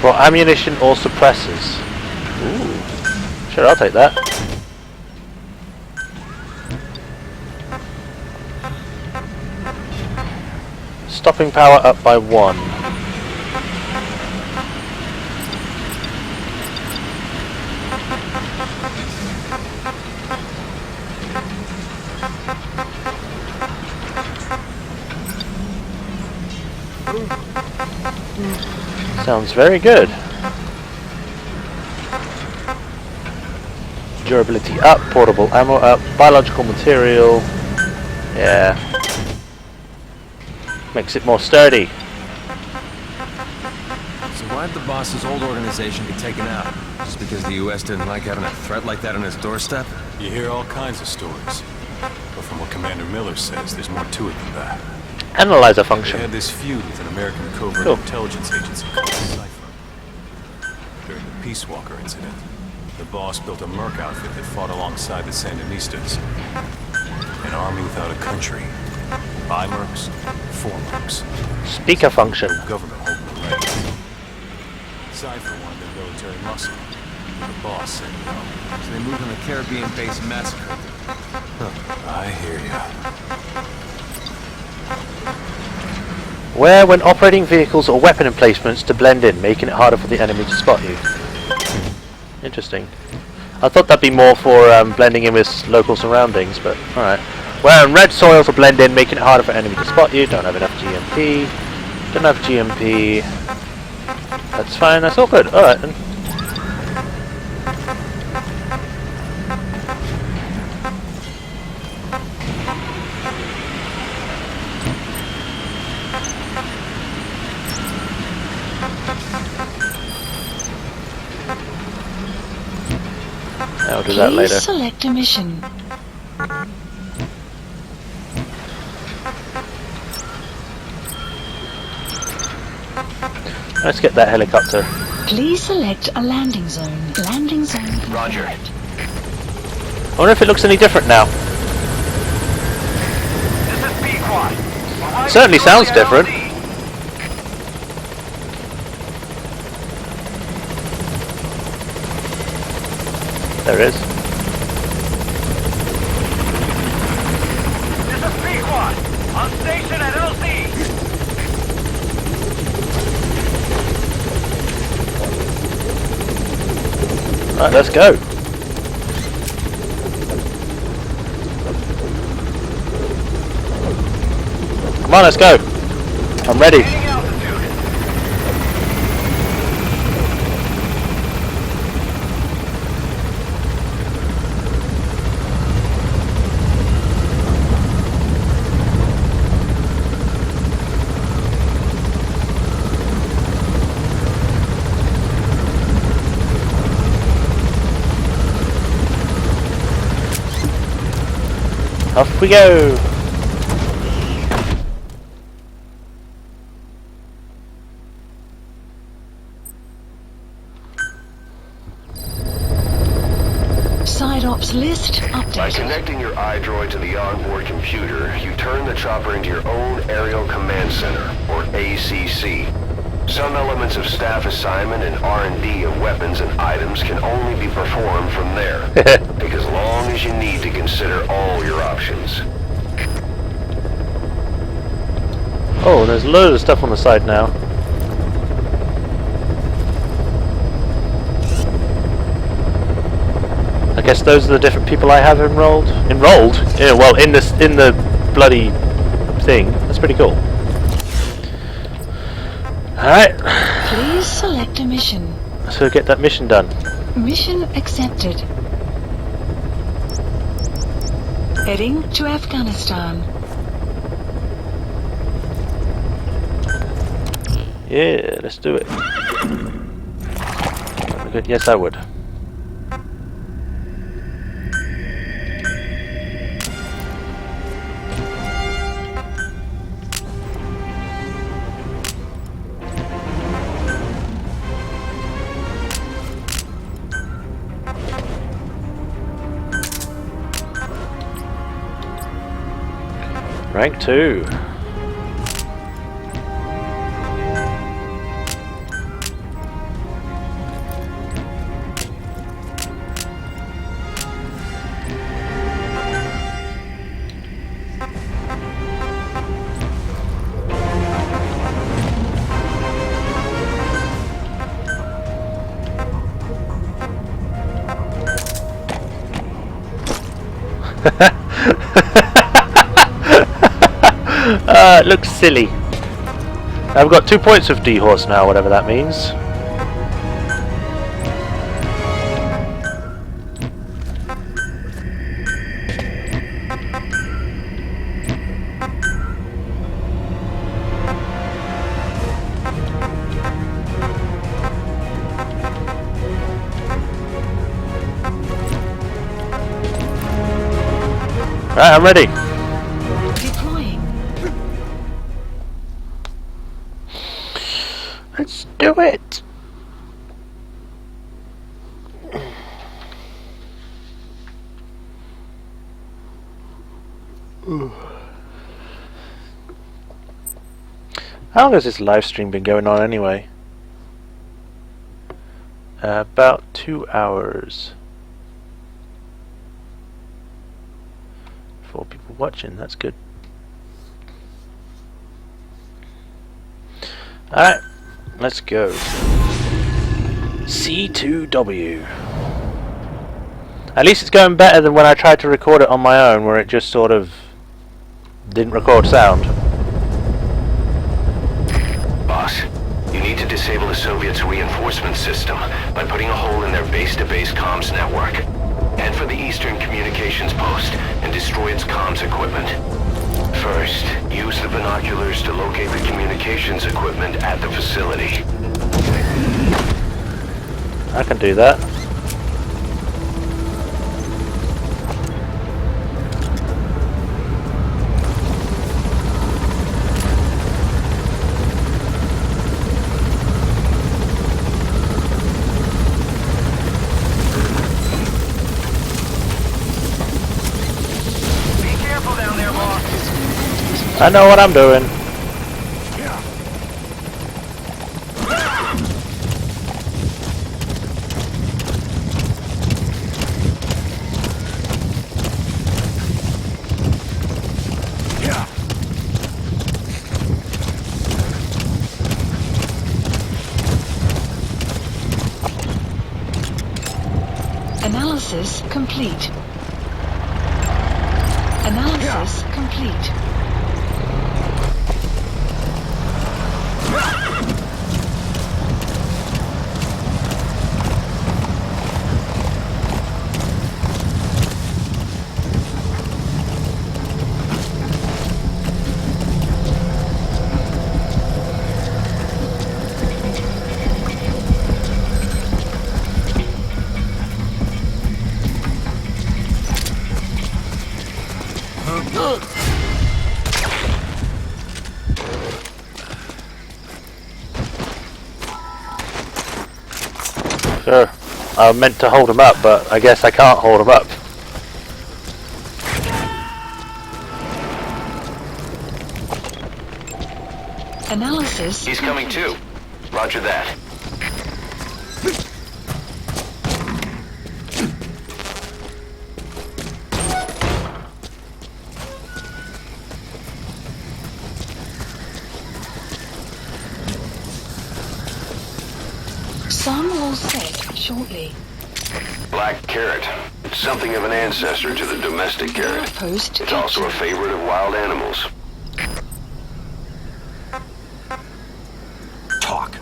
For ammunition or suppressors. Ooh. Sure, I'll take that. Stopping power up by 1. Sounds very good. Durability up, portable ammo up, biological material. Yeah. Makes it more sturdy. So why did the boss's old organization get taken out? Just because the US didn't like having a threat like that on its doorstep? You hear all kinds of stories. But from what Commander Miller says, there's more to it than that. Analyzer They function. had this feud with an American covert Cool. intelligence agency called Cypher. During the Peace Walker incident, the boss built a merc outfit that fought alongside the Sandinistas. An army without a country. By mercs, for mercs. Speaker function. Government holding the reins. Cypher wanted their military muscle. The boss said no. So they moved on the Caribbean base and massacred them. I hear ya. Where when operating vehicles or weapon emplacements to blend in, making it harder for the enemy to spot you. Interesting. I thought that'd be more for blending in with local surroundings, but alright. Where in red soil to blend in, making it harder for enemy to spot you. Don't have enough GMP. Don't have GMP. That's fine, that's all good. Alright then. I'll do that later. Please select a mission. Let's get that helicopter. Please select a landing zone. Landing zone. Roger. I wonder if it looks any different now. This is Pequod. Certainly sounds different. There it is. This is Pequod. On station at LZ. Alright, let's go. Come on, let's go. I'm ready. Off we go. Side ops list updated. By connecting your iDroid to the onboard computer, you turn the chopper into your own Aerial Command Center, or ACC. Some elements of staff assignment and R&D of weapons and items can only be performed from there. Take as long as you need to consider all your options. Oh, there's loads of stuff on the side now. I guess those are the different people I have enrolled. Enrolled? Yeah, well, in the bloody thing. That's pretty cool. Alright. Please select a mission. Let's go get that mission done. Mission accepted. Heading to Afghanistan. Yeah, let's do it. Good. Yes, I would. Rank 2. It looks silly. I've got 2 points of dehorse now, whatever that means. Right, I'm ready. Let's do it! How long has this live stream been going on anyway? About 2 hours. 4 people watching, that's good. Alright. Let's go. C2W. At least it's going better than when I tried to record it on my own, where it just sort of didn't record sound. Boss, you need to disable the Soviets' reinforcement system by putting a hole in their base-to-base comms network. Head for the Eastern Communications Post and destroy its comms equipment. First, use the binoculars to locate the communications equipment at the facility. I can do that. Be careful down there, boss. I know what I'm doing. Analysis complete. Analysis complete. Sure. I meant to hold him up, but I guess I can't hold him up. Analysis. He's coming too. Roger that. Some will set shortly. Black carrot. It's something of an ancestor to the domestic carrot. Post It's also a favorite of wild animals. Talk.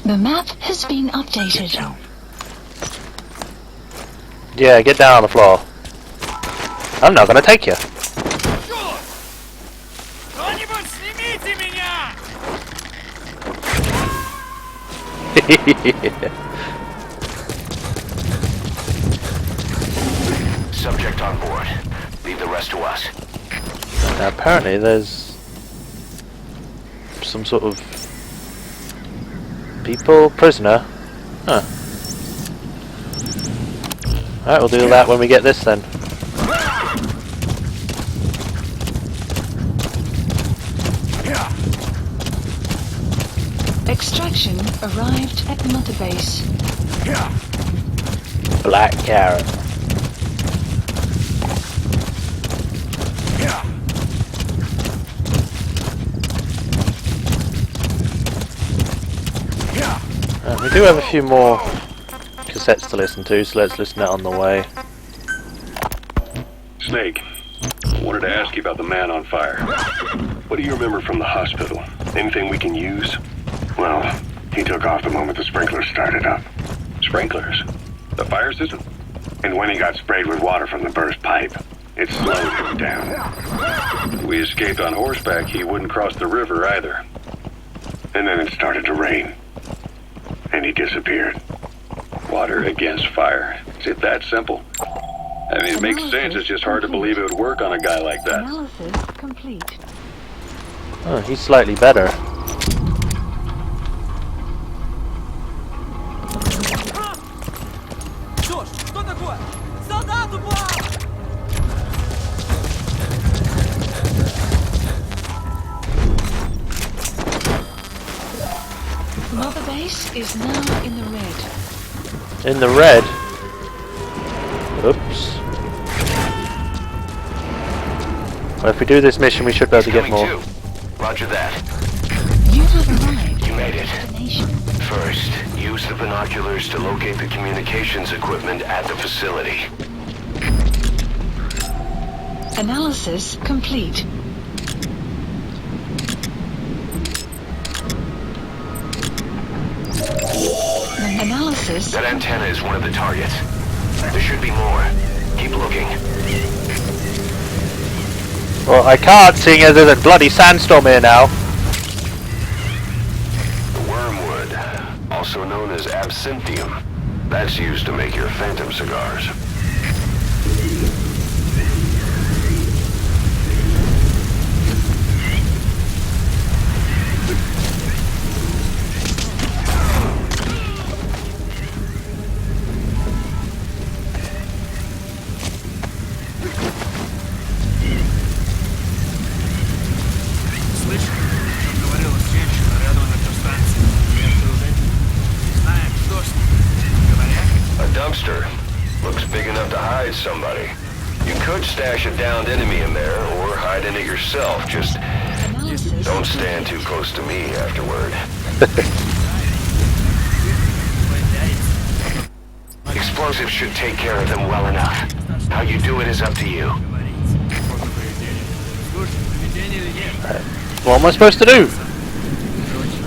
The map has been updated. Yeah, get down on the floor. I'm not gonna take you. Subject on board. Leave the rest to us. Now, apparently there's some sort of prisoner. Huh. Alright, we'll do that when we get this then. Extraction arrived at Mother Base. Black carrot. We do have a few more cassettes to listen to, so let's listen to it on the way. Snake, I wanted to ask you about the man on fire. What do you remember from the hospital? Anything we can use? Well, he took off the moment the sprinklers started up. Sprinklers? The fire system? And when he got sprayed with water from the burst pipe, it slowed him down. We escaped on horseback, he wouldn't cross the river either. And then it started to rain. And he disappeared. Water against fire. Is it that simple? I mean, it makes sense, it's just hard to believe it would work on a guy like that. Analysis complete. Oh, he's slightly better. Mother Base is now in the red. In the red? Oops. Well, if we do this mission, we should be able to get more. Too. Roger that. You have arrived. You made it. Destination. First, use the binoculars to locate the communications equipment at the facility. Analysis complete. Analysis. That antenna is one of the targets. There should be more. Keep looking. Well, I can't, seeing as there's a bloody sandstorm here now. The wormwood, also known as absinthium. That's used to make your phantom cigars. Somebody. You could stash a downed enemy in there or hide in it yourself. Just don't stand too close to me afterward. Explosives should take care of them well enough. How you do it is up to you. What am I supposed to do?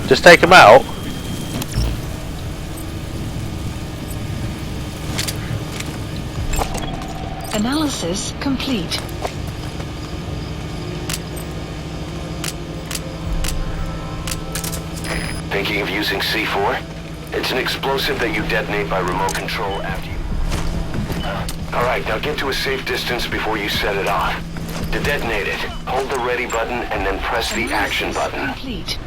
Just take them out? Analysis complete. Thinking of using C4? It's an explosive that you detonate by remote control after you... Alright, now get to a safe distance before you set it off. To detonate it, hold the ready button and then press the action button. Complete.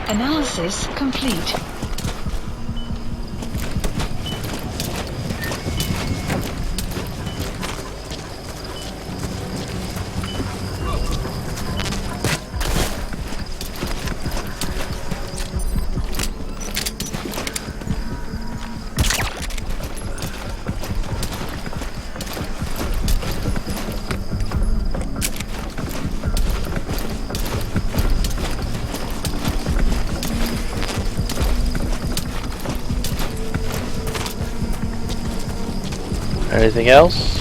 Analysis complete. Anything else?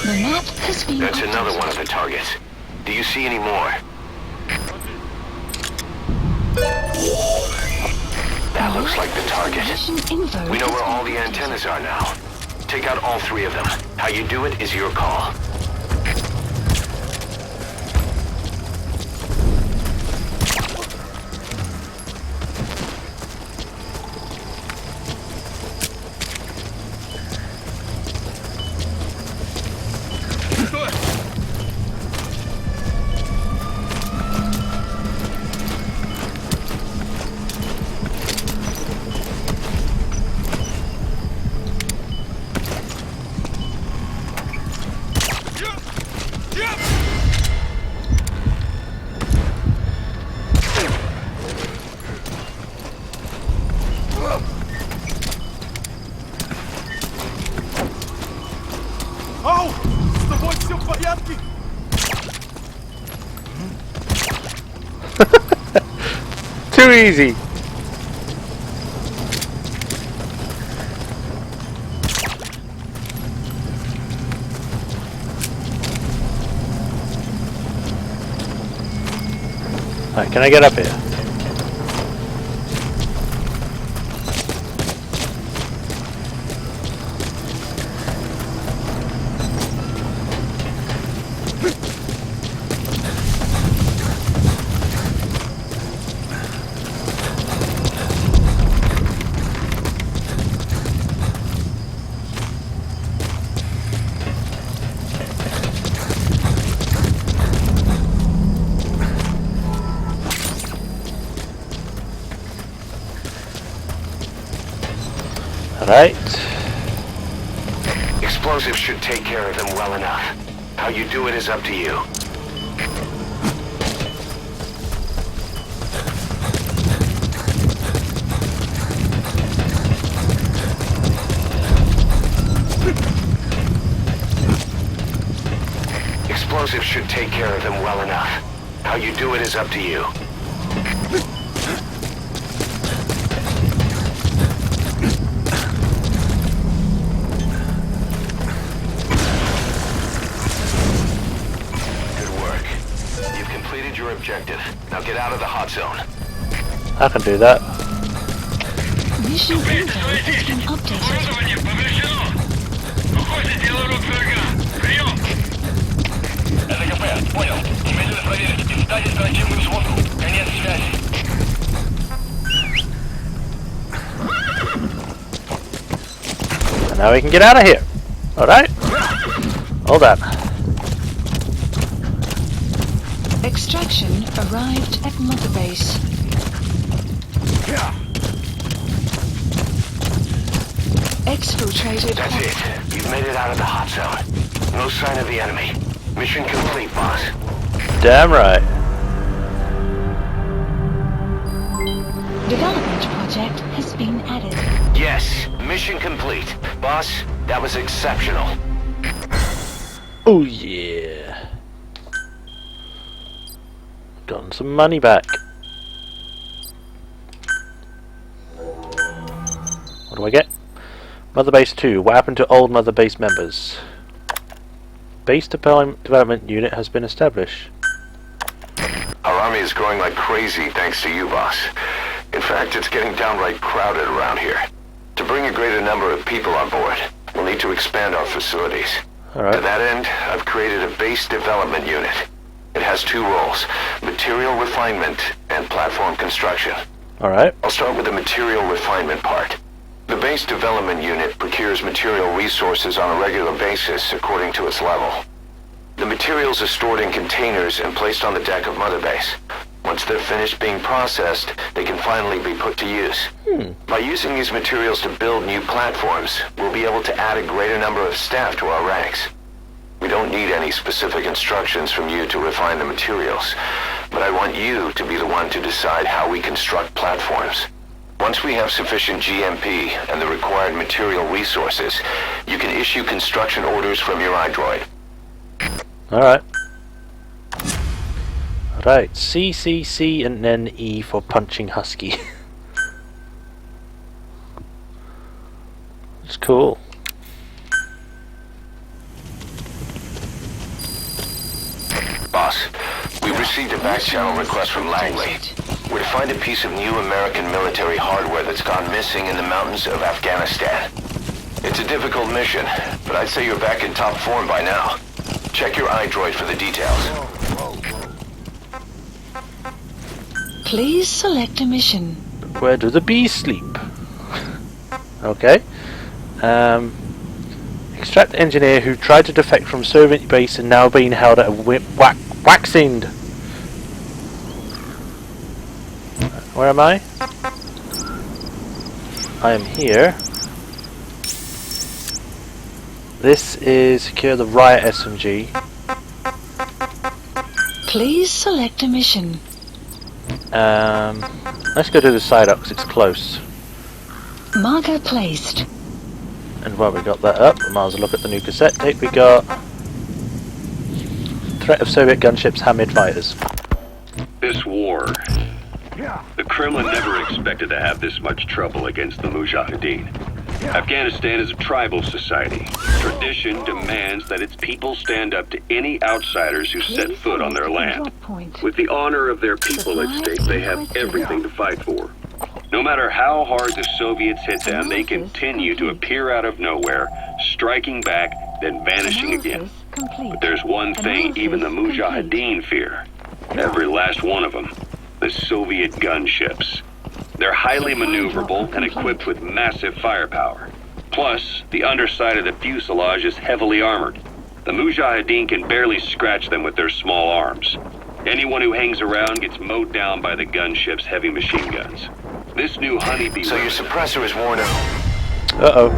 The map has been That's updated. another one of the targets. Do you see any more? That looks like the target. Mission info We know has where all been the updated. antennas are now. Take out all 3 of them. How you do it is your call. Too easy. Alright, can I get up here? Alright. Explosives should take care of them well enough. How you do it is up to you. Explosives should take care of them well enough. How you do it is up to you. Your objective. Now get out of the hot zone. I can do that. Mission info has been updated. Понял. Немедленно проверить. Встать оперативную сводку. Конец связи. And now we can get out of here. Alright. Hold on. Extraction arrived at Mother Base. Exfiltrated. That's it. You've made it out of the hot zone. No sign of the enemy. Mission complete, boss. Damn right. Development project has been added. Yes, mission complete. Boss, that was exceptional. Oh yeah. Gotten some money back. What do I get? Mother Base 2. What happened to old Mother Base members? Base development unit has been established. Our army is growing like crazy thanks to you, boss. In fact, it's getting downright crowded around here. To bring a greater number of people on board, we'll need to expand our facilities. Alright. To that end, I've created a base development unit. It has two roles, material refinement and platform construction. Alright. I'll start with the material refinement part. The base development unit procures material resources on a regular basis according to its level. The materials are stored in containers and placed on the deck of Mother Base. Once they're finished being processed, they can finally be put to use. By using these materials to build new platforms, we'll be able to add a greater number of staff to our ranks. We don't need any specific instructions from you to refine the materials, but I want you to be the one to decide how we construct platforms. Once we have sufficient GMP and the required material resources, you can issue construction orders from your iDroid. Alright. Right, C, C, C, and then E for punching Husky. It's cool. Boss, we've received a back channel request from Langley. We're to find a piece of new American military hardware that's gone missing in the mountains of Afghanistan. It's a difficult mission, but I'd say you're back in top form by now. Check your iDroid for the details. Please select a mission. Where do the bees sleep? Okay. Extract engineer who tried to defect from Soviet base and now being held at a waxing. Where am I? I am here. This is secure the riot SMG. Please select a mission. Let's go to the side up because it's close. Marker placed. And while we got that up, we might as well look at the new cassette tape we got. Threat of Soviet gunships, Hamid fighters. This war, the Kremlin never expected to have this much trouble against the Mujahideen. Afghanistan is a tribal society. Tradition demands that its people stand up to any outsiders who set foot on their land. With the honor of their people at stake, they have everything to fight for. No matter how hard the Soviets hit them, they continue to appear out of nowhere, striking back, then vanishing again. But there's one thing even the Mujahideen fear. Every last one of them. The Soviet gunships. They're highly maneuverable and equipped with massive firepower. Plus, the underside of the fuselage is heavily armored. The Mujahideen can barely scratch them with their small arms. Anyone who hangs around gets mowed down by the gunship's heavy machine guns. This new honeybee... So your suppressor is worn out. Uh-oh.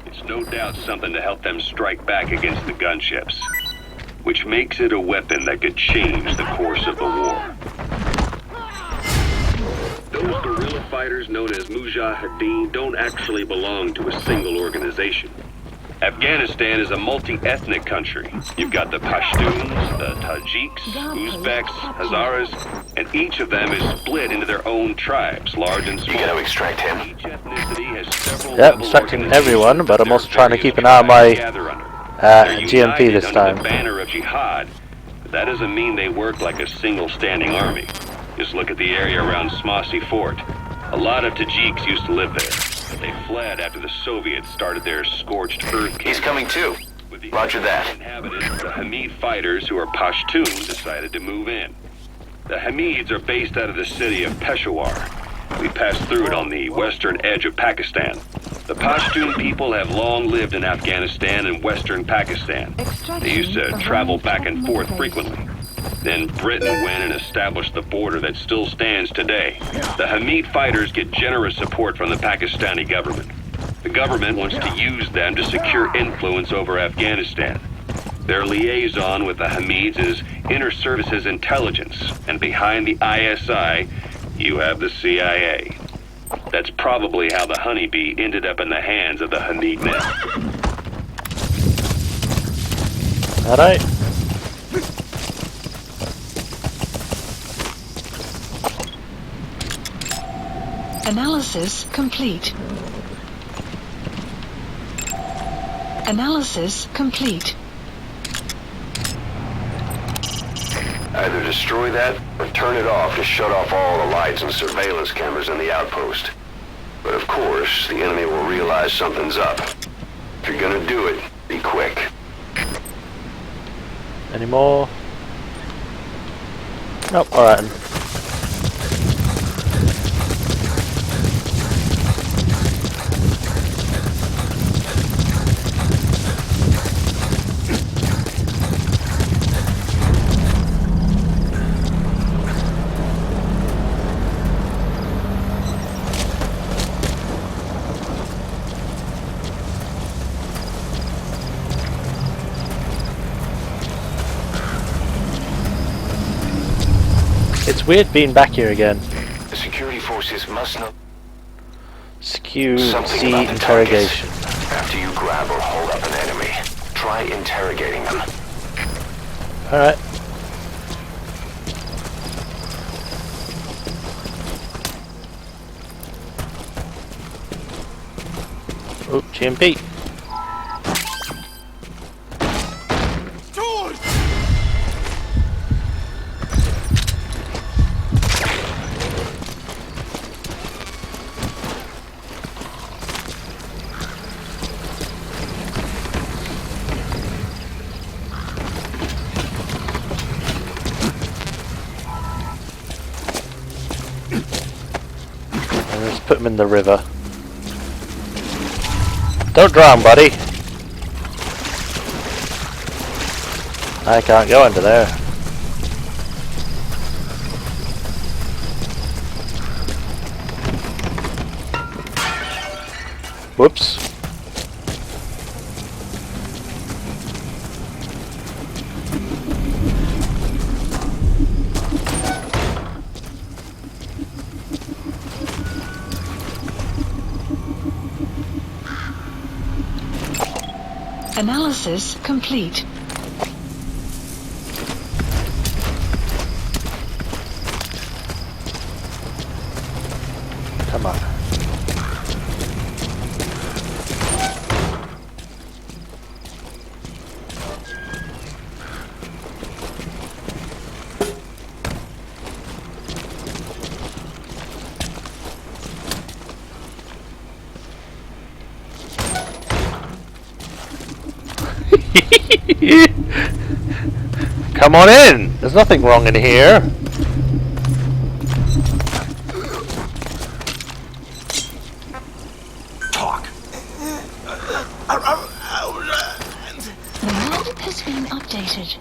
It's no doubt something to help them strike back against the gunships, which makes it a weapon that could change the course of the war. Those guerrilla fighters known as Mujahideen don't actually belong to a single organization. Afghanistan is a multi-ethnic country. You've got the Pashtuns, the Tajiks, Uzbeks, Hazaras, and each of them is split into their own tribes, large and small. You gotta extract him. Each ethnicity has several Yep, extracting everyone, but I'm also trying to keep an eye on my GMP this time. The banner of jihad. But that doesn't mean they work like a single standing army. Just look at the area around Smasi Fort. A lot of Tajiks used to live there. They fled after the Soviets started their scorched earth campaign. He's coming too. With the Roger that. inhabitants, the Hamid fighters, who are Pashtuns, decided to move in. The Hamids are based out of the city of Peshawar. We passed through it on the western edge of Pakistan. The Pashtun people have long lived in Afghanistan and western Pakistan. They used to travel back and forth frequently. Then Britain went and established the border that still stands today. The Hamid fighters get generous support from the Pakistani government. The government wants to use them to secure influence over Afghanistan. Their liaison with the Hamids is Inter-Services Intelligence, and behind the ISI, you have the CIA. That's probably how the honeybee ended up in the hands of the Hamid men. Alright. Analysis complete. Analysis complete. Either destroy that or turn it off to shut off all the lights and surveillance cameras in the outpost. But of course, the enemy will realize something's up. If you're gonna do it, be quick. Any more? Nope, alright then. It's weird being back here again. The security forces must know Skew something C about the interrogation. targets. After you grab or hold up an enemy, try interrogating them. Alright. Oh, GMP. Let's put him in the river. Don't drown, buddy. I can't go under there. Whoops. Analysis complete. Come on. Come on in! There's nothing wrong in here. Talk. The map has been updated.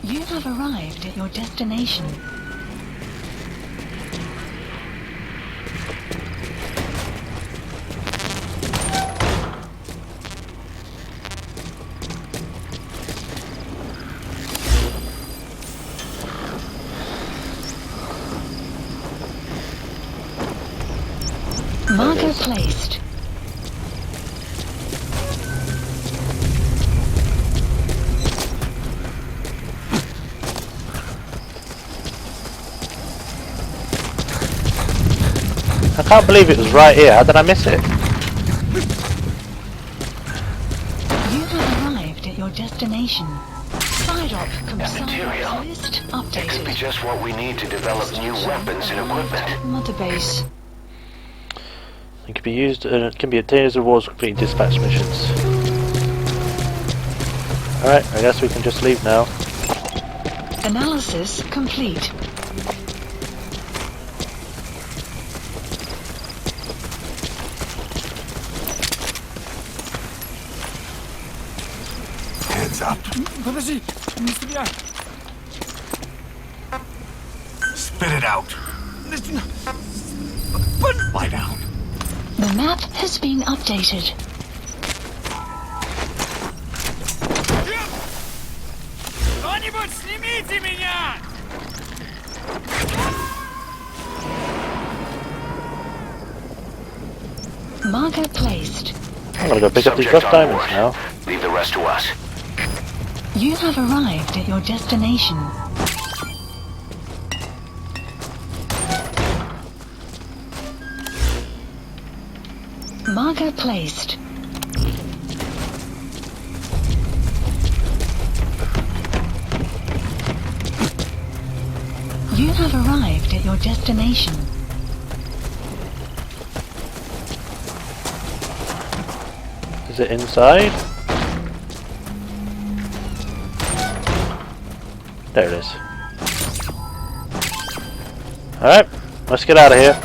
You have arrived at your destination. Marker placed. I can't believe it was right here. How did I miss it? You have arrived at your destination. Side op material. list It could be updated. just what we need to develop new weapons and equipment. Mother base. It can be used. It can be obtained as rewards for completing dispatch missions. All right. I guess we can just leave now. Analysis complete. Hands up. Подожди, не стреляй. Spit it out. Lie down. The map has been updated. Кто-нибудь снимите меня! Marker placed. I'm gonna go pick up these rough diamonds now. Leave the rest to us. You have arrived at your destination. Marker placed. You have arrived at your destination. Is it inside? There it is. Alright, let's get out of here.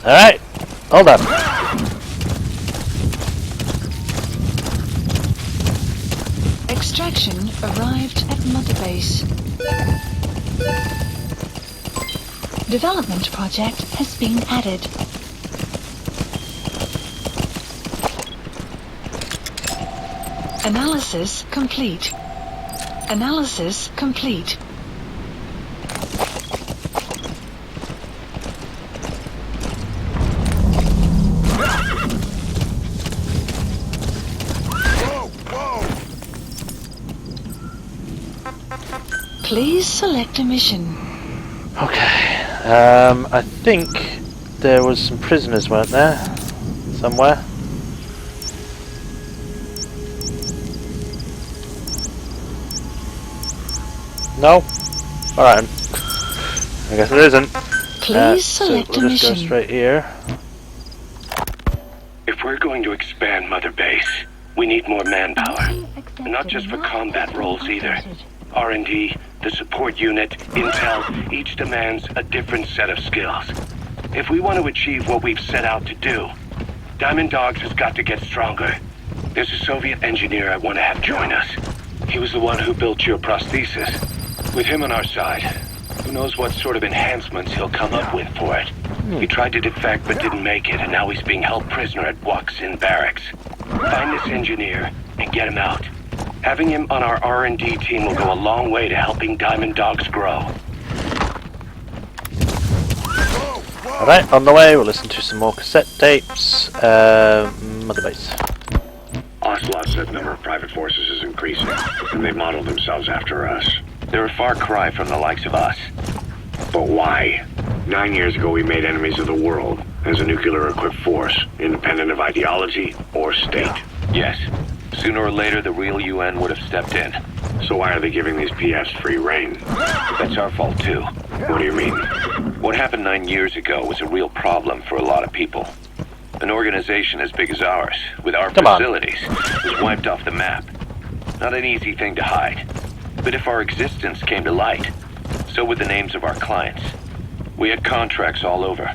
Alright, hold on. Extraction arrived at Mother Base. Development project has been added. Analysis complete. Analysis complete. Please select a mission. Okay, I think there was some prisoners, weren't there? Somewhere? No? Alright. I guess there isn't. Please select so we'll a just go mission. straight here. If we're going to expand Mother Base, we need more manpower. Not just for combat roles either. R&D, the support unit, intel, each demands a different set of skills. If we want to achieve what we've set out to do, Diamond Dogs has got to get stronger. There's a Soviet engineer I want to have join us. He was the one who built your prosthesis. With him on our side, who knows what sort of enhancements he'll come up with for it. He tried to defect but didn't make it, and now he's being held prisoner at Waksin Barracks. Find this engineer and get him out. Having him on our R&D team will go a long way to helping Diamond Dogs grow. Alright, on the way, we'll listen to some more cassette tapes. Mother Base. Ocelot said the number of private forces is increasing, and they've modeled themselves after us. They're a far cry from the likes of us. But why? 9 years ago we made enemies of the world as a nuclear-equipped force, independent of ideology or state. Yes. Sooner or later, the real UN would have stepped in. So why are they giving these PFs free reign? That's our fault, too. What do you mean? What happened 9 years ago was a real problem for a lot of people. An organization as big as ours, with our facilities, was wiped off the map. Not an easy thing to hide. But if our existence came to light, so would the names of our clients. We had contracts all over,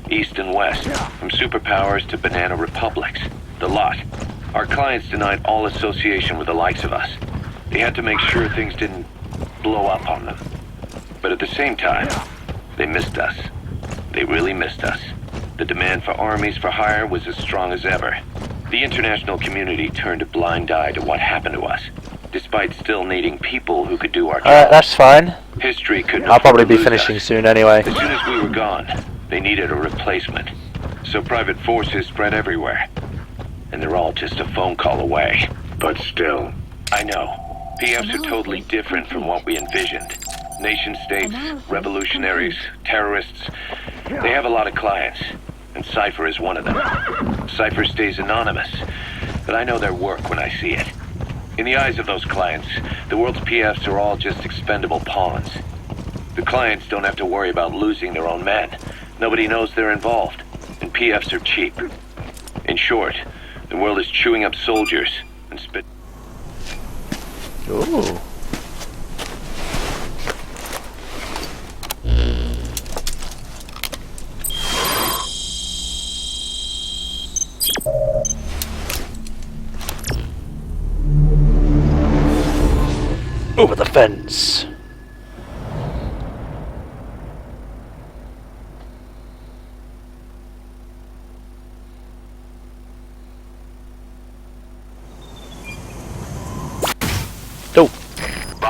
east and west, from superpowers to banana republics. The lot. Our clients denied all association with the likes of us. They had to make sure things didn't blow up on them. But at the same time, they missed us. They really missed us. The demand for armies for hire was as strong as ever. The international community turned a blind eye to what happened to us, despite still needing people who could do our job. That's fine. History couldn't I'll probably be lose finishing us. soon anyway. As soon as we were gone, they needed a replacement. So private forces spread everywhere. And they're all just a phone call away. But still. I know. PFs are totally different from what we envisioned. Nation states, revolutionaries, terrorists. They have a lot of clients. And Cypher is one of them. Cypher stays anonymous. But I know their work when I see it. In the eyes of those clients, the world's PFs are all just expendable pawns. The clients don't have to worry about losing their own men. Nobody knows they're involved. And PFs are cheap. In short, the world is chewing up soldiers and spit. Ooh. Over the fence.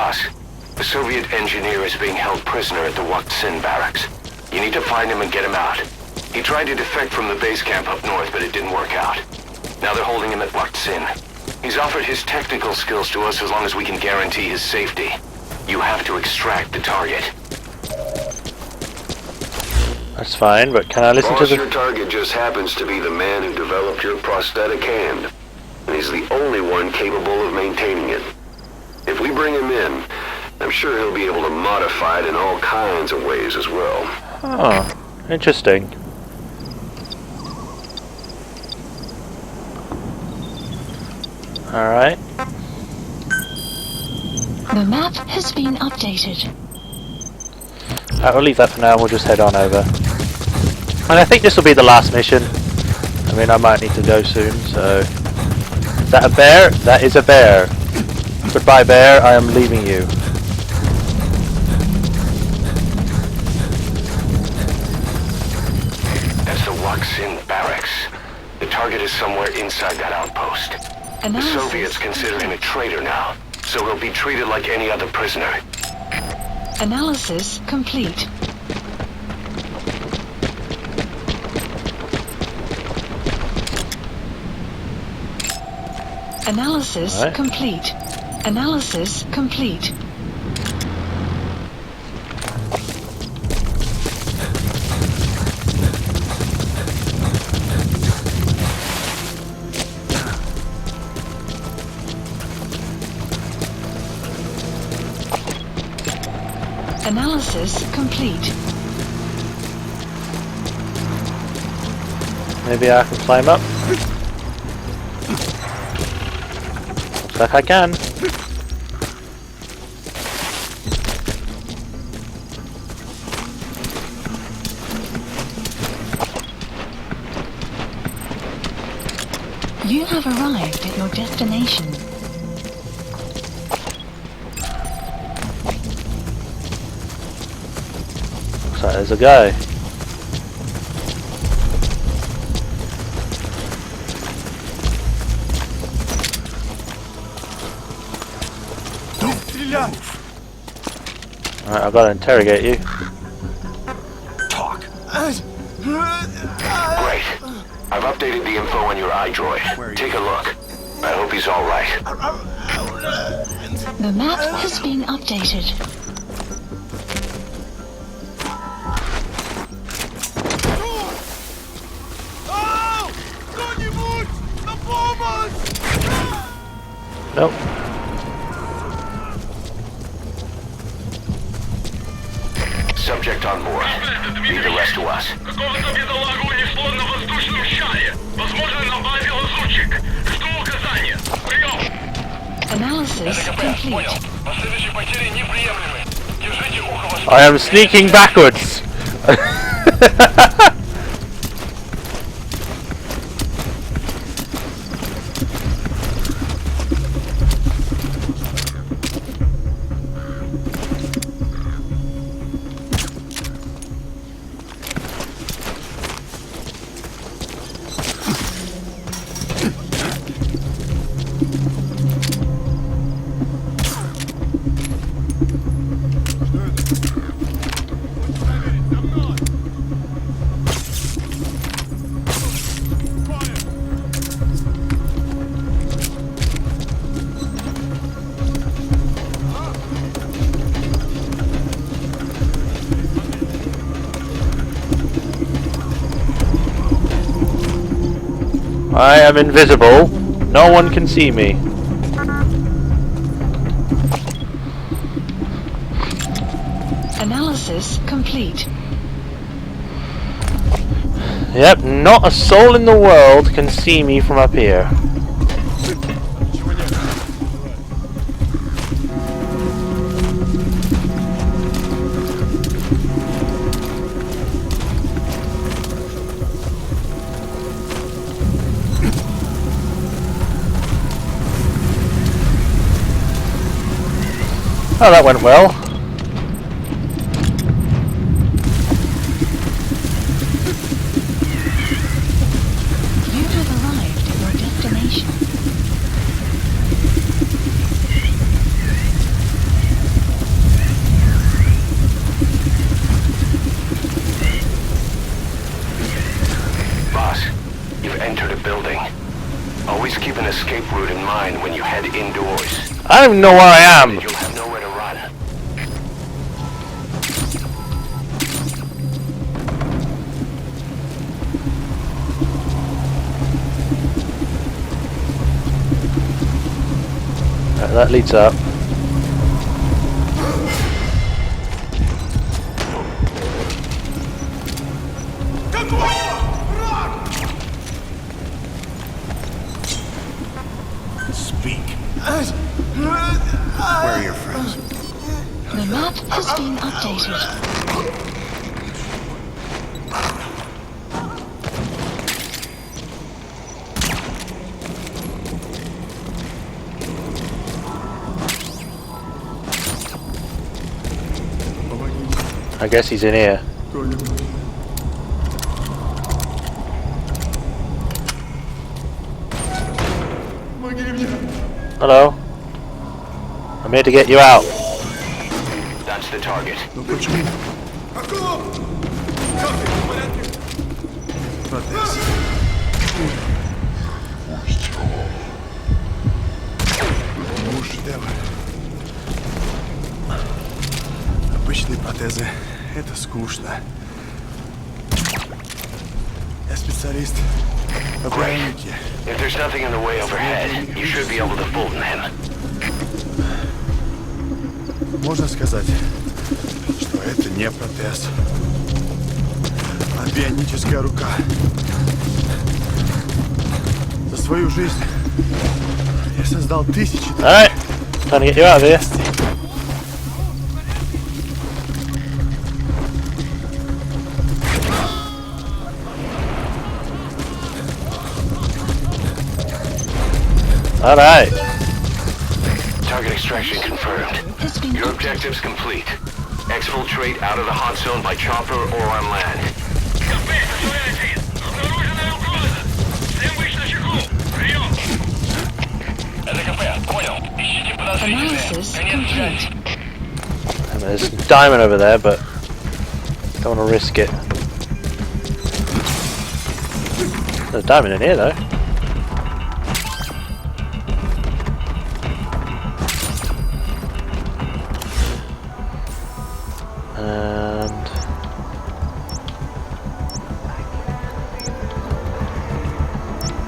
boss. The Soviet engineer is being held prisoner at the Wak Sin barracks. You need to find him and get him out. He tried to defect from the base camp up north, but it didn't work out. Now they're holding him at Wak Sin. He's offered his technical skills to us as long as we can guarantee his safety. You have to extract the target. That's fine, but can I listen Boss, to the... your target just happens to be the man who developed your prosthetic hand. And he's the only one capable of maintaining it. If we bring him in, I'm sure he'll be able to modify it in all kinds of ways as well. Oh, interesting. Alright. The map has been updated. We'll leave that for now, we'll just head on over. And I think this will be the last mission. I mean, I might need to go soon, so... Is that a bear? That is a bear. Goodbye, bear, I am leaving you. That's the Wak Sin barracks. The target is somewhere inside that outpost. The Soviets consider him a traitor now, so he'll be treated like any other prisoner. Analysis complete. Analysis complete. Analysis complete. Analysis complete. Maybe I can climb up. Looks like I can. You have arrived at your destination. Looks like there's a guy. Alright, I've got to interrogate you. Talk. Great. I've updated the info on your iDroid. Take a look. I hope he's alright. The map has been updated. Nope. Subject on board. Leave the rest to us. Какого-то бедолагу унесло на воздушном шаре. Возможно, на базе лазутчик. Жду указания. Прием! Analysis complete. Понял. Последующие потери неприемлемы. Держите ухо восточнее. I am sneaking backwards. I am invisible. No one can see me. Analysis complete. Yep, not a soul in the world can see me from up here. Oh, that went well. You have arrived at your destination. You've entered a building. Always keep an escape route in mind when you head indoors. I don't even know where I am. You'll have nowhere to run. Right, that leads up. Speak. Where are your friends? The map has been updated. I guess he's in here. Hello. I'm here to get you out. That's the target. Обычные протезы. Это скучно. Я специалист по бронике. If there's nothing in the way overhead, you should be able to Fulton him. Можно сказать, что это не протез, а бионическая рука. За свою жизнь я создал тысячи... Alright, trying to get you out of here. Alright. Target extraction confirmed. Your objective's complete. Exfiltrate out of the hot zone by chopper or on land. Analysis complete. And there's a diamond over there, but don't want to risk it. There's a diamond in here though. And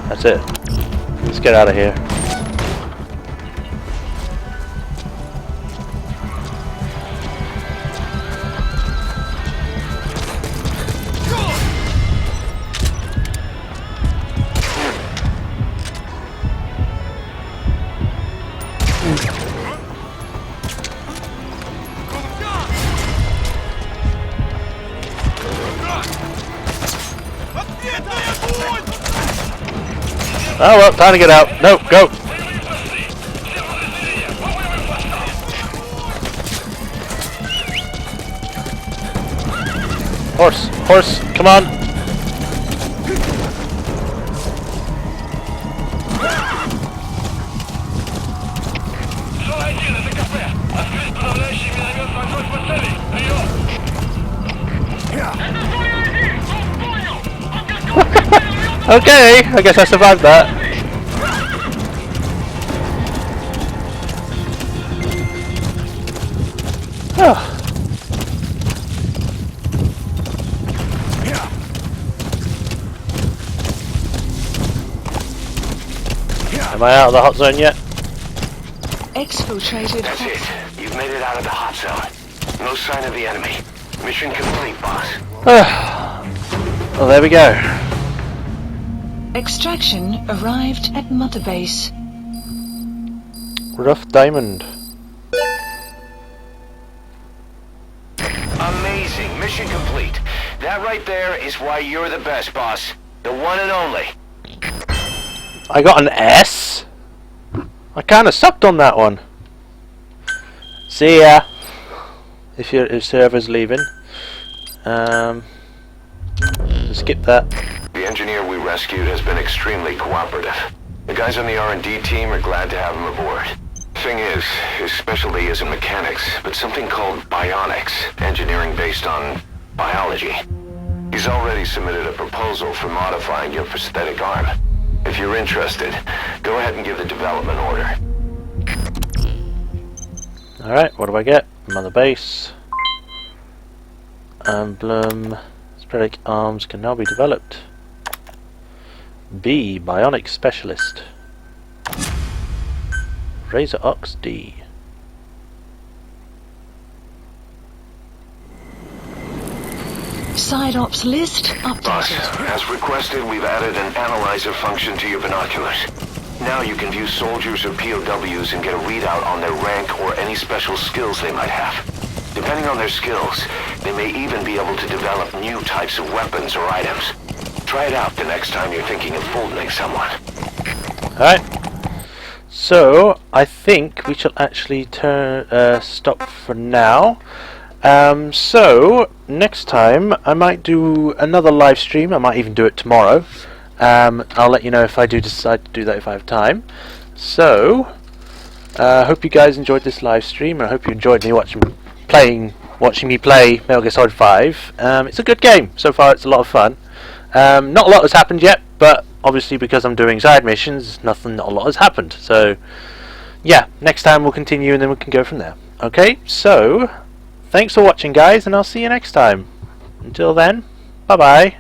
that's it. Let's get out of here. Oh well, time to get out. No, go. Horse, horse, come on. Okay, I guess I survived that. Oh. Am I out of the hot zone yet? Exfiltrated. That's it. You've made it out of the hot zone. No sign of the enemy. Mission complete, boss. Well, there we go. Extraction arrived at Mother Base. Rough diamond. Amazing. Mission complete. That right there is why you're the best, boss. The one and only. I got an S? I kinda sucked on that one. See ya. If server's leaving. Skip that. The engineer we rescued has been extremely cooperative. The guys on the R&D team are glad to have him aboard. Thing is, his specialty isn't mechanics, but something called bionics, engineering based on biology. He's already submitted a proposal for modifying your prosthetic arm. If you're interested, go ahead and give the development order. Alright, what do I get? Mother base. Emblem. Prosthetic arms can now be developed. B. Bionic Specialist. Razor Ox D. Side ops list Boss, updated. as requested, we've added an analyzer function to your binoculars. Now you can view soldiers or POWs and get a readout on their rank or any special skills they might have. Depending on their skills, they may even be able to develop new types of weapons or items. Try it out the next time you're thinking of folding someone. Alright. So, I think we shall actually stop for now. So, next time I might do another live stream. I might even do it tomorrow. I'll let you know if I do decide to do that if I have time. So, hope you guys enjoyed this live stream. I hope you enjoyed me watching me play Metal Gear Solid 5. It's a good game. So far it's a lot of fun. Not a lot has happened yet, but obviously because I'm doing side missions, not a lot has happened. So, yeah, next time we'll continue and then we can go from there. Okay, so, thanks for watching guys, and I'll see you next time. Until then, bye-bye.